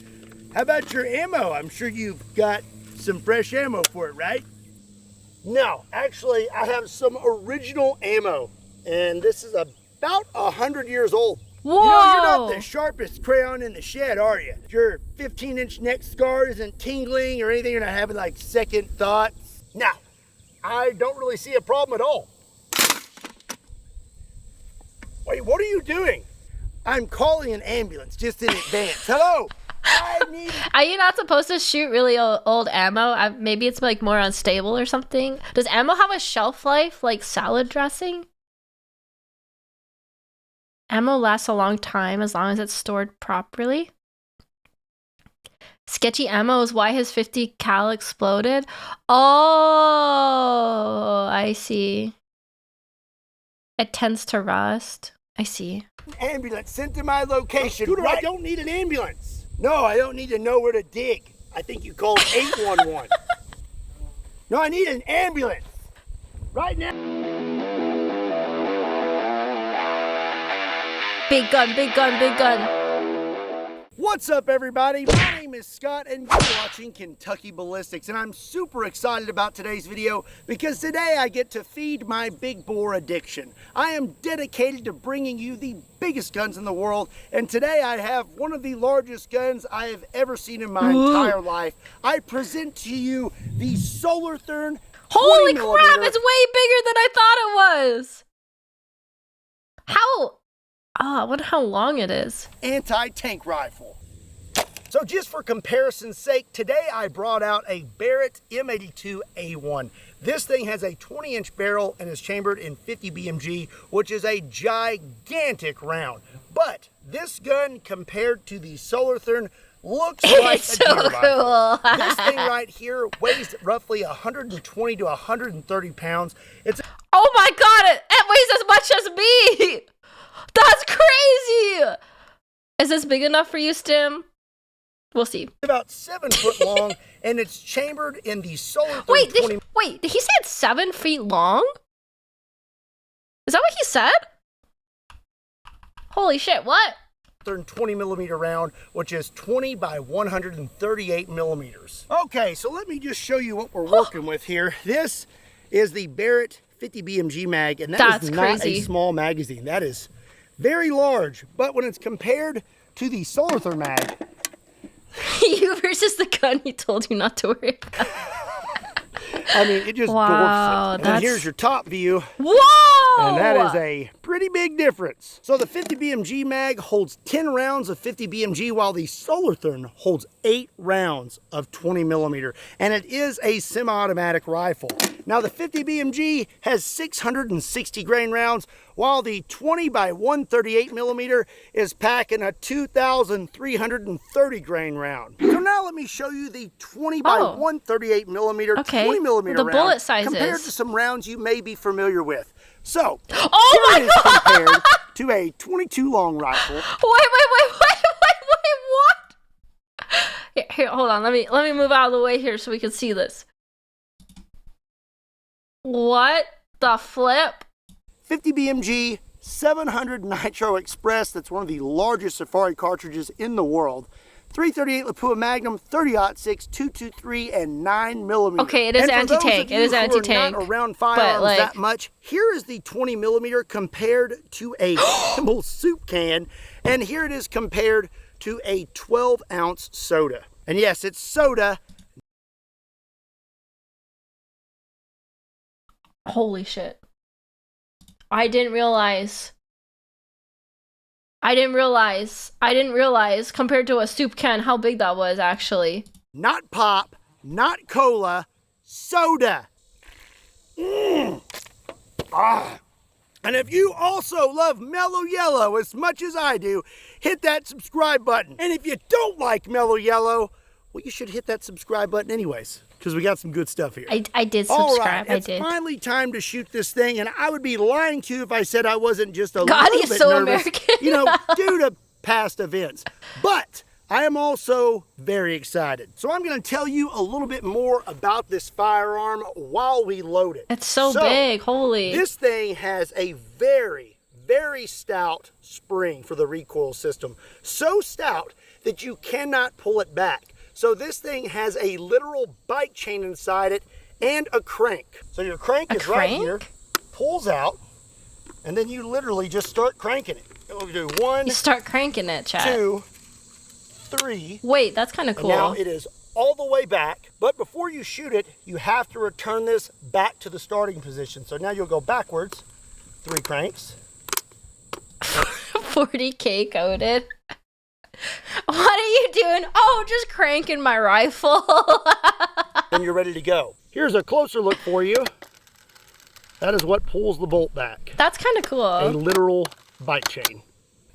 How about your ammo? I'm sure you've got some fresh ammo for it, right? No, actually, I have some original ammo, and this is about 100 years old. Whoa! You know, you're not the sharpest crayon in the shed, are you? Your 15-inch neck scar isn't tingling or anything. You're not having like second thoughts. No, I don't really see a problem at all. Wait, what are you doing? I'm calling an ambulance just in advance. Hello? Are you not supposed to shoot really old ammo? Maybe it's like more unstable or something. Does ammo have a shelf life like salad dressing? Ammo lasts a long time as long as it's stored properly. Sketchy ammo is why his 50 cal exploded. Oh, I see. It tends to rust. I see. Ambulance sent to my location. Scooter, right? I don't need an ambulance. No, I don't need to know where to dig. I think you called 811. No, I need an ambulance. Right now. Big gun, big gun, big gun. What's up, everybody? My name is Scott, and you're watching Kentucky Ballistics, and I'm super excited about today's video because today I get to feed my big bore addiction. I am dedicated to bringing you the biggest guns in the world, and today I have one of the largest guns I have ever seen in my entire life. I present to you the Solotherm. Holy crap, it's way bigger than I thought it was. How? I wonder how long it is. Anti-tank rifle. So just for comparison's sake, today I brought out a Barrett M82A1. This thing has a 20-inch barrel and is chambered in 50 BMG, which is a gigantic round. But this gun, compared to the Solotherm, looks like It's a so deer rifle. cool. This thing right here weighs roughly 120 to 130 pounds. It's Oh my god, it weighs as much as me. That's crazy. Is this big enough for you, Stim? We'll see. about 7 foot long, and it's chambered in the Solotherm. Wait, did he say it's 7 feet long? Is that what he said? Holy shit, what? 20 millimeter round, which is 20 by 138 millimeters. Okay, so let me just show you what we're working with here. This is the Barrett 50 BMG mag, and that's not crazy. a small magazine. That is very large, but when it's compared to the Solotherm mag, You versus the gun he told you not to worry about. I mean, it just Wow, dwarfs it. And that's- here's your top view. Whoa! And that is a pretty big difference. So the 50 BMG mag holds 10 rounds of 50 BMG, while the Solotherm holds 8 rounds of 20 millimeter. And it is a semi-automatic rifle. Now the 50 BMG has 660 grain rounds, while the 20 by 138 millimeter is packing a 2,330 grain round. So now let me show you the 20 by 138 millimeter, Okay. 20 millimeter The round bullet sizes. compared to some rounds you may be familiar with. So, Oh here my it is compared to a 22 long rifle. Wait, what? Here, hold on. Let me move out of the way here so we can see this. What the flip? 50 BMG 700 Nitro Express. That's one of the largest Safari cartridges in the world. 338 Lapua Magnum, 30-06, 223, and 9mm. Okay, it is anti-tank. It is anti-tank. Not around firearms like, that much. Here is the 20mm compared to a Camel soup can, and here it is compared to a 12-ounce soda. And yes, it's soda. Holy shit. I didn't realize compared to a soup can how big that was actually. Not pop, not cola, soda. Ah. And if you also love Mellow Yellow as much as I do, hit that subscribe button. And if you don't like Mellow Yellow, well, you should hit that subscribe button anyways, because we got some good stuff here. I did subscribe. All right, it's finally time to shoot this thing, and I would be lying to you if I said I wasn't just a little bit so nervous, American. you know, due to past events. But I am also very excited. So I'm going to tell you a little bit more about this firearm while we load it. It's so big, holy. This thing has a very, very stout spring for the recoil system. So stout that you cannot pull it back. So this thing has a literal bike chain inside it and a crank. So your crank is right here, pulls out, and then you literally just start cranking it. You'll do one. You start cranking it, Chad. 2, 3. Wait, that's kind of cool. And now it is all the way back. But before you shoot it, you have to return this back to the starting position. So now you'll go backwards. 3 cranks. 40K coded. What are you doing? Oh, just cranking my rifle. And you're ready to go. Here's a closer look for you. That is what pulls the bolt back. That's kind of cool. A literal bike chain.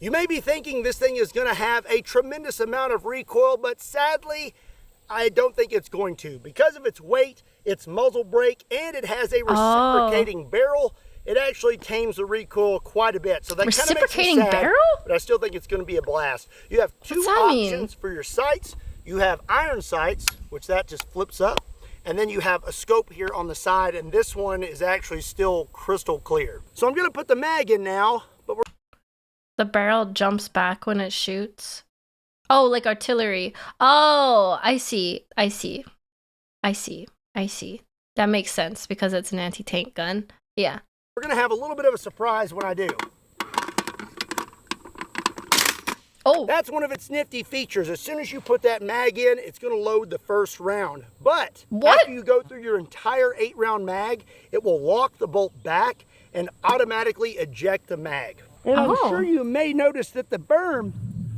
You may be thinking this thing is going to have a tremendous amount of recoil, but sadly, I don't think it's going to. Because of its weight, its muzzle brake, and it has a reciprocating barrel, it actually tames the recoil quite a bit. So that kind of makes me sad, barrel? but I still think it's going to be a blast. You have 2 options for your sights. You have iron sights, which that just flips up. And then you have a scope here on the side, and this one is actually still crystal clear. So I'm going to put the mag in now, but the barrel jumps back when it shoots. Oh, like artillery. Oh, I see. That makes sense because it's an anti-tank gun. Yeah. We're going to have a little bit of a surprise when I do. Oh. That's one of its nifty features. As soon as you put that mag in, it's going to load the first round. But after you go through your entire 8-round mag, it will lock the bolt back and automatically eject the mag. And I'm sure you may notice that the berm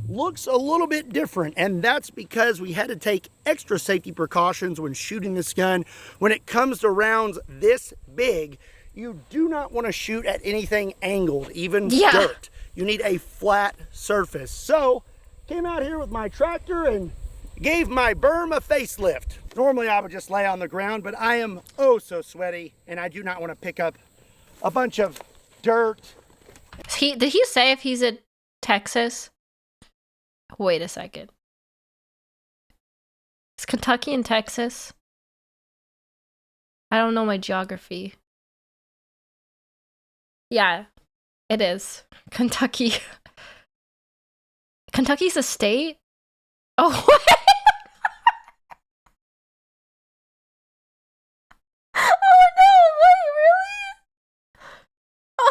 looks a little bit different, and that's because we had to take extra safety precautions when shooting this gun. When it comes to rounds this big, you do not want to shoot at anything angled, even dirt. You need a flat surface. So, came out here with my tractor and gave my berm a facelift. Normally I would just lay on the ground, but I am oh so sweaty, and I do not want to pick up a bunch of dirt. Did he say if he's in Texas? Wait a second. Is Kentucky in Texas? I don't know my geography. Yeah, it is. Kentucky. Kentucky's a state? Oh, what? Oh no, wait, really? Oh.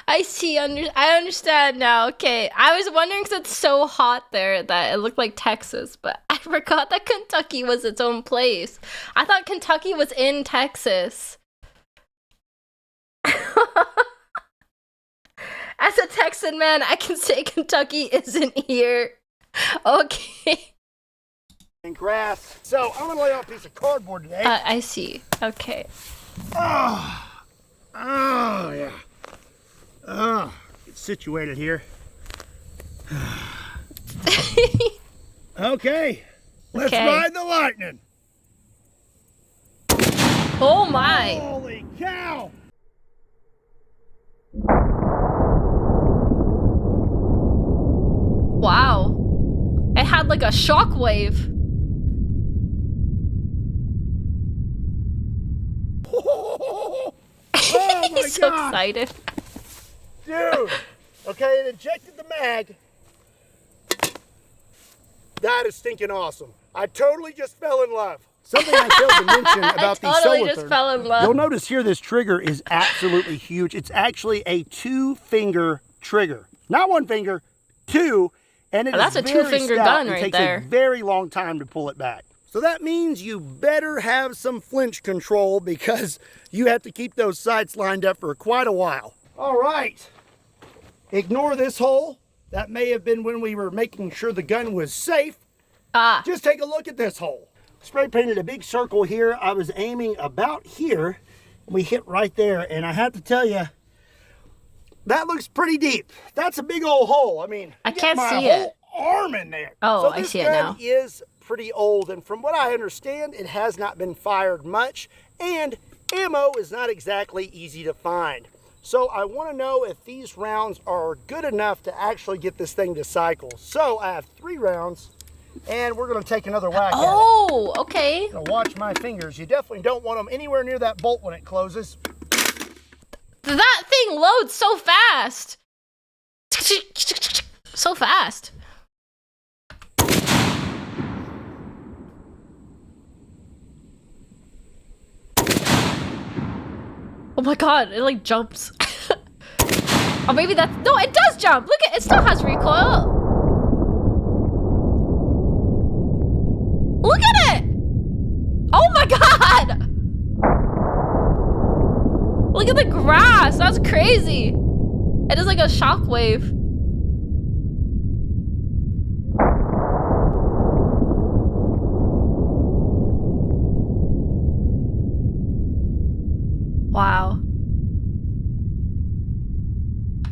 I see. I understand now. Okay, I was wondering because it's so hot there that it looked like Texas, but I forgot that Kentucky was its own place. I thought Kentucky was in Texas. As a Texan man, I can say Kentucky isn't here. Okay. And grass. So I'm gonna lay on a piece of cardboard today. I see. Okay. Oh yeah. Get situated here. Okay. Let's Okay. ride the lightning. Oh my! Holy cow! Wow. It had like a shockwave. Oh my He's so gosh. excited. Dude. Okay, it ejected the mag. That is stinking awesome. I totally just fell in love. Something I failed to mention about the Totally solar just therm. fell in love. You'll notice here this trigger is absolutely huge. It's actually a 2-finger trigger. Not 1 finger, 2. And Oh, that's a very 2-finger stout gun and right takes there. a very long time to pull it back. So that means you better have some flinch control because you have to keep those sights lined up for quite a while. All right. Ignore this hole. That may have been when we were making sure the gun was safe. Ah. Just take a look at this hole. Spray painted a big circle here. I was aiming about here. We hit right there, and I have to tell you, that looks pretty deep. That's a big old hole. I mean, I you get can't my see whole it. arm in there. Oh, so I this see it gun now. is pretty old, and from what I understand, it has not been fired much, and ammo is not exactly easy to find. So I want to know if these rounds are good enough to actually get this thing to cycle. So I have 3 rounds, and we're going to take another whack at it. Oh, okay. Now watch my fingers. You definitely don't want them anywhere near that bolt when it closes. That thing loads so fast. So fast. Oh my god, it like jumps. Oh, maybe that's, no, it does jump. Look, it still has recoil. Look at it. Oh my god. Look at the grass. That's crazy. It is like a shockwave. Wow.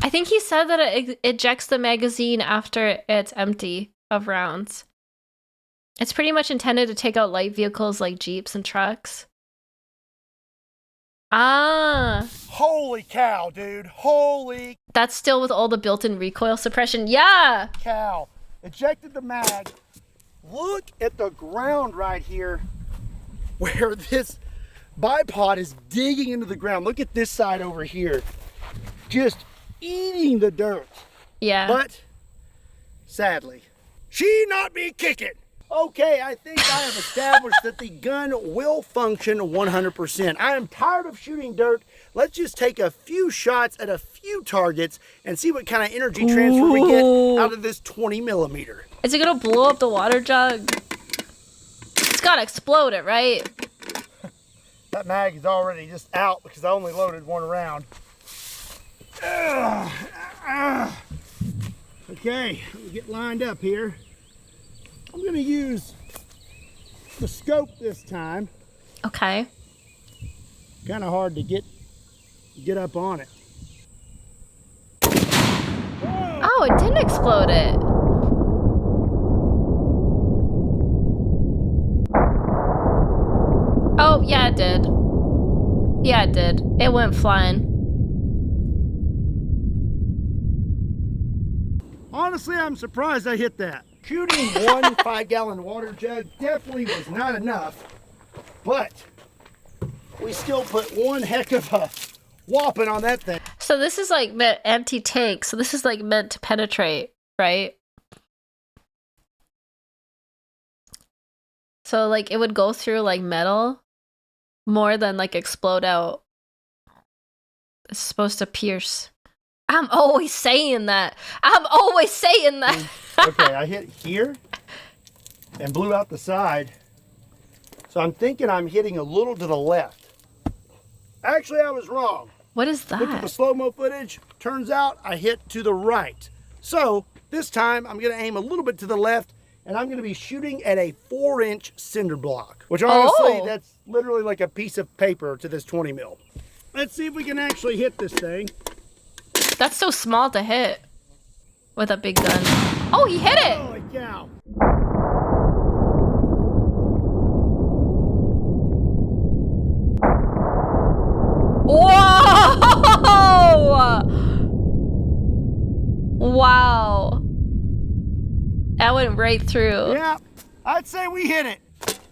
I think he said that it ejects the magazine after it's empty of rounds. It's pretty much intended to take out light vehicles like Jeeps and trucks. Ah. Holy cow, dude. Holy That's still with all the built-in recoil suppression. Yeah. cow. Ejected the mag. Look at the ground right here where this bipod is digging into the ground. Look at this side over here. Just eating the dirt. Yeah. But sadly, she not be kicking. Okay, I think I have established that the gun will function 100%. I am tired of shooting dirt. Let's just take a few shots at a few targets and see what kind of energy transfer we get out of this 20 millimeter. Is it gonna blow up the water jug? It's gotta explode it, right? That mag is already just out because I only loaded 1 round. Okay, we get lined up here. I'm gonna use the scope this time. Okay. Kind of hard to get up on it. Oh, it didn't explode it. Oh, yeah, it did. Yeah, it did. It went flying. Honestly, I'm surprised I hit that. Shooting 1 5-gallon water jug definitely was not enough, but we still put one heck of a whopping on that thing. So this is like meant empty tank. So this is like meant to penetrate, right? So like it would go through like metal more than like explode out. It's supposed to pierce. I'm always saying that. I'm always saying that. Okay, I hit here and blew out the side. So I'm thinking I'm hitting a little to the left. Actually, I was wrong. What is Look at the that? slow-mo footage. Turns out I hit to the right. So this time I'm gonna aim a little bit to the left and I'm gonna be shooting at a 4-inch cinder block, which honestly, Oh. that's literally like a piece of paper to this 20 mil. Let's see if we can actually hit this thing. That's so small to hit with a big gun. Oh, he hit it. Holy cow. Wow. That went right through. Yeah, I'd say we hit it.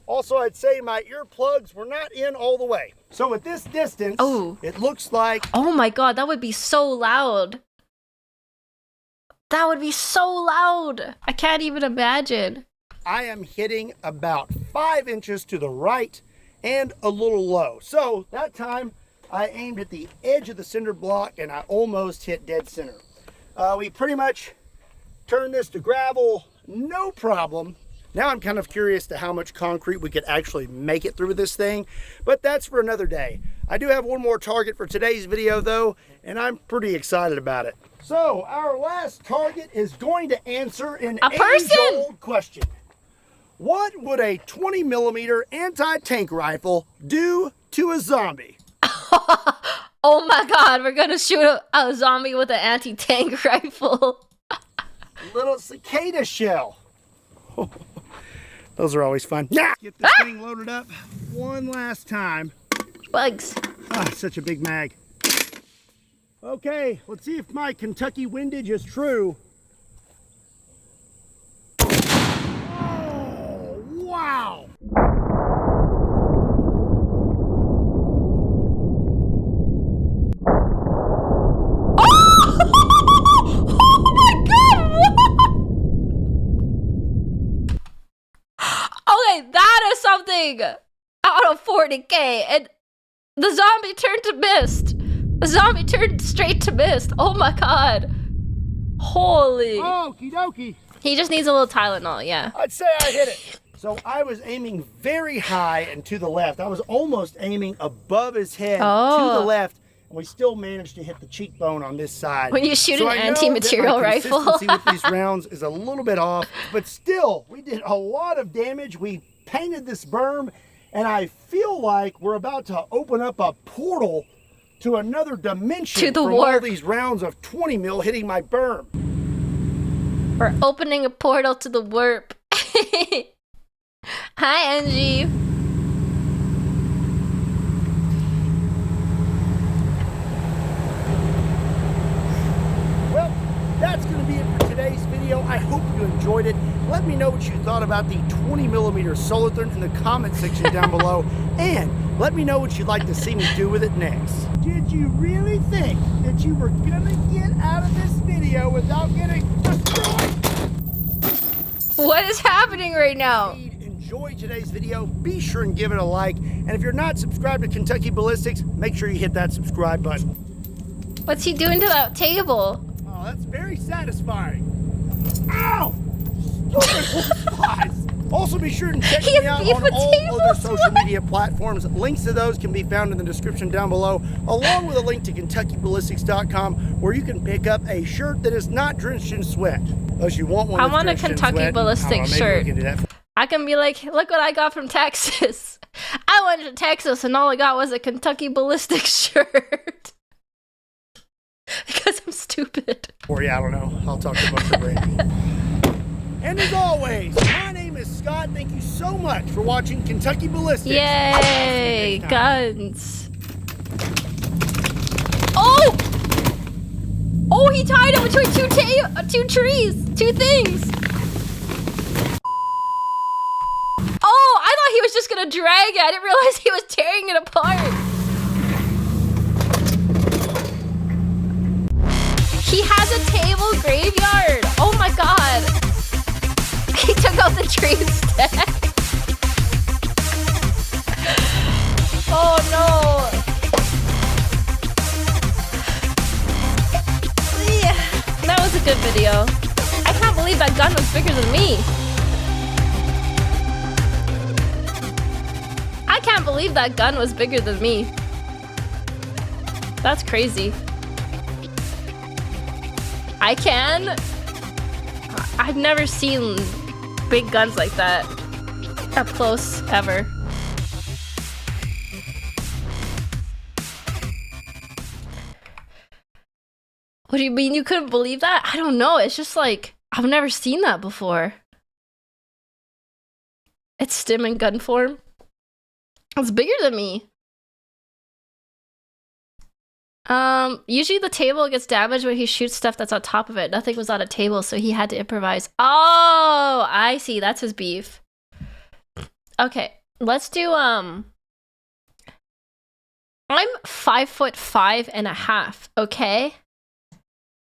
Also, I'd say my earplugs were not in all the way. So at this distance, it looks like... Oh my god, that would be so loud. That would be so loud. I can't even imagine. I am hitting about 5 inches to the right and a little low. So that time I aimed at the edge of the cinder block and I almost hit dead center. We pretty much turned this to gravel, no problem. Now I'm kind of curious to how much concrete we could actually make it through this thing, but that's for another day. I do have one more target for today's video though, and I'm pretty excited about it. So our last target is going to answer an age-old question. What would a 20mm anti-tank rifle do to a zombie? Oh my god, we're gonna shoot a zombie with an anti-tank rifle. Little cicada shell. Those are always fun. Yeah. Get this thing loaded up one last time. Bugs. Ah, such a big mag. Okay, let's see if my Kentucky windage is true. Oh, wow. Okay, that is something out of 40k, and the zombie turned to mist. The zombie turned straight to mist. Oh my god. Holy. Okie dokie. He just needs a little Tylenol, yeah. I'd say I hit it. So I was aiming very high and to the left. I was almost aiming above his head to the left, and we still managed to hit the cheekbone on this side. When you shoot an anti-material rifle. Consistency with these rounds is a little bit off, but still, we did a lot of damage. We painted this berm, and I feel like we're about to open up a portal to another dimension to the from warp. All these rounds of 20 mil hitting my berm. We're opening a portal to the warp. Hi, Angie. Well, that's going to be it for today's video. I hope you enjoyed it. Let me know what you thought about the 20mm Solarthon in the comment section down below. And let me know what you'd like to see me do with it next. Did you really think that you were going to get out of this video without getting destroyed? What is happening right now? Enjoy today's video, be sure and give it a like, and if you're not subscribed to Kentucky Ballistics, make sure you hit that subscribe button. What's he doing to that table? Oh, that's very satisfying. Ow! Stupid flies. Also, be sure to check me out on all other social media platforms. Links to those can be found in the description down below, along with a link to KentuckyBallistics.com, where you can pick up a shirt that is not drenched in sweat. Unless you want one. I want a Kentucky Ballistics shirt. I can be like, look what I got from Texas. I went to Texas and all I got was a Kentucky Ballistics shirt. Because I'm stupid. Or yeah, I don't know. I'll talk to Buster Brandy. And as always, my name is Scott. Thank you so much for watching Kentucky Ballistics. Yay, guns. Oh! Oh, he tied it between two trees, two things. Oh, I thought he was just gonna drag it. I didn't realize he was tearing it apart. He has a table graveyard. Oh my god. He took out the tree instead. Oh no. Yeah, that was a good video. I can't believe that gun was bigger than me. I can't believe that gun was bigger than me. That's crazy. I can. I've never seen big guns like that up close ever. What do you mean you couldn't believe that? I don't know. It's just like, I've never seen that before. It's stim in gun form. It's bigger than me. Usually the table gets damaged when he shoots stuff that's on top of it. Nothing was on a table, so he had to improvise. Oh, I see. That's his beef. Okay, let's do, I'm 5'5.5", okay?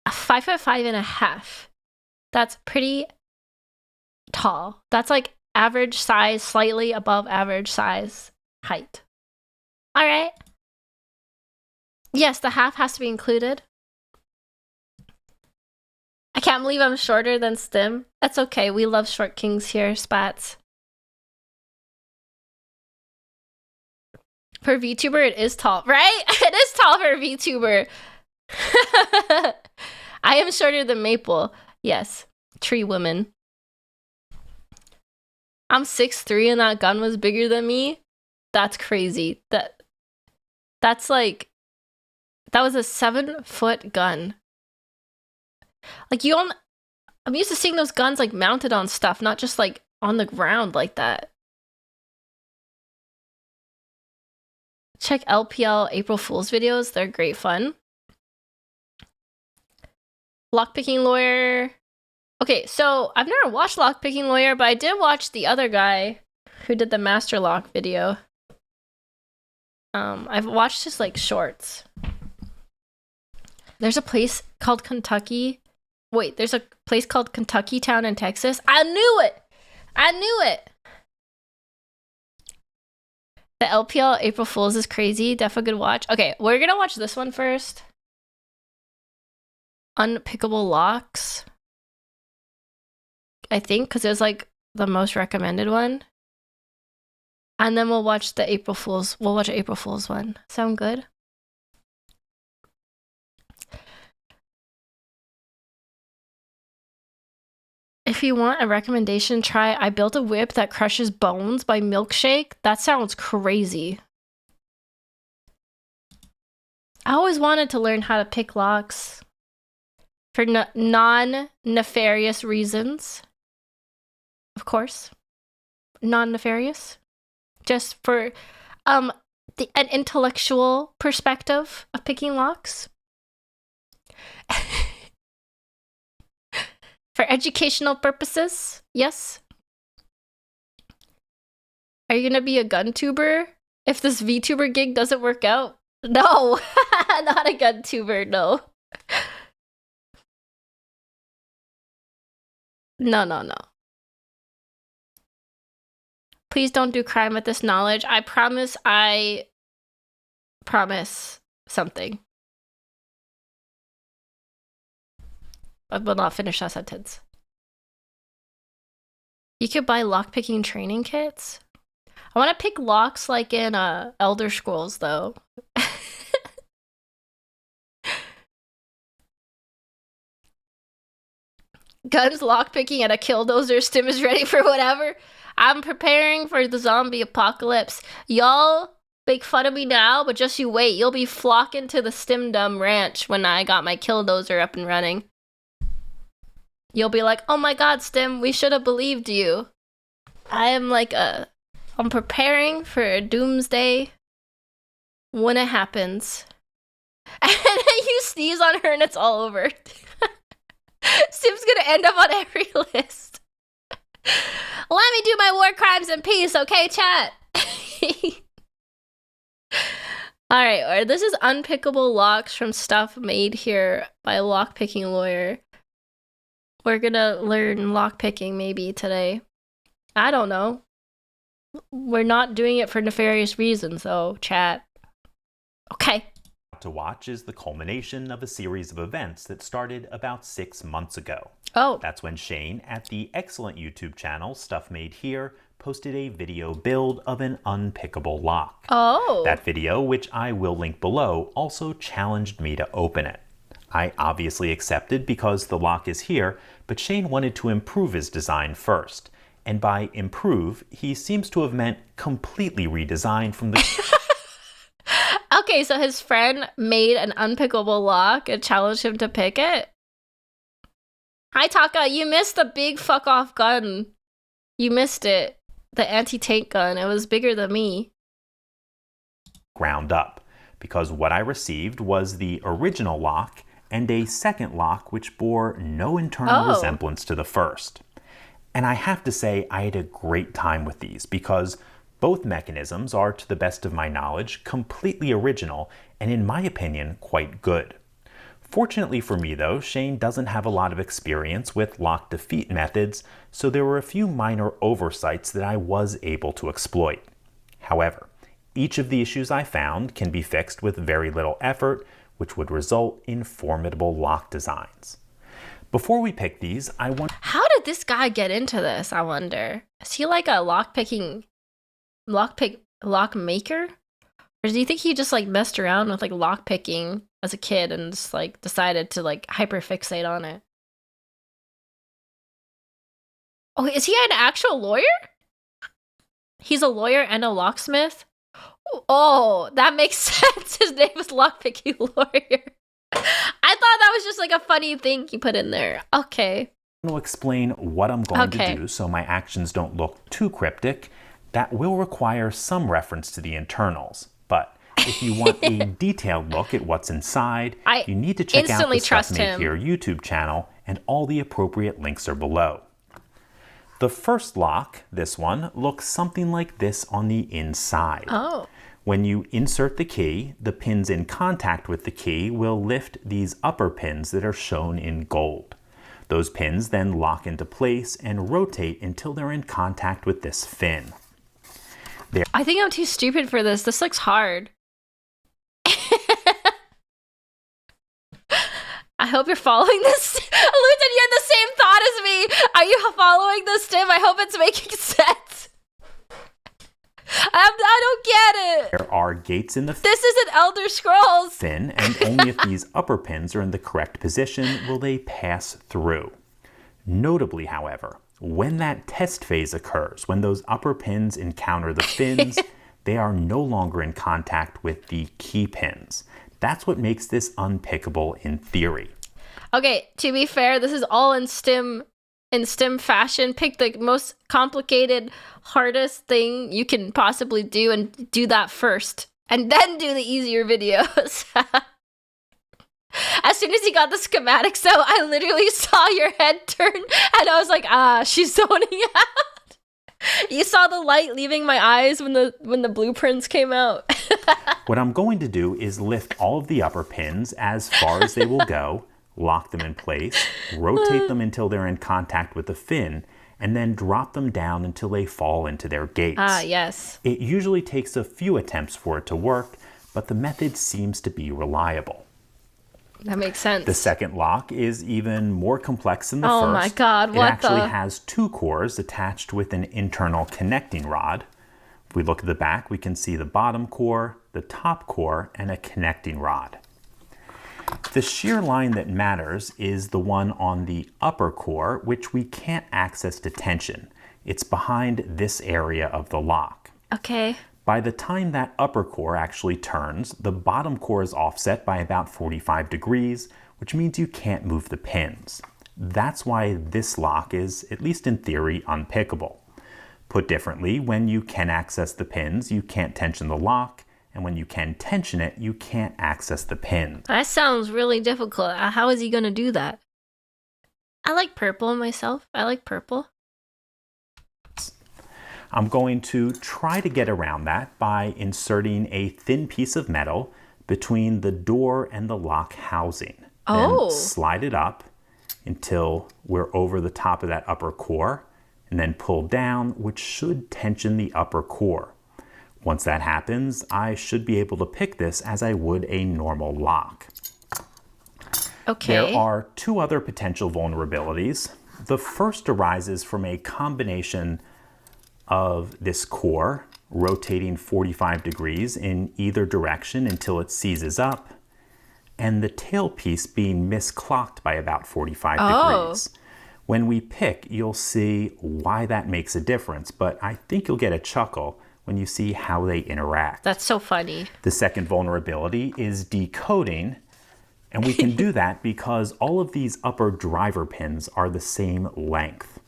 5'5.5". That's pretty tall. That's like average size, slightly above average size height. All right. Yes, the half has to be included. I can't believe I'm shorter than Stim. That's okay. We love short kings here, Spats. For VTuber, it is tall, right? It is tall for a VTuber. I am shorter than Maple. Yes, tree woman. I'm 6'3" and that gun was bigger than me. That's crazy. That's like, that was a 7-foot gun. Like I'm used to seeing those guns like mounted on stuff, not just like on the ground like that. Check LPL April Fool's videos. They're great fun. Lockpicking Lawyer. Okay, so I've never watched Lockpicking Lawyer, but I did watch the other guy who did the Master Lock video. I've watched his like shorts. There's a place called Kentucky. Wait, there's a place called Kentucky Town in Texas. I knew it! I knew it! The LPL April Fools is crazy. Definitely good watch. Okay, we're gonna watch this one first. Unpickable Locks. I think, because it was like the most recommended one. And then we'll watch the April Fools. We'll watch the April Fools one. Sound good? If you want a recommendation, try I Built a Whip That Crushes Bones by Milkshake. That sounds crazy. I always wanted to learn how to pick locks for non-nefarious reasons. Of course. Non-nefarious. Just for an intellectual perspective of picking locks. For educational purposes, yes. Are you gonna be a gun tuber if this VTuber gig doesn't work out? No, not a gun tuber, no. No. Please don't do crime with this knowledge. I promise something. I will not finish that sentence. You could buy lockpicking training kits. I want to pick locks like in Elder Scrolls, though. Guns, lockpicking, and a killdozer. Stim is ready for whatever. I'm preparing for the zombie apocalypse. Y'all make fun of me now, but just you wait. You'll be flocking to the Stimdom Ranch when I got my killdozer up and running. You'll be like, oh my god, Stim, we should have believed you. I am like I'm preparing for a doomsday when it happens. And then you sneeze on her and it's all over. Stim's gonna end up on every list. Let me do my war crimes in peace, okay, chat? Alright, this is unpickable locks from stuff made here by Lockpicking Lawyer. We're gonna learn lockpicking maybe today. I don't know. We're not doing it for nefarious reasons, though, chat. Okay. To watch is the culmination of a series of events that started about 6 months ago. Oh. That's when Shane, at the excellent YouTube channel Stuff Made Here, posted a video build of an unpickable lock. Oh. That video, which I will link below, also challenged me to open it. I obviously accepted because the lock is here, but Shane wanted to improve his design first. And by improve, he seems to have meant completely redesign from the... Okay, so his friend made an unpickable lock and challenged him to pick it? Hi, Taka, you missed the big fuck off gun. You missed it. The anti-tank gun. It was bigger than me. Ground up. because what I received was the original lock and a second lock which bore no internal resemblance to the first. And I have to say I had a great time with these because both mechanisms are, to the best of my knowledge, completely original and in my opinion quite good. Fortunately for me though, Shane doesn't have a lot of experience with lock defeat methods, so there were a few minor oversights that I was able to exploit. However, each of the issues I found can be fixed with very little effort, which would result in formidable lock designs. Before we pick these, I want... How did this guy get into this, I wonder? Is he like a lock maker? Or do you think he just like messed around with like lock picking as a kid and just like decided to like hyperfixate on it? Oh, is he an actual lawyer? He's a lawyer and a locksmith? Oh, that makes sense. His name is Lockpicking Lawyer. I thought that was just like a funny thing he put in there. Okay. I will explain what I'm going to do so my actions don't look too cryptic. That will require some reference to the internals. But if you want a detailed look at what's inside, you need to check out the Stuff Made Here YouTube channel, and all the appropriate links are below. The first lock, this one, looks something like this on the inside. Oh. When you insert the key, the pins in contact with the key will lift these upper pins that are shown in gold. Those pins then lock into place and rotate until they're in contact with this fin. I think I'm too stupid for this. This looks hard. I hope you're following this. Luton, you had the same thought as me. Are you following this, Tim? I hope it's making sense. I don't get it. There are gates in the This isn't Elder Scrolls. fin, and only if these upper pins are in the correct position will they pass through. Notably, however, when that test phase occurs, when those upper pins encounter the fins, they are no longer in contact with the key pins. That's what makes this unpickable in theory. Okay, to be fair, this is all in STEM fashion. Pick the most complicated, hardest thing you can possibly do and do that first. And then do the easier videos. As soon as you got the schematics out, I literally saw your head turn and I was like, she's zoning out. You saw the light leaving my eyes when the blueprints came out. What I'm going to do is lift all of the upper pins as far as they will go, lock them in place, rotate them until they're in contact with the fin, and then drop them down until they fall into their gates. Ah, yes. It usually takes a few attempts for it to work, but the method seems to be reliable. That makes sense. The second lock is even more complex than the first. Oh my god, what It actually has two cores attached with an internal connecting rod. If we look at the back, we can see the bottom core, the top core, and a connecting rod. The shear line that matters is the one on the upper core, which we can't access to tension. It's behind this area of the lock. Okay. By the time that upper core actually turns, the bottom core is offset by about 45 degrees, which means you can't move the pins. That's why this lock is, at least in theory, unpickable. Put differently, when you can access the pins, you can't tension the lock, and when you can tension it, you can't access the pins. That sounds really difficult. How is he going to do that? I like purple myself. I like purple. I'm going to try to get around that by inserting a thin piece of metal between the door and the lock housing. Oh. Then slide it up until we're over the top of that upper core, and then pull down, which should tension the upper core. Once that happens, I should be able to pick this as I would a normal lock. Okay. There are two other potential vulnerabilities. The first arises from a combination of this core rotating 45 degrees in either direction until it seizes up, and the tailpiece being misclocked by about 45 degrees. When we pick, you'll see why that makes a difference, but I think you'll get a chuckle when you see how they interact. That's so funny. The second vulnerability is decoding, and we can do that because all of these upper driver pins are the same length.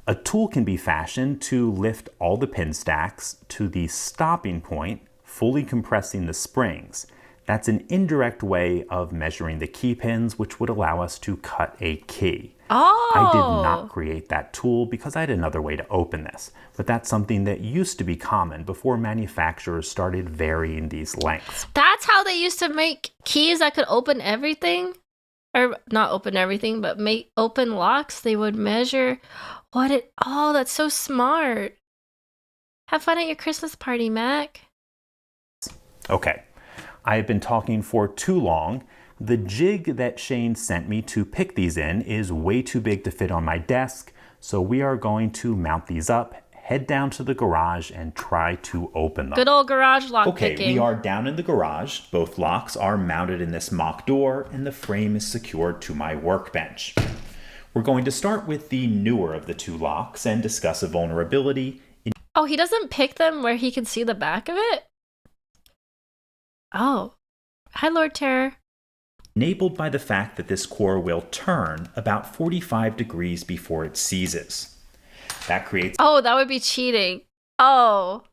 A tool can be fashioned to lift all the pin stacks to the stopping point, fully compressing the springs. That's an indirect way of measuring the key pins, which would allow us to cut a key. Oh! I did not create that tool because I had another way to open this, but that's something that used to be common before manufacturers started varying these lengths. That's how they used to make keys that could open everything? Or not open everything, but make open locks. They would measure oh, that's so smart. Have fun at your Christmas party, Mac. Okay, I have been talking for too long. The jig that Shane sent me to pick these in is way too big to fit on my desk, so we are going to mount these up, head down to the garage, and try to open them. Good old garage lock Okay, picking. we are down in the garage. Both locks are mounted in this mock door, and the frame is secured to my workbench. We're going to start with the newer of the two locks and discuss a vulnerability. Oh, he doesn't pick them where he can see the back of it? Oh. Hi, Lord Terror. Enabled by the fact that this core will turn about 45 degrees before it seizes. That creates... Oh, that would be cheating. Oh.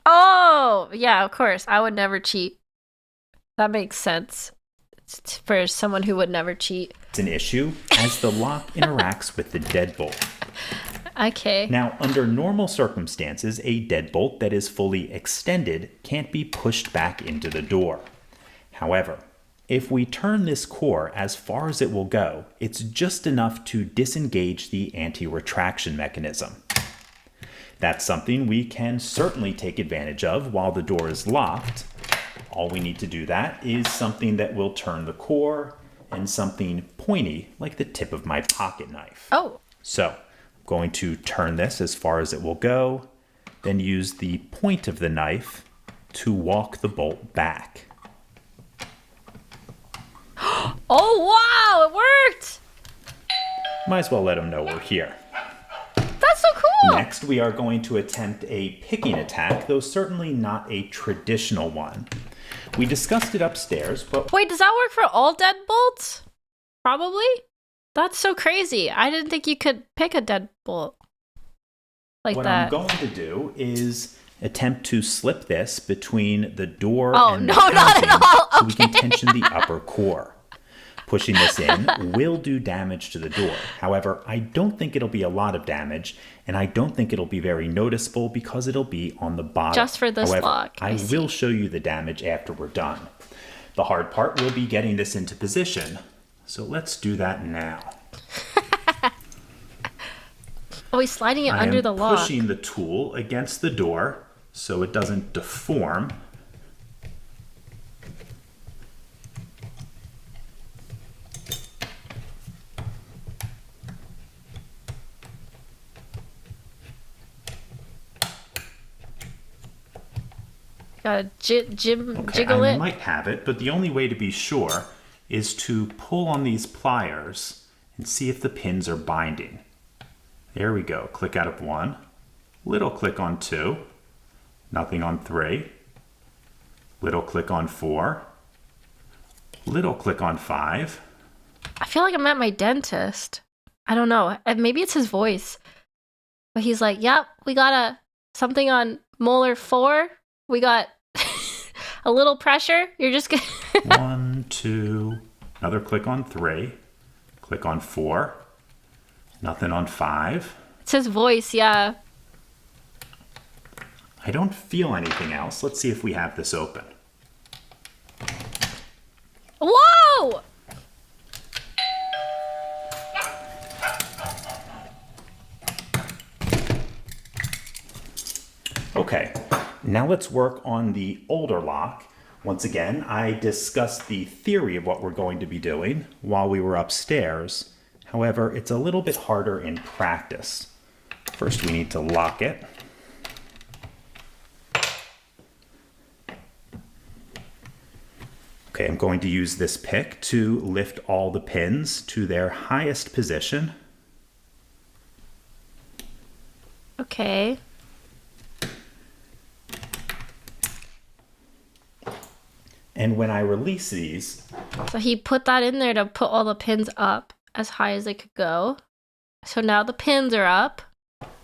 Oh! Yeah, of course. I would never cheat. That makes sense. It's for someone who would never cheat. It's an issue as the lock interacts with the deadbolt. Okay. Now, under normal circumstances, a deadbolt that is fully extended can't be pushed back into the door. However, if we turn this core as far as it will go, it's just enough to disengage the anti-retraction mechanism. That's something we can certainly take advantage of while the door is locked. All we need to do that is something that will turn the core and something pointy like the tip of my pocket knife. Oh. So, I'm going to turn this as far as it will go, then use the point of the knife to walk the bolt back. Oh, wow, it worked! Might as well let them know we're here. That's so cool! Next, we are going to attempt a picking attack, though certainly not a traditional one. We discussed it upstairs, but... Wait, does that work for all deadbolts? Probably? That's so crazy. I didn't think you could pick a deadbolt like what that. I'm going to do is attempt to slip this between the door and no, the not at housing all. so we can tension the upper core. Pushing this in will do damage to the door. However, I don't think it'll be a lot of damage, and I don't think it'll be very noticeable because it'll be on the bottom. Just for this However, lock. I will show you the damage after we're done. The hard part will be getting this into position, so let's do that now. Oh, he's sliding it under the lock. I am pushing the tool against the door so it doesn't deform. Gotta jiggle I it. might have it, but the only way to be sure is to pull on these pliers and see if the pins are binding. There we go. Click out of 1. Little click on 2. Nothing on 3. Little click on 4. Little click on 5. I feel like I'm at my dentist. I don't know. Maybe it's his voice. But he's like, yep, we got something on molar 4. We got a little pressure. You're just gonna 1, 2. Another click on 3. Click on 4. Nothing on 5. It's his voice, yeah. I don't feel anything else. Let's see if we have this open. Whoa! Okay, now let's work on the older lock. Once again, I discussed the theory of what we're going to be doing while we were upstairs. However, it's a little bit harder in practice. First, we need to lock it. Okay, I'm going to use this pick to lift all the pins to their highest position. Okay. And when I release these, So he put that in there to put all the pins up as high as they could go. So now the pins are up.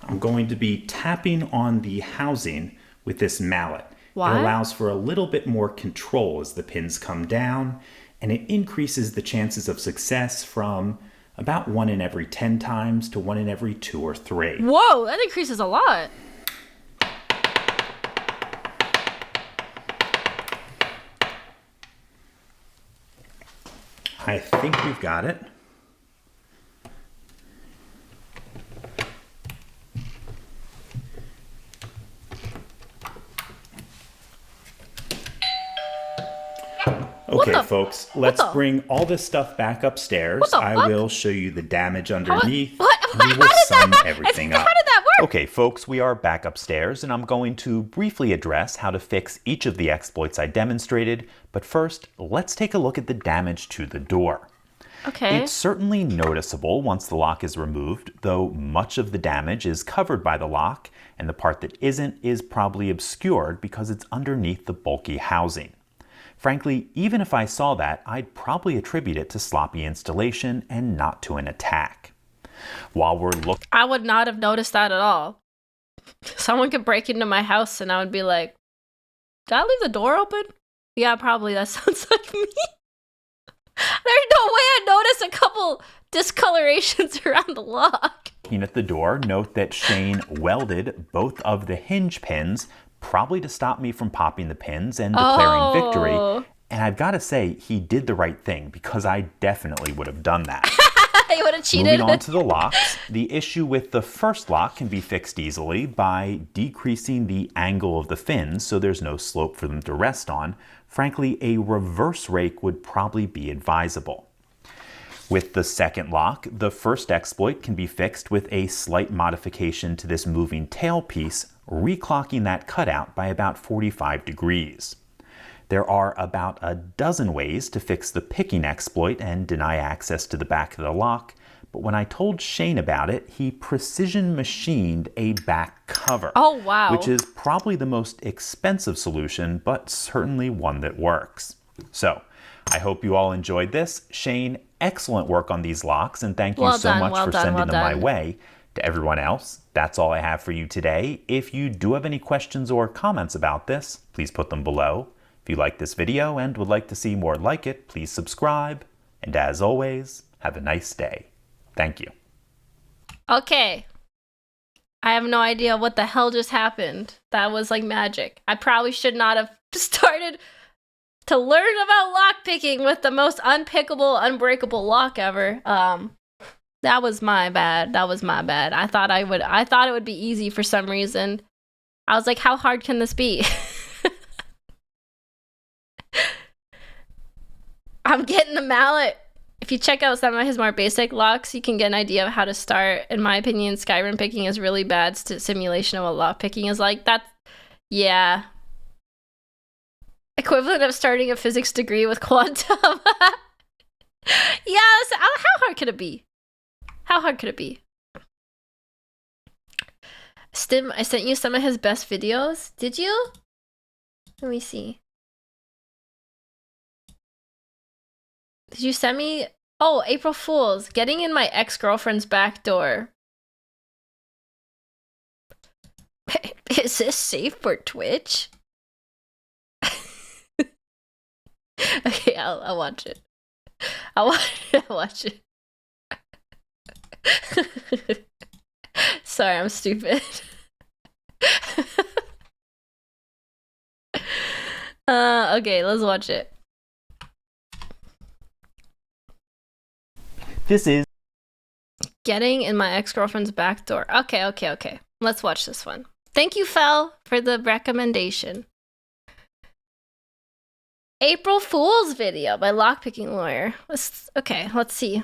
I'm going to be tapping on the housing with this mallet. What? It allows for a little bit more control as the pins come down, and it increases the chances of success from about 1 in every 10 times to 1 in every 2 or 3. Whoa, that increases a lot. I think we've got it. Okay, folks, let's bring all this stuff back upstairs. I will show you the damage underneath. We will sum everything up. How did that work? Okay, folks, we are back upstairs, and I'm going to briefly address how to fix each of the exploits I demonstrated. But first, let's take a look at the damage to the door. Okay. It's certainly noticeable once the lock is removed, though much of the damage is covered by the lock, and the part that isn't is probably obscured because it's underneath the bulky housing. Frankly, even if I saw that, I'd probably attribute it to sloppy installation and not to an attack. While we're looking, I would not have noticed that at all. Someone could break into my house and I would be like, did I leave the door open? Yeah, probably. That sounds like me. There's no way I'd notice a couple discolorations around the lock. Looking at the door, note that Shane welded both of the hinge pins, probably to stop me from popping the pins and declaring victory. And I've got to say, he did the right thing because I definitely would have done that. You would have cheated. Moving on to the locks, the issue with the first lock can be fixed easily by decreasing the angle of the fins so there's no slope for them to rest on. Frankly, a reverse rake would probably be advisable. With the second lock, the first exploit can be fixed with a slight modification to this moving tailpiece, reclocking that cutout by about 45 degrees. There are about a dozen ways to fix the picking exploit and deny access to the back of the lock, but when I told Shane about it, he precision machined a back cover. Oh, wow. Which is probably the most expensive solution, but certainly one that works. So, I hope you all enjoyed this. Shane, excellent work on these locks, and thank you so much for sending them my way. To everyone else, that's all I have for you today. If you do have any questions or comments about this, please put them below. If you like this video and would like to see more like it, please subscribe. And as always, have a nice day. Thank you. Okay. I have no idea what the hell just happened. That was like magic. I probably should not have started to learn about lockpicking with the most unpickable, unbreakable lock ever. That was my bad. That was my bad. I thought it would be easy for some reason. I was like, how hard can this be? I'm getting the mallet. If you check out some of his more basic locks, you can get an idea of how to start. In my opinion, Skyrim picking is really bad simulation of what lock picking is like. Yeah. Equivalent of starting a physics degree with quantum. Yeah, how hard could it be? How hard could it be? Stim, I sent you some of his best videos. Did you? Let me see. Did you send me? Oh, April Fools. Getting in my ex-girlfriend's back door. Is this safe for Twitch? Okay, I'll watch it. I'll watch it. Sorry, I'm stupid. Okay, let's watch it. This is Getting in my ex-girlfriend's back door. Okay. Let's watch this one. Thank you, Fel, for the recommendation. April Fool's video by Lockpicking Lawyer. Let's see.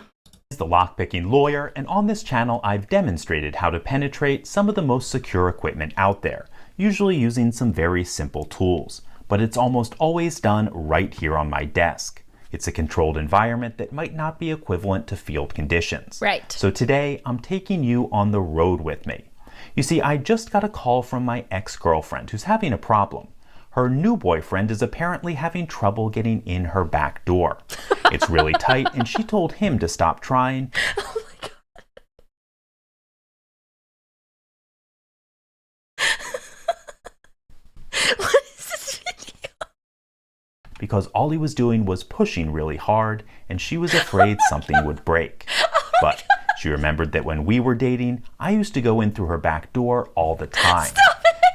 the Lockpicking Lawyer, and on this channel I've demonstrated how to penetrate some of the most secure equipment out there, usually using some very simple tools. But it's almost always done right here on my desk. It's a controlled environment that might not be equivalent to field conditions. Right. So today I'm taking you on the road with me. You see, I just got a call from my ex-girlfriend who's having a problem. Her new boyfriend is apparently having trouble getting in her back door. It's really tight, and she told him to stop trying. Oh my god. What is this because all he was doing was pushing really hard and she was afraid something would break. But she remembered that when we were dating, I used to go in through her back door all the time.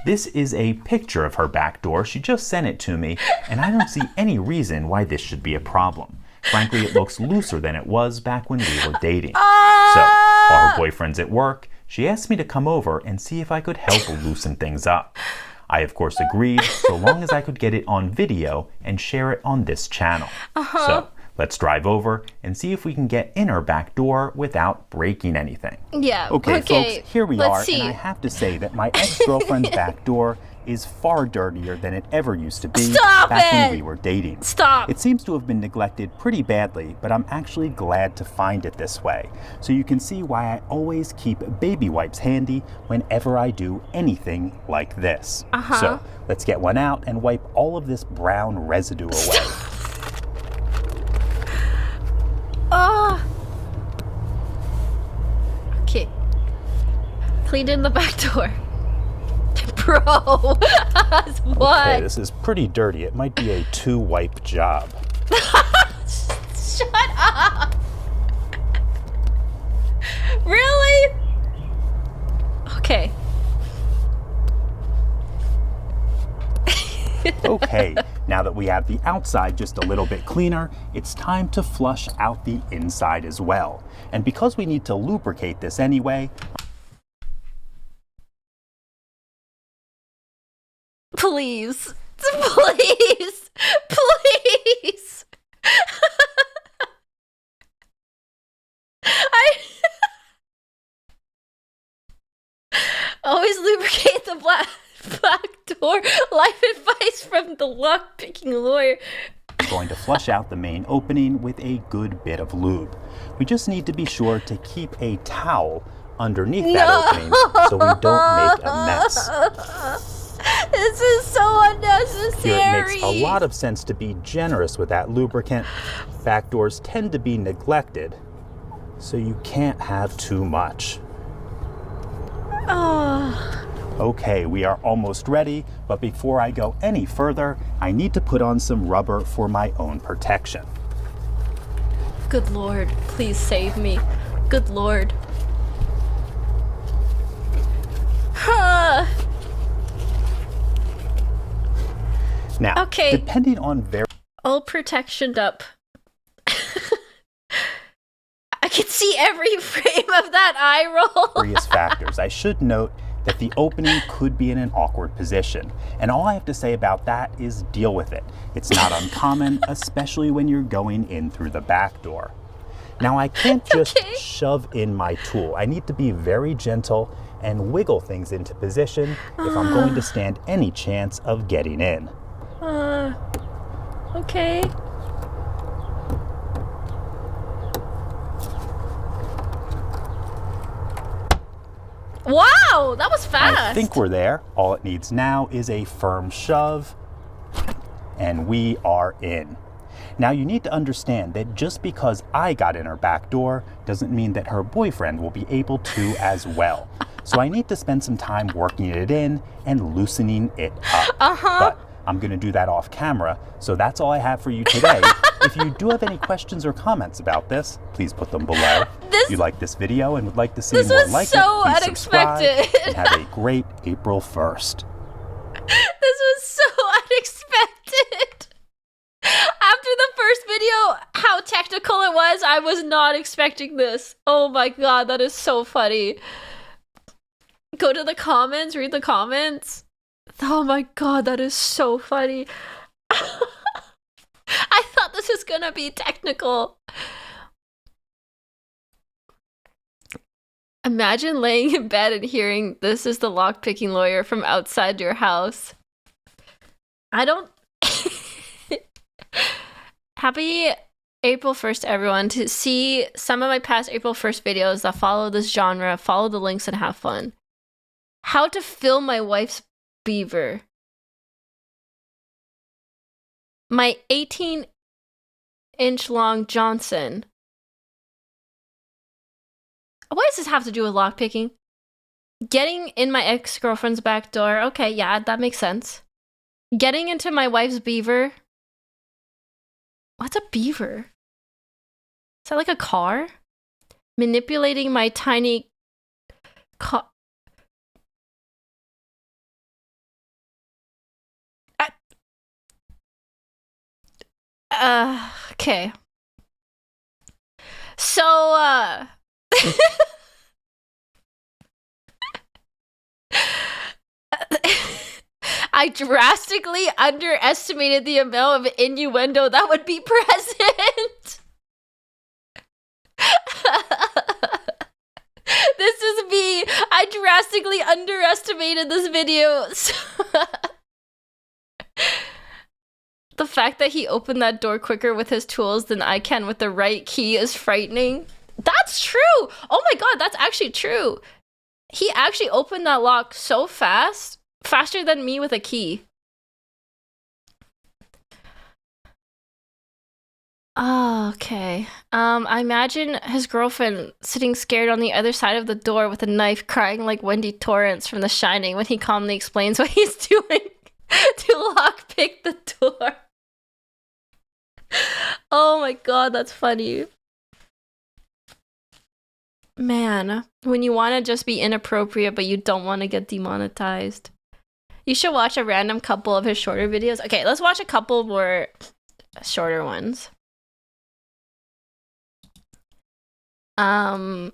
This is a picture of her back door. She just sent it to me, and I don't see any reason why this should be a problem. Frankly, it looks looser than it was back when we were dating. So, while her boyfriend's at work, she asked me to come over and see if I could help loosen things up. I, of course, agreed, so long as I could get it on video and share it on this channel. So, let's drive over and see if we can get in her back door without breaking anything. Yeah. Okay, folks, here we are, see. and I have to say that my ex-girlfriend's back door is far dirtier than it ever used to be back when we were dating. Stop! It seems to have been neglected pretty badly, but I'm actually glad to find it this way. So you can see why I always keep baby wipes handy whenever I do anything like this. So let's get one out and wipe all of this brown residue away. Okay. Cleaned in the back door. Bro, what? Okay, this is pretty dirty. It might be a 2-wipe job. Shut up! Really? Okay. Okay, now that we have the outside just a little bit cleaner, it's time to flush out the inside as well. And because we need to lubricate this anyway, Please. Please. Please. I always lubricate the back door. Life advice from the lockpicking lawyer. we're going to flush out the main opening with a good bit of lube. We just need to be sure to keep a towel underneath that opening so we don't make a mess. This is so unnecessary. Here it makes a lot of sense to be generous with that lubricant. Back doors tend to be neglected, so you can't have too much. Okay, we are almost ready, but before I go any further, I need to put on some rubber for my own protection. Good Lord, please save me. Good Lord. Now, Okay. depending on All protectioned up. I can see every frame of that eye roll. various factors, I should note that the opening could be in an awkward position. And all I have to say about that is deal with it. It's not uncommon, especially when you're going in through the back door. Now, I can't just shove in my tool. I need to be very gentle and wiggle things into position if I'm going to stand any chance of getting in. Okay. Wow, that was fast. I think we're there. All it needs now is a firm shove, and we are in. Now, you need to understand that just because I got in her back door doesn't mean that her boyfriend will be able to as well. So I need to spend some time working it in and loosening it up. But I'm going to do that off camera, so that's all I have for you today. If you do have any questions or comments about this, please put them below. If you like this video and would like to see more like it, please subscribe and have a great April 1st. This was so unexpected. After the first video, how technical it was, I was not expecting this. Oh my god, that is so funny. Go to the comments, read the comments. Oh my god, that is so funny. I thought this was gonna be technical. Imagine laying in bed and hearing this is the lockpicking lawyer from outside your house. I don't... Happy April 1st, everyone. To see some of my past April 1st videos that follow this genre, follow the links and have fun. How to film my wife's beaver. My 18-inch long Johnson. What does this have to do with lockpicking? Getting in my ex-girlfriend's back door. Okay, yeah, that makes sense. Getting into my wife's beaver. What's a beaver? Is that like a car? Manipulating my tiny car. Okay. So, I drastically underestimated the amount of innuendo that would be present. This is me. I drastically underestimated this video. The fact that he opened that door quicker with his tools than I can with the right key is frightening. That's true. Oh my god, that's actually true. He actually opened that lock so fast, faster than me with a key. Oh, okay. I imagine his girlfriend sitting scared on the other side of the door with a knife, crying like Wendy Torrance from The Shining when he calmly explains what he's doing to lockpick the door. Oh my god, that's funny. Man, when you want to just be inappropriate but you don't want to get demonetized. You should watch a random couple of his shorter videos. Okay, let's watch a couple more shorter ones. And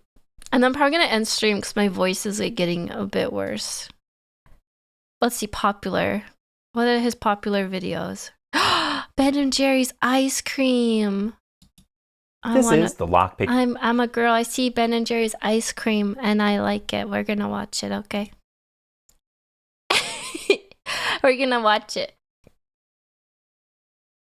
I'm probably gonna end stream because my voice is like getting a bit worse. Let's see, popular. What are his popular videos? Ben and Jerry's ice cream. This is the Lockpicking. I'm a girl. I see Ben and Jerry's ice cream and I like it. We're gonna watch it, okay? We're gonna watch it.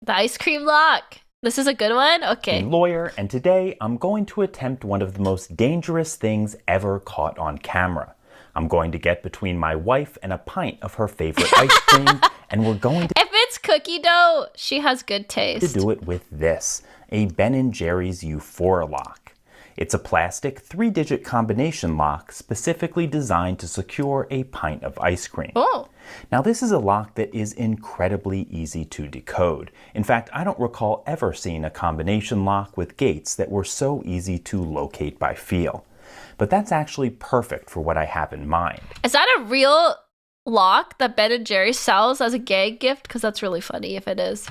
The ice cream lock. This is a good one? Okay. Lawyer, and today I'm going to attempt one of the most dangerous things ever caught on camera. I'm going to get between my wife and a pint of her favorite ice cream, and we're going to... If it's cookie dough, she has good taste. ...to do it with this, a Ben & Jerry's Euphora lock. It's a plastic 3-digit combination lock specifically designed to secure a pint of ice cream. Oh. Now this is a lock that is incredibly easy to decode. In fact, I don't recall ever seeing a combination lock with gates that were so easy to locate by feel. But that's actually perfect for what I have in mind. Is that a real lock that Ben & Jerry's sells as a gag gift? Because that's really funny if it is.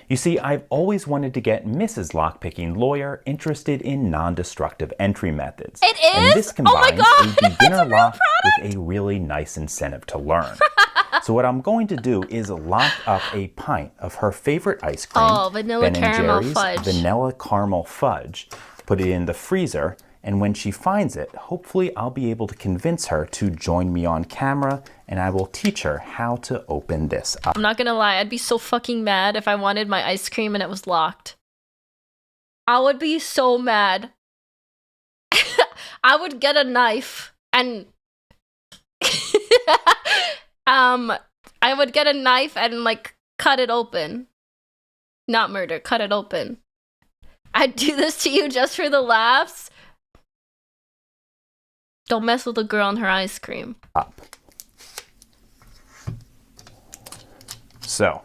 You see, I've always wanted to get Mrs. Lockpicking Lawyer interested in non-destructive entry methods. It is? And this combines a beginner lock product? with a really nice incentive to learn. So what I'm going to do is lock up a pint of her favorite ice cream, vanilla Ben & caramel Jerry's fudge. Vanilla Caramel Fudge, put it in the freezer, and when she finds it, hopefully I'll be able to convince her to join me on camera, and I will teach her how to open this up. I'm not gonna lie, I'd be so fucking mad if I wanted my ice cream and it was locked. I would be so mad. I would get a knife and... I would get a knife and, like, cut it open. Not murder, cut it open. I'd do this to you just for the laughs. Don't mess with a girl and her ice cream. Up. So,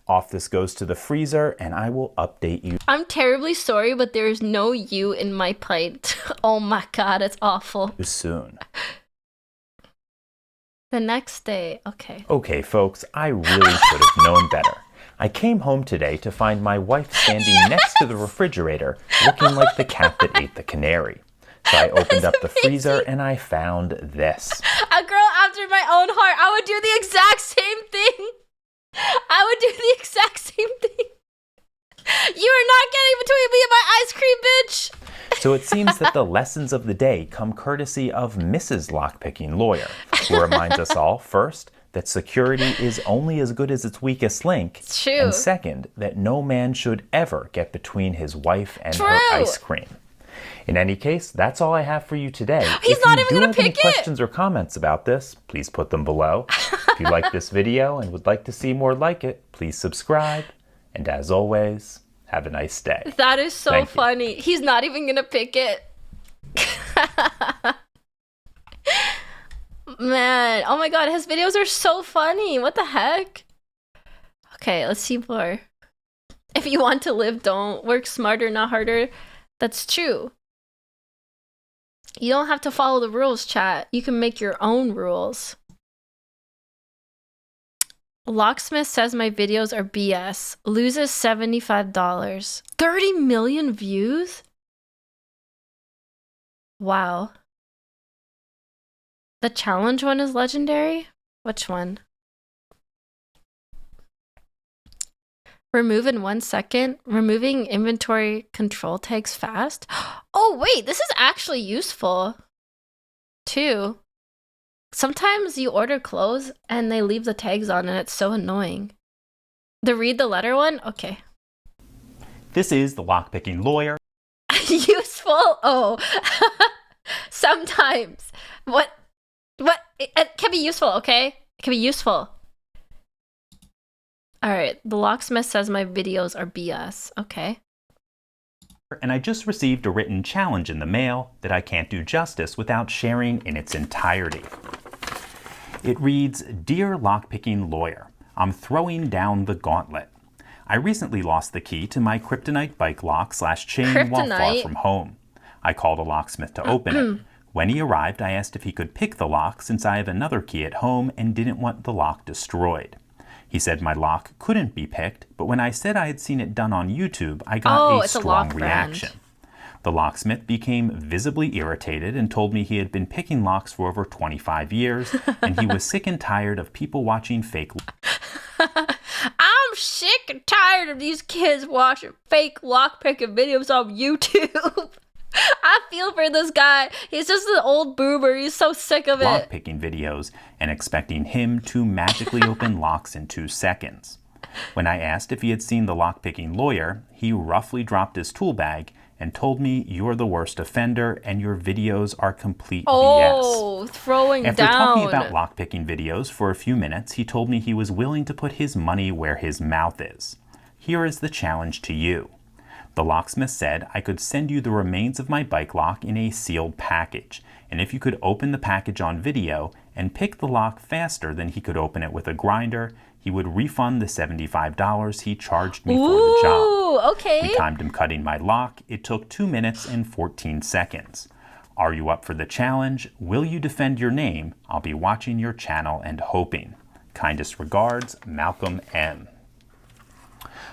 off this goes to the freezer, and I will update you. I'm terribly sorry, but there is no you in my plate. Oh my god, it's awful. Soon. The next day, okay. Okay, folks, I really should have known better. I came home today to find my wife standing next to the refrigerator, looking like the cat that ate the canary. So I opened up the freezer and I found this. A girl after my own heart. I would do the exact same thing. I would do the exact same thing. You are not getting between me and my ice cream, bitch. So it seems that the lessons of the day come courtesy of Mrs. Lockpicking Lawyer, who reminds us all, first, that security is only as good as its weakest link. It's true. And second, that no man should ever get between his wife and her ice cream. In any case, that's all I have for you today. He's not even gonna pick it! If you do have any questions or comments about this, please put them below. If you like this video and would like to see more like it, please subscribe. And as always, have a nice day. That is so funny. He's not even gonna pick it. Man, oh my god, his videos are so funny. What the heck? Okay, let's see more. If you want to live, don't work smarter, not harder. That's true. You don't have to follow the rules, chat. You can make your own rules. Locksmith says my videos are BS. Loses $75. 30 million views? Wow. The challenge one is legendary? Which one? Remove in 1 second. Removing inventory control tags fast. Oh, wait, this is actually useful too. Sometimes you order clothes and they leave the tags on and it's so annoying. The read the letter one? Okay. This is the Lockpicking Lawyer. Useful? Oh. Sometimes. What? It can be useful, okay? It can be useful. Alright, the locksmith says my videos are BS. Okay. And I just received a written challenge in the mail that I can't do justice without sharing in its entirety. It reads, Dear Lockpicking Lawyer, I'm throwing down the gauntlet. I recently lost the key to my kryptonite bike lock / chain while far from home. I called a locksmith to open it. When he arrived, I asked if he could pick the lock since I have another key at home and didn't want the lock destroyed. He said my lock couldn't be picked, but when I said I had seen it done on YouTube, I got a strong reaction. The locksmith became visibly irritated and told me he had been picking locks for over 25 years, and he was sick and tired of people watching fake. I'm sick and tired of these kids watching fake lockpicking videos on YouTube. I feel for this guy. He's just an old boomer. He's so sick of it. Lockpicking videos and expecting him to magically open locks in 2 seconds. When I asked if he had seen the Lockpicking Lawyer, he roughly dropped his tool bag and told me you're the worst offender and your videos are complete BS. Oh, throwing After down. talking about lockpicking videos for a few minutes, he told me he was willing to put his money where his mouth is. Here is the challenge to you. The locksmith said I could send you the remains of my bike lock in a sealed package, and if you could open the package on video and pick the lock faster than he could open it with a grinder, he would refund the $75 he charged me for the job. Okay. We timed him cutting my lock. It took 2 minutes and 14 seconds. Are you up for the challenge? Will you defend your name? I'll be watching your channel and hoping. Kindest regards, Malcolm M.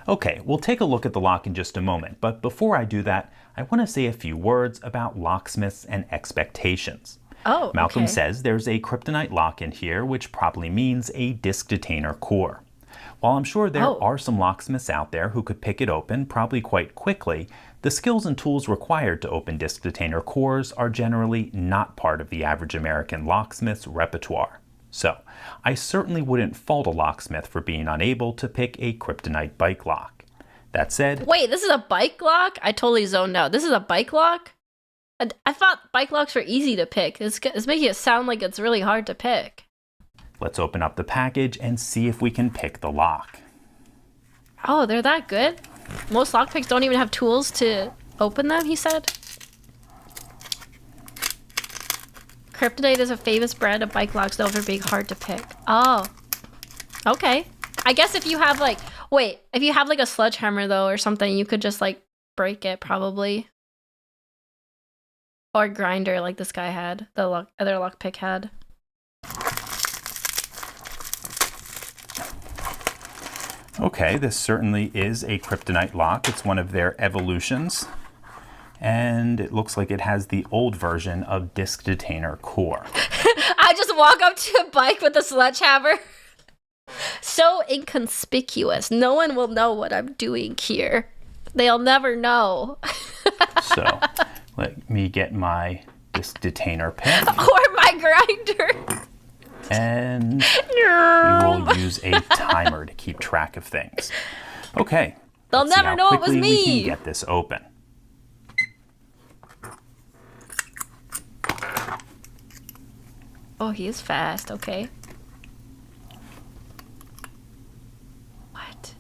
Okay, we'll take a look at the lock in just a moment, but before I do that, I want to say a few words about locksmiths and expectations. Oh, Malcolm okay. says there's a kryptonite lock in here, which probably means a disk detainer core. While I'm sure there are some locksmiths out there who could pick it open probably quite quickly, the skills and tools required to open disk detainer cores are generally not part of the average American locksmith's repertoire. So, I certainly wouldn't fault a locksmith for being unable to pick a kryptonite bike lock. That said... Wait, this is a bike lock? I totally zoned out. This is a bike lock? I thought bike locks were easy to pick. It's making it sound like it's really hard to pick. Let's open up the package and see if we can pick the lock. Oh, they're that good? Most lockpicks don't even have tools to open them, he said? Kryptonite is a famous brand of bike locks known for being hard to pick. Oh. Okay. I guess if you have like... Wait, if you have like a sledgehammer though or something, you could just like break it probably. Or grinder like this guy had. The other lockpick had. Okay, this certainly is a kryptonite lock. It's one of their evolutions. And it looks like it has the old version of disk detainer core. I just walk up to a bike with a sledgehammer. So inconspicuous. No one will know what I'm doing here. They'll never know. So, let me get my disk detainer pick. Or my grinder. And we will use a timer to keep track of things. Okay. They'll let's see never how know it was quickly me. We can get this open. Oh, he is fast. Okay. What?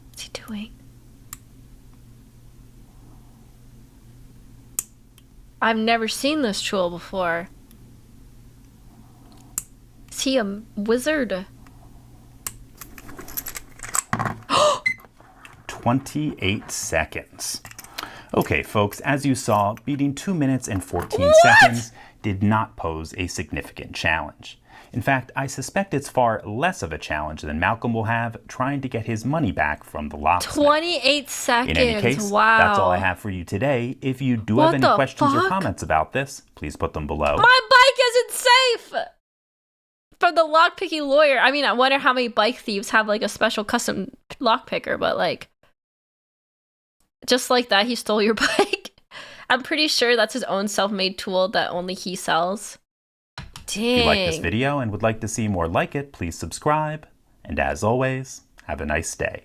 What's he doing? I've never seen this tool before. Is he a wizard? 28 seconds. Okay, folks, as you saw, beating 2 minutes and 14 seconds did not pose a significant challenge. In fact, I suspect it's far less of a challenge than Malcolm will have trying to get his money back from the locksmith. 28 seconds. In any case, wow. That's all I have for you today. If you do have any questions or comments about this, please put them below. My bike isn't safe! From the lockpicking lawyer. I mean, I wonder how many bike thieves have like a special custom lockpicker, but like, just like that, he stole your bike. I'm pretty sure that's his own self-made tool that only he sells. Dang. If you like this video and would like to see more like it, please subscribe. And as always, have a nice day.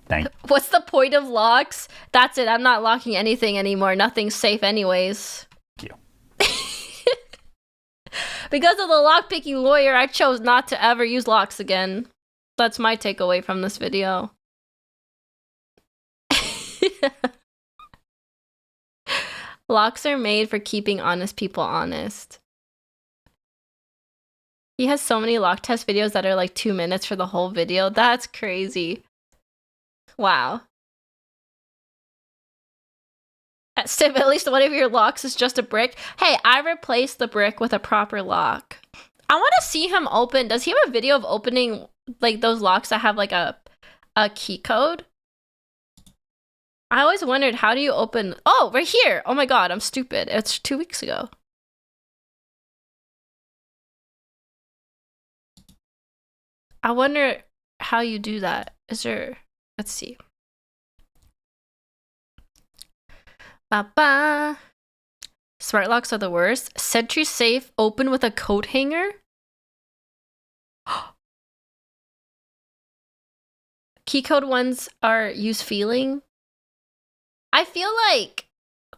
Thank you. What's the point of locks? That's it. I'm not locking anything anymore. Nothing's safe anyways. Thank you. Because of the lockpicking lawyer, I chose not to ever use locks again. That's my takeaway from this video. Locks are made for keeping honest people honest. He has so many lock test videos that are like 2 minutes for the whole video. That's crazy. Wow. Steve, at least one of your locks is just a brick. Hey, I replaced the brick with a proper lock. I want to see him open. Does he have a video of opening like those locks that have like a key code? I always wondered, how do you open... Oh, right here. Oh my god, I'm stupid. It's 2 weeks ago. I wonder how you do that. Is there... Let's see. Ba-ba. Smart locks are the worst. Sentry safe open with a coat hanger? Key code ones are use feeling. I feel like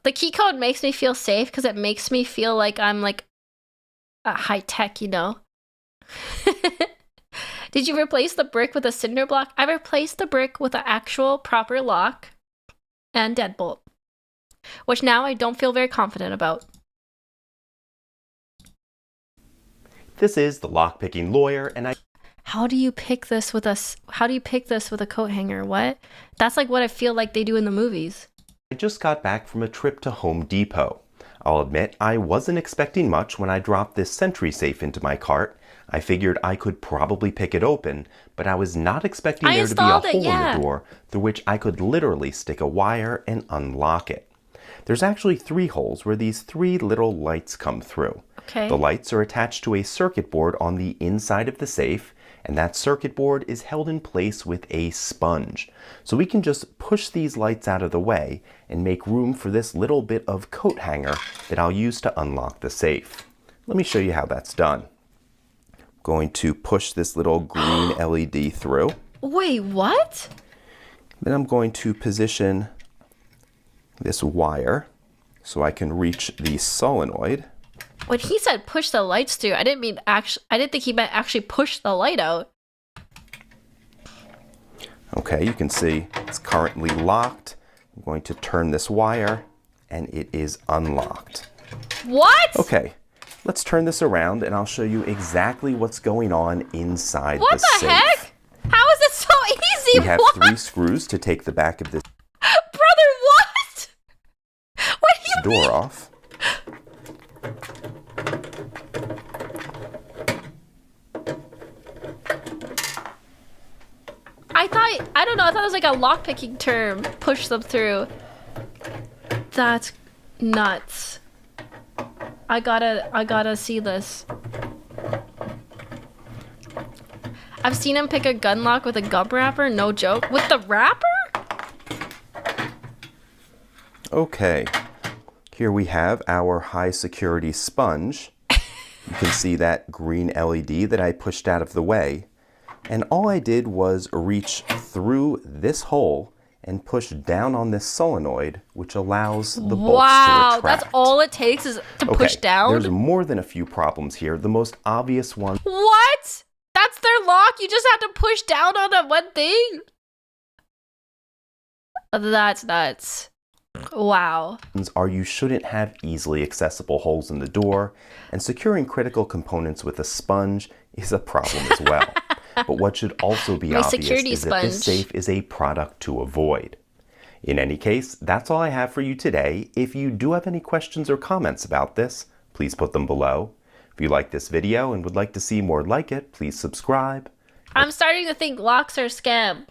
the key code makes me feel safe because it makes me feel like I'm like a high tech, you know? Did you replace the brick with a cinder block? I replaced the brick with an actual proper lock and deadbolt, which now I don't feel very confident about. This is the lockpicking lawyer, and How do you pick this with a coat hanger? What? That's like what I feel like they do in the movies. I just got back from a trip to Home Depot. I'll admit I wasn't expecting much when I dropped this Sentry safe into my cart. I figured I could probably pick it open, but I was not expecting there to be a hole in the door through which I could literally stick a wire and unlock it. There's actually 3 holes where these 3 little lights come through. Okay. The lights are attached to a circuit board on the inside of the safe, and that circuit board is held in place with a sponge. So we can just push these lights out of the way and make room for this little bit of coat hanger that I'll use to unlock the safe. Let me show you how that's done. I'm going to push this little green LED through. Wait, what? Then I'm going to position this wire so I can reach the solenoid. When he said push the lights through, I didn't think he meant actually push the light out. Okay, you can see it's currently locked. I'm going to turn this wire and it is unlocked. What? Okay, let's turn this around and I'll show you exactly what's going on inside What the the safe. heck? How is it so easy? We have What? 3 screws to take the back of this Brother, what? What do you door off. I thought it was like a lockpicking term. Push them through. That's nuts. I gotta see this. I've seen him pick a gun lock with a gum wrapper, no joke. With the wrapper? Okay, here we have our high security sponge. You can see that green LED that I pushed out of the way. And all I did was reach through this hole and push down on this solenoid, which allows the bolts to retract. That's all it takes is to push down? There's more than a few problems here. The most obvious one... What? That's their lock? You just have to push down on that one thing? That's nuts. Wow. ...are you shouldn't have easily accessible holes in the door, and securing critical components with a sponge is a problem as well. But what should also be obvious is that this safe is a product to avoid. In any case, that's all I have for you today. If you do have any questions or comments about this, please put them below. If you like this video and would like to see more like it, please subscribe. I'm starting to think locks are a scam.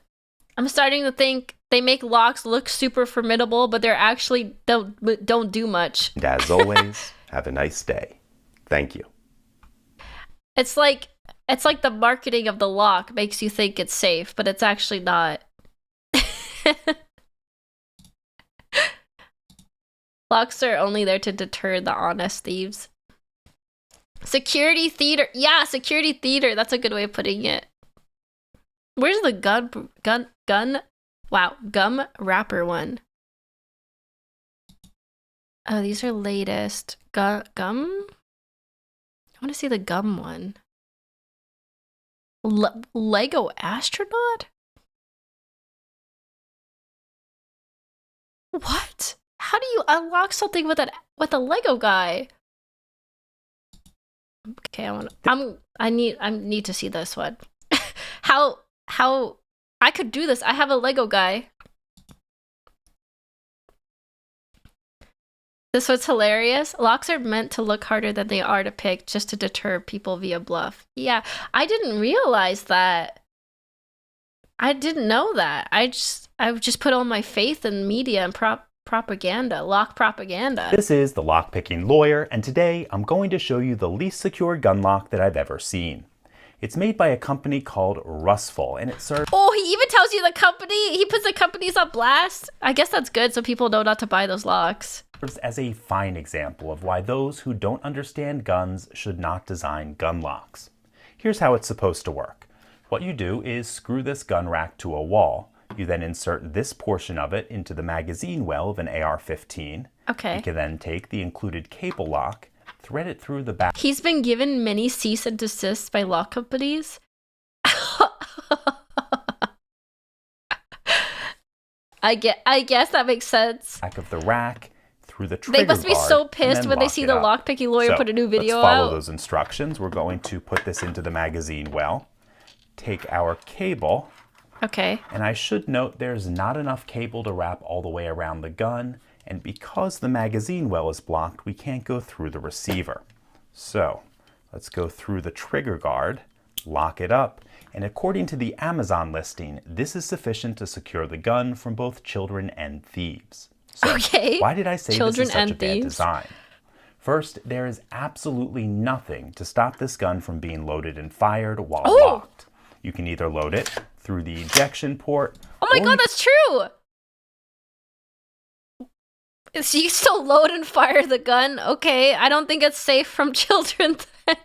I'm starting to think they make locks look super formidable, but they're actually don't do much. And as always, have a nice day. Thank you. It's like the marketing of the lock makes you think it's safe, but it's actually not. Locks are only there to deter the honest thieves. Security theater. Yeah, security theater. That's a good way of putting it. Where's the gun? Wow, gum wrapper one. Oh, these are latest. Gum? I want to see the gum one. Lego astronaut? What? How do you unlock something with a Lego guy? Okay, I need to see this one. How I could do this. I have a Lego guy. This was hilarious. Locks are meant to look harder than they are to pick, just to deter people via bluff. Yeah, I didn't realize that. I didn't know that. I just put all my faith in media and propaganda, lock propaganda. This is the Lockpicking Lawyer, and today I'm going to show you the least secure gun lock that I've ever seen. It's made by a company called Rustful, and it serves... Oh, he even tells you the company. He puts the companies on blast. I guess that's good, so people know not to buy those locks. As a fine example of why those who don't understand guns should not design gun locks. Here's how it's supposed to work. What you do is screw this gun rack to a wall. You then insert this portion of it into the magazine well of an AR-15. Okay. You can then take the included cable lock, thread it through the back. He's been given many cease and desists by lock companies. I guess that makes sense. Back of the rack, through the trigger They must be guard, so pissed when they lock see it the up. Lockpicking Lawyer put a new video let's follow out. those instructions. We're going to put this into the magazine well, take our cable, Okay. and I should note there's not enough cable to wrap all the way around the gun, and because the magazine well is blocked, we can't go through the receiver. So let's go through the trigger guard, lock it up, and according to the Amazon listing, this is sufficient to secure the gun from both children and thieves. So Okay. why did I say Children this is such and a bad thieves. design? First, there is absolutely nothing to stop this gun from being loaded and fired while locked. You can either load it through the ejection port. Oh my god, that's true! So you still load and fire the gun? Okay, I don't think it's safe from children then.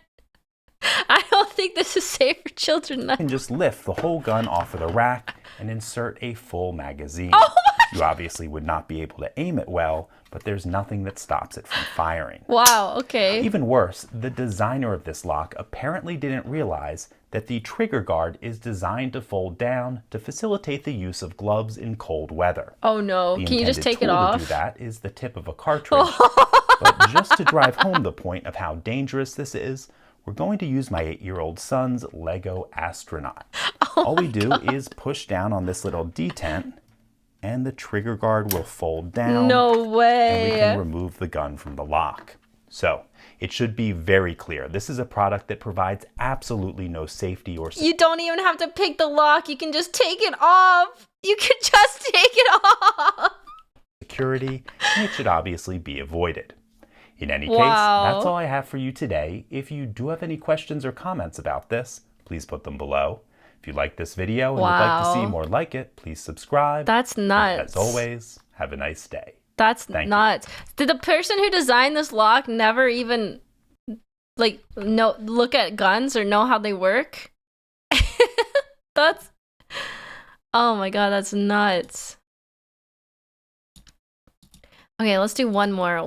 I don't think this is safe for children then. You can just lift the whole gun off of the rack and insert a full magazine. Oh you obviously would not be able to aim it well, but there's nothing that stops it from firing. Wow, okay. Even worse, the designer of this lock apparently didn't realize that the trigger guard is designed to fold down to facilitate the use of gloves in cold weather. Oh no, The can you just intended take it tool off? to do that is the tip of a cartridge. But just to drive home the point of how dangerous this is, we're going to use my 8-year-old son's Lego astronaut. All we do is push down on this little detent, and the trigger guard will fold down. No And we way. can remove the gun from the lock. So, it should be very clear. This is a product that provides absolutely no safety or You don't even have to pick the lock. You can just take it off. You can just take it off. security, and it should obviously be avoided. In any case, Wow. that's all I have for you today. If you do have any questions or comments about this, please put them below. If you like this video and would like to see Wow. more like it, please subscribe. That's And nuts. as always, have a nice day. That's Thank you. nuts. Did the person who designed this lock never even look at guns or know how they work? That's oh my god, that's nuts. Okay, let's do one more. A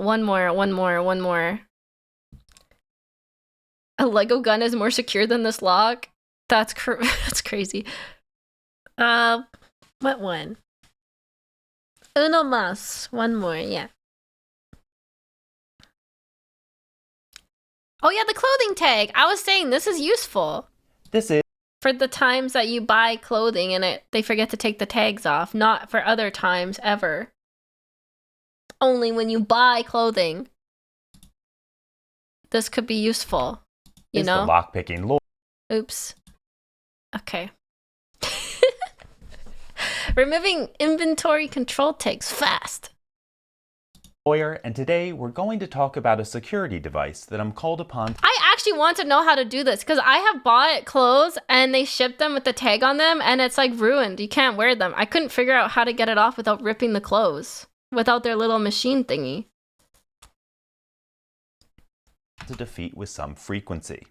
Lego gun is more secure than this lock? That's that's crazy. What one? Uno más. One more, yeah. Oh yeah, the clothing tag. I was saying this is useful. This is for the times that you buy clothing and they forget to take the tags off, not for other times ever. Only when you buy clothing. This could be useful, you is know? the lockpicking lawyer. Oops. Okay. Removing inventory control takes fast. And today we're going to talk about a security device that I'm called upon. I actually want to know how to do this because I have bought clothes and they ship them with the tag on them and it's like ruined. You can't wear them. I couldn't figure out how to get it off without ripping the clothes, without their little machine thingy. To defeat with some frequency.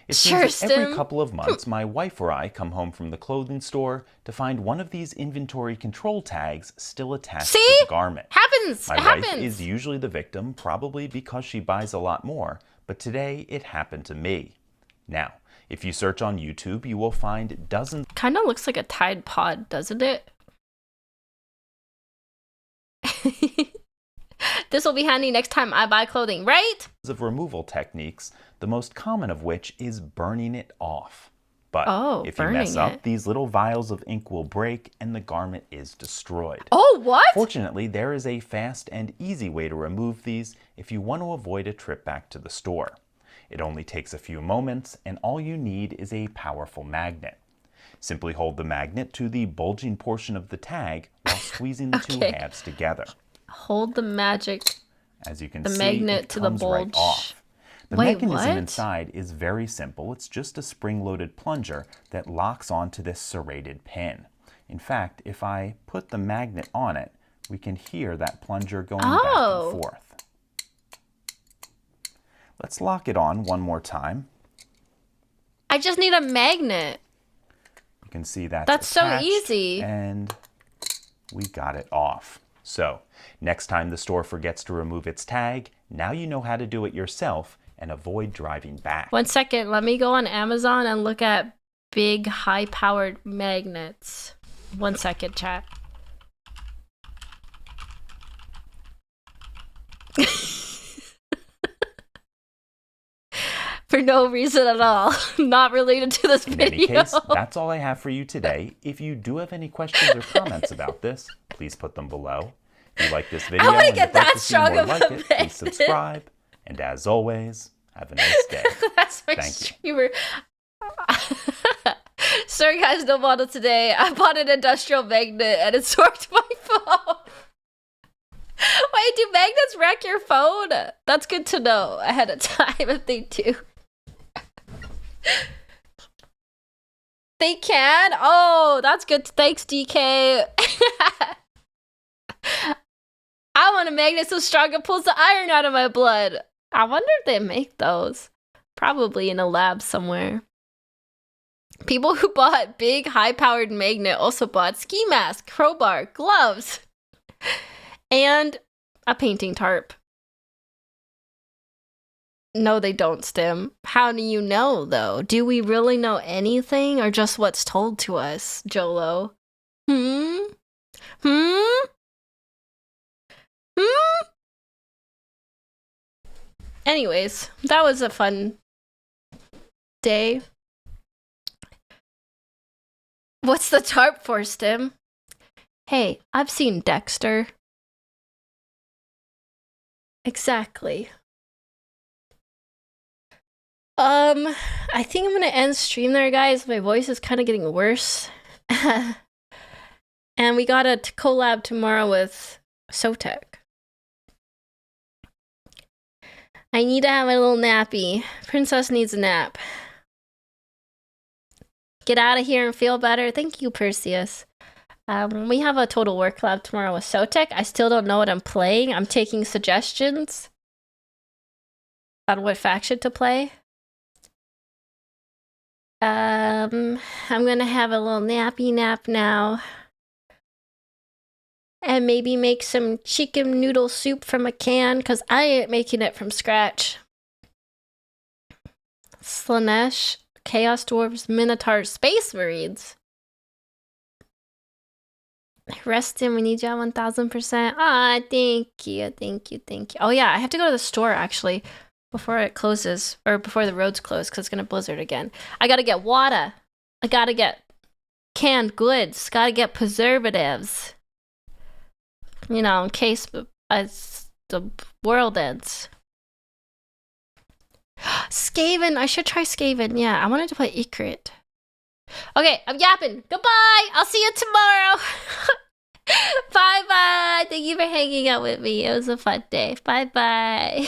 It Sure, seems that every Stim. couple of months, my wife or I come home from the clothing store to find one of these inventory control tags still attached to See? the garment. Happens. My It wife happens. is usually the victim, probably because she buys a lot more, but today it happened to me. Now, if you search on YouTube, you will find dozens Kind of looks like a Tide Pod, doesn't it? This will be handy next time I buy clothing, right? of removal techniques, the most common of which is burning it off. But Oh, if you mess burning up, it. these little vials of ink will break and the garment is destroyed. Oh, what? Fortunately, there is a fast and easy way to remove these if you want to avoid a trip back to the store. It only takes a few moments, and all you need is a powerful magnet. Simply hold the magnet to the bulging portion of the tag while squeezing the two Okay. halves together. Hold the magic. As you can The see, magnet it to the comes right bulge. off. The Wait, mechanism what? inside is very simple. It's just a spring-loaded plunger that locks onto this serrated pin. In fact, if I put the magnet on it, we can hear that plunger going back Oh. and forth. Let's lock it on one more time. I just need a magnet. You can see That's so attached, easy. And we got it off. So, next time the store forgets to remove its tag, now you know how to do it yourself and avoid driving back. 1 second, let me go on Amazon and look at big high-powered magnets. 1 second, chat. For no reason at all. Not related to this In video. any case, that's all I have for you today. If you do have any questions or comments about this, please put them below. If you like this video wanna and get you'd like that to see strong more of like a it, please magnet. subscribe. And as always, have a nice day. That's my Thank you. streamer. Sorry guys, no model today. I bought an industrial magnet and it's worked my phone. Wait, do magnets wreck your phone? That's good to know ahead of time if they do. They can? Oh, that's good. Thanks, DK. I want a magnet so strong it pulls the iron out of my blood. I wonder if they make those. Probably in a lab somewhere. People who bought big, high-powered magnet also bought ski mask, crowbar, gloves, and a painting tarp. No, they don't, Stim. How do you know, though? Do we really know anything or just what's told to us, Jolo? Hmm? Anyways, that was a fun day. What's the tarp for, Stim? Hey, I've seen Dexter. Exactly. I think I'm gonna end stream there, guys. My voice is kind of getting worse. And we got a collab tomorrow with Sotek. I need to have a little nappy. Princess needs a nap. Get out of here and feel better. Thank you, Perseus. We have a total war collab tomorrow with Sotek. I still don't know what I'm playing. I'm taking suggestions on what faction to play. I'm gonna have a little nappy nap now. And maybe make some chicken noodle soup from a can, because I ain't making it from scratch. Slanesh, Chaos Dwarves, Minotaurs, Space Marines. Reston, we need you at 1000%. Ah, thank you. Oh yeah, I have to go to the store actually before it closes, or before the roads close, because it's gonna blizzard again. I gotta get water. I gotta get canned goods. Gotta get preservatives. You know, in case the world ends. Skaven. I should try Skaven. Yeah, I wanted to play Ecrit. Okay, I'm yapping. Goodbye. I'll see you tomorrow. Bye-bye. Thank you for hanging out with me. It was a fun day. Bye-bye.